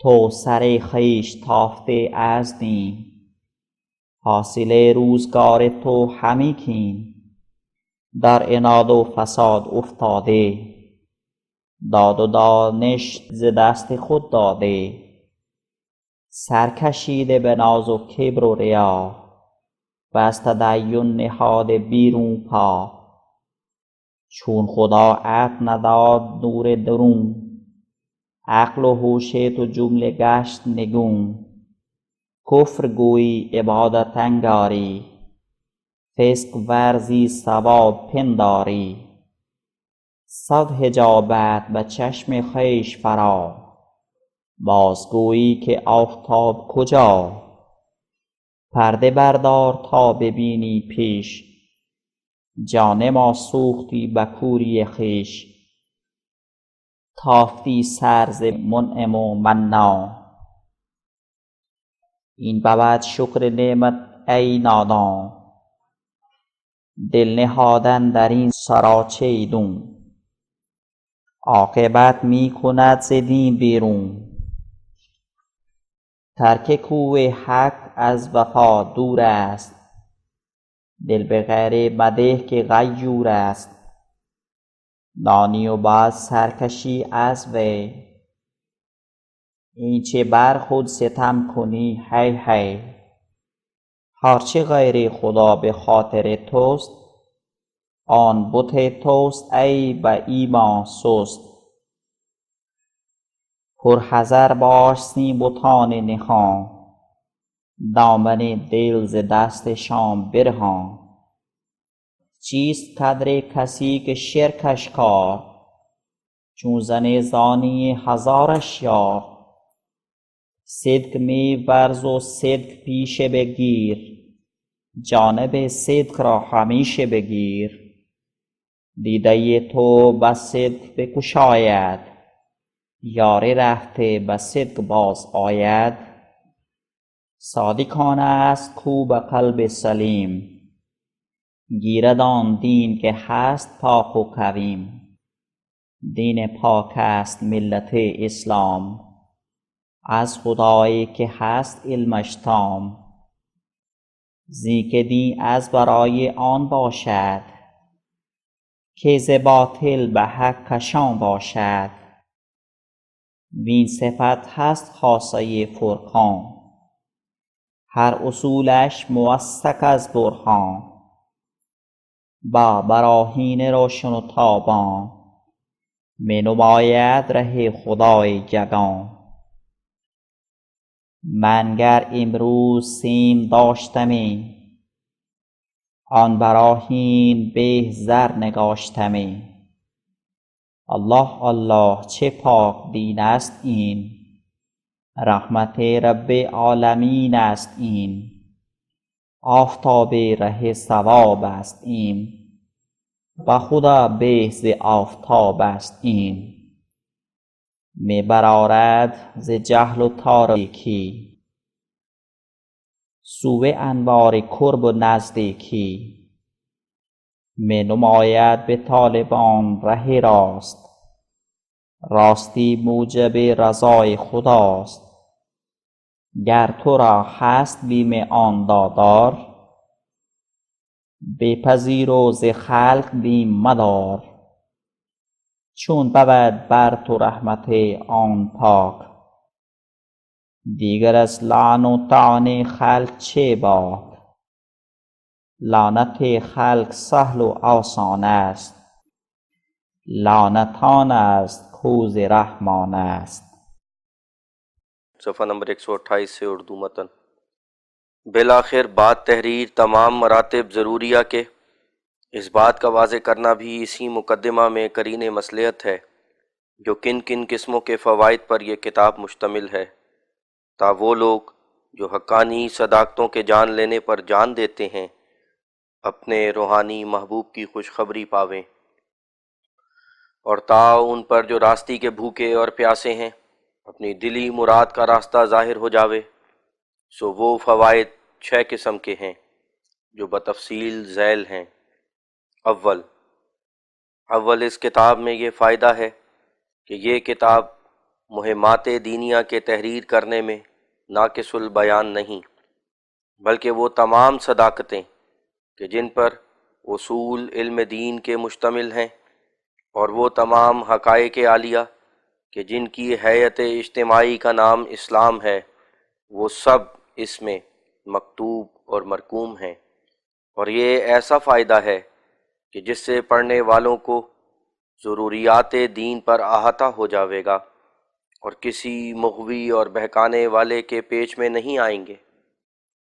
تو سر خویش تافته از دین، حاصل روزگار تو همی کین. در عناد و فساد افتاده، داد و دانش ز دست خود داده، سرکشیده به ناز و کبر و ریا، و از تدین نهاده بیرون پا. چون خدا عقل نداد نور درون، عقل و هوش تو جمله گشت نگون. کفر گویی عبادت انگاری، فسق ورزی ثواب پنداری. صد حجابت به چشم خویش فرا، بازگویی که آفتاب کجا. پرده بردار تا ببینی پیش، جان ما سوختی به کوری خویش. تافتی سر ز منعم و منا، این بود شکر نعمت ای نادان. دل نهادن در این سراچه ایدون، عاقبت می کند ز دین بیرون. ترک کوی حق از وفا دور است، دل به غیر مده که غیور است. دانی و باز سرکشی از وی، این چه بر خود ستم کنی هی هی. هرچه غیر خدا به خاطر توست، آن بت توست ای به ایمان سست. پرحذر باش زین بتان نهان، دامن دل ز دستشان برهان. چیست قدر کسی که شرکش کار، چون زن زانی هزارش یار. صدق می ورز و صدق پیشه بگیر، جانب صدق را همیشه بگیر. دیده تو به صدق بگشاید، یار رفته به صدق باز آید. صادق آن است کو به قلب سلیم، گیرد آن دین که هست پاک و قویم. دین پاک است ملت اسلام، از خدایی که هست علمش تام. زی که دین از برای آن باشد، که ز باطل به حق کشان باشد. وین صفت هست خاصه فرقان، هر اصولش موثق از برهان. با براهین روشن و تابان، می نماید ره خدای جگان. من گر امروز سیم داشتمی، آن براهین به زر نگاشتمی. الله الله چه پاک دین است این، رحمت رب عالمین است این. آفتاب ره صواب است این، و خدا به ز آفتاب است این. می برآرد ز جهل و تاریکی، سوی انوار قرب و نزدیکی. می نماید به طالبان ره راست، راستی موجب رضای خداست. گر تو را هست بیم آن دادار، بپذیر و ز خلق بیم مدار. چون بود بر تو رحمت آن پاک، دیگر از لعن و طعن خلق چه باک. لعنت خلق سهل و آسان است، لعنت آن است کو ز رحمان است. صفحہ نمبر 128 سے اردو متن۔ بالآخر بعد تحریر تمام مراتب ضروریہ کے اس بات کا واضح کرنا بھی اسی مقدمہ میں قرین مصلحت ہے جو کن کن قسموں کے فوائد پر یہ کتاب مشتمل ہے، تا وہ لوگ جو حقانی صداقتوں کے جان لینے پر جان دیتے ہیں اپنے روحانی محبوب کی خوشخبری پاویں، اور تا ان پر جو راستی کے بھوکے اور پیاسے ہیں اپنی دلی مراد کا راستہ ظاہر ہو جاوے۔ سو وہ فوائد 6 قسم کے ہیں جو بتفصیل ذیل ہیں۔ اول اس کتاب میں یہ فائدہ ہے کہ یہ کتاب مہمات دینیہ کے تحریر کرنے میں ناقص البیان نہیں، بلکہ وہ تمام صداقتیں کہ جن پر اصول علم دین کے مشتمل ہیں، اور وہ تمام حقائق عالیہ کہ جن کی حیت اجتماعی کا نام اسلام ہے، وہ سب اس میں مکتوب اور مرقوم ہیں۔ اور یہ ایسا فائدہ ہے کہ جس سے پڑھنے والوں کو ضروریات دین پر احاطہ ہو جاوے گا، اور کسی مغوی اور بہکانے والے کے پیچ میں نہیں آئیں گے،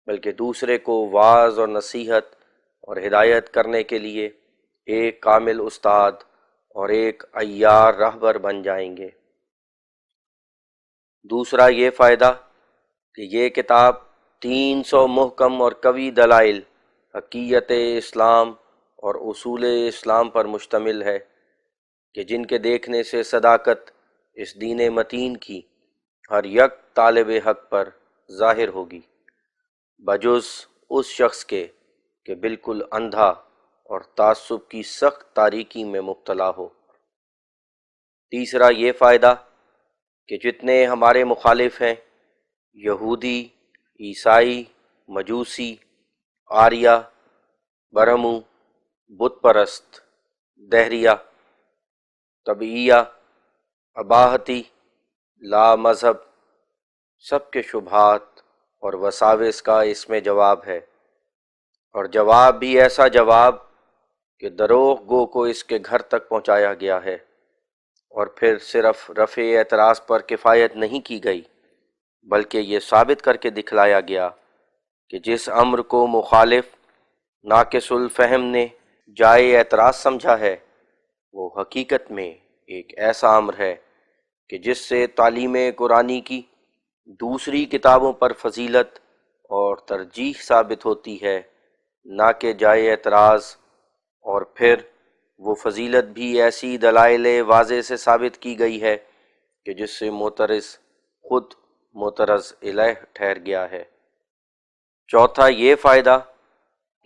بلکہ دوسرے کو واعظ اور نصیحت اور ہدایت کرنے کے لیے ایک کامل استاد اور ایک عیار رہبر بن جائیں گے۔ دوسرا یہ فائدہ کہ یہ کتاب 300 محکم اور قوی دلائل حقیقت اسلام اور اصول اسلام پر مشتمل ہے کہ جن کے دیکھنے سے صداقت اس دین متین کی ہر یک طالب حق پر ظاہر ہوگی، بجز اس شخص کے کہ بالکل اندھا اور تعصب کی سخت تاریکی میں مبتلا ہو۔ تیسرا یہ فائدہ کہ جتنے ہمارے مخالف ہیں، یہودی، عیسائی، مجوسی، آریہ، برہمو، بت پرست، دہریہ، طبعیہ، اباحتی، لا مذہب، سب کے شبہات اور وساوس کا اس میں جواب ہے، اور جواب بھی ایسا جواب کہ دروغ گو کو اس کے گھر تک پہنچایا گیا ہے۔ اور پھر صرف رفع اعتراض پر کفایت نہیں کی گئی، بلکہ یہ ثابت کر کے دکھلایا گیا کہ جس امر کو مخالف ناقص الفہم نے جائے اعتراض سمجھا ہے، وہ حقیقت میں ایک ایسا امر ہے کہ جس سے تعلیم قرآنی کی دوسری کتابوں پر فضیلت اور ترجیح ثابت ہوتی ہے، نہ کہ جائے اعتراض، اور پھر وہ فضیلت بھی ایسی دلائل واضح سے ثابت کی گئی ہے کہ جس سے معترض خود معترض الیہ ٹھہر گیا ہے۔ چوتھا یہ فائدہ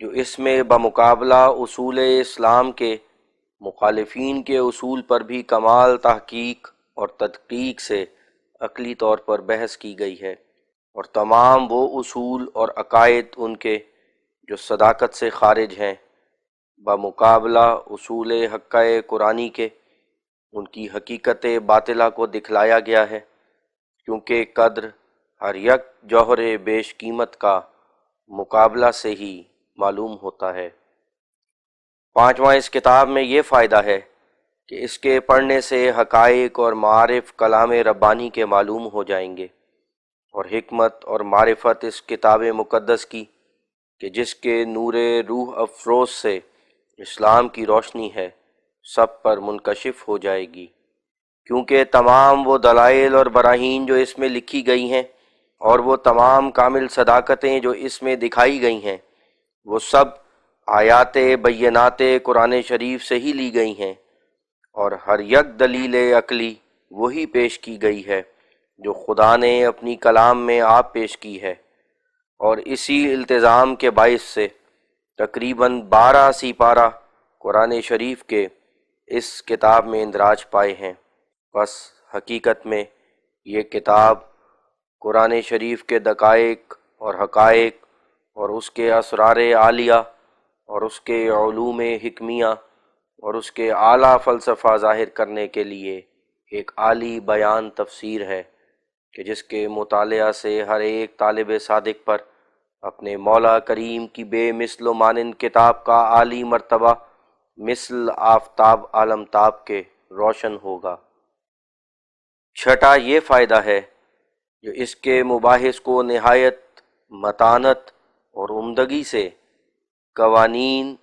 جو اس میں بمقابلہ اصول اسلام کے مخالفین کے اصول پر بھی کمال تحقیق اور تدقیق سے عقلی طور پر بحث کی گئی ہے، اور تمام وہ اصول اور عقائد ان کے جو صداقت سے خارج ہیں، بمقابلہ اصول حقہ قرآنی کے ان کی حقیقت باطلہ کو دکھلایا گیا ہے، کیونکہ قدر ہر یک جوہر بیش قیمت کا مقابلہ سے ہی معلوم ہوتا ہے۔ پانچواں اس کتاب میں یہ فائدہ ہے کہ اس کے پڑھنے سے حقائق اور معارف کلام ربانی کے معلوم ہو جائیں گے، اور حکمت اور معرفت اس کتاب مقدس کی کہ جس کے نور روح افروز سے اسلام کی روشنی ہے، سب پر منکشف ہو جائے گی، کیونکہ تمام وہ دلائل اور براہین جو اس میں لکھی گئی ہیں، اور وہ تمام کامل صداقتیں جو اس میں دکھائی گئی ہیں، وہ سب آیات بینات قرآن شریف سے ہی لی گئی ہیں، اور ہر یک دلیل عقلی وہی پیش کی گئی ہے جو خدا نے اپنی کلام میں آپ پیش کی ہے، اور اسی التزام کے باعث سے تقریباً 12 سپارہ قرآن شریف کے اس کتاب میں اندراج پائے ہیں۔ بس حقیقت میں یہ کتاب قرآن شریف کے دقائق اور حقائق اور اس کے اسرار عالیہ اور اس کے علوم حکمیہ اور اس کے اعلیٰ فلسفہ ظاہر کرنے کے لیے ایک عالی بیان تفسیر ہے کہ جس کے مطالعہ سے ہر ایک طالب صادق پر اپنے مولا کریم کی بے مثل و مانند کتاب کا عالی مرتبہ مثل آفتاب عالمتاب کے روشن ہوگا۔ چھٹا یہ فائدہ ہے جو اس کے مباحث کو نہایت متانت اور عمدگی سے قوانین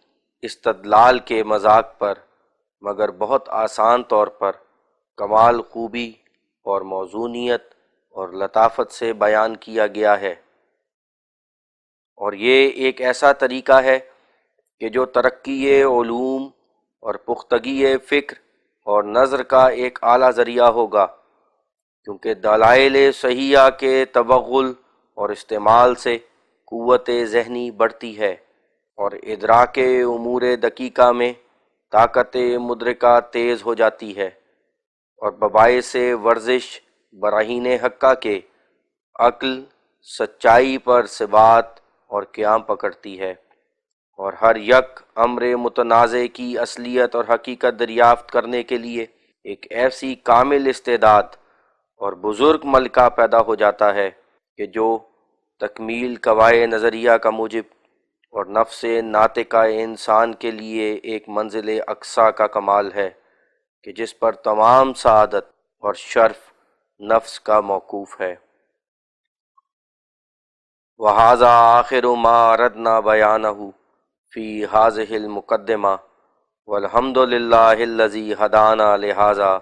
استدلال کے مذاق پر مگر بہت آسان طور پر کمال خوبی اور موزونیت اور لطافت سے بیان کیا گیا ہے، اور یہ ایک ایسا طریقہ ہے کہ جو ترقی علوم اور پختگی فکر اور نظر کا ایک اعلیٰ ذریعہ ہوگا، کیونکہ دلائل صحیحہ کے توغل اور استعمال سے قوت ذہنی بڑھتی ہے، اور ادراک امور دقیقہ میں طاقت مدرکہ تیز ہو جاتی ہے، اور بباعث ورزش براہین حقہ کے عقل سچائی پر ثبات اور قیام پکڑتی ہے، اور ہر یک امر متنازع کی اصلیت اور حقیقت دریافت کرنے کے لیے ایک ایسی کامل استعداد اور بزرگ ملکہ پیدا ہو جاتا ہے کہ جو تکمیل قواعد نظریہ کا موجب اور نفس ناطقہ انسان کے لیے ایک منزل اقصیٰ کا کمال ہے کہ جس پر تمام سعادت اور شرف نفس کا موقوف ہے۔ وَهَذَا آخِرُ مَا أَرَدْنَا بَيَانَهُ فِي هَذِهِ الْمُقَدِّمَةِ وَالْحَمْدُ لِلَّهِ الَّذِي هَدَانَا لِهَذَا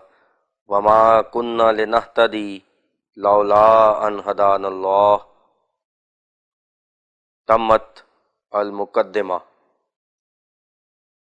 وَمَا كُنَّا لِنَهْتَدِيَ لَوْلَا أَنْ هَدَانَا اللَّهُ۔ تمت المقدمہ۔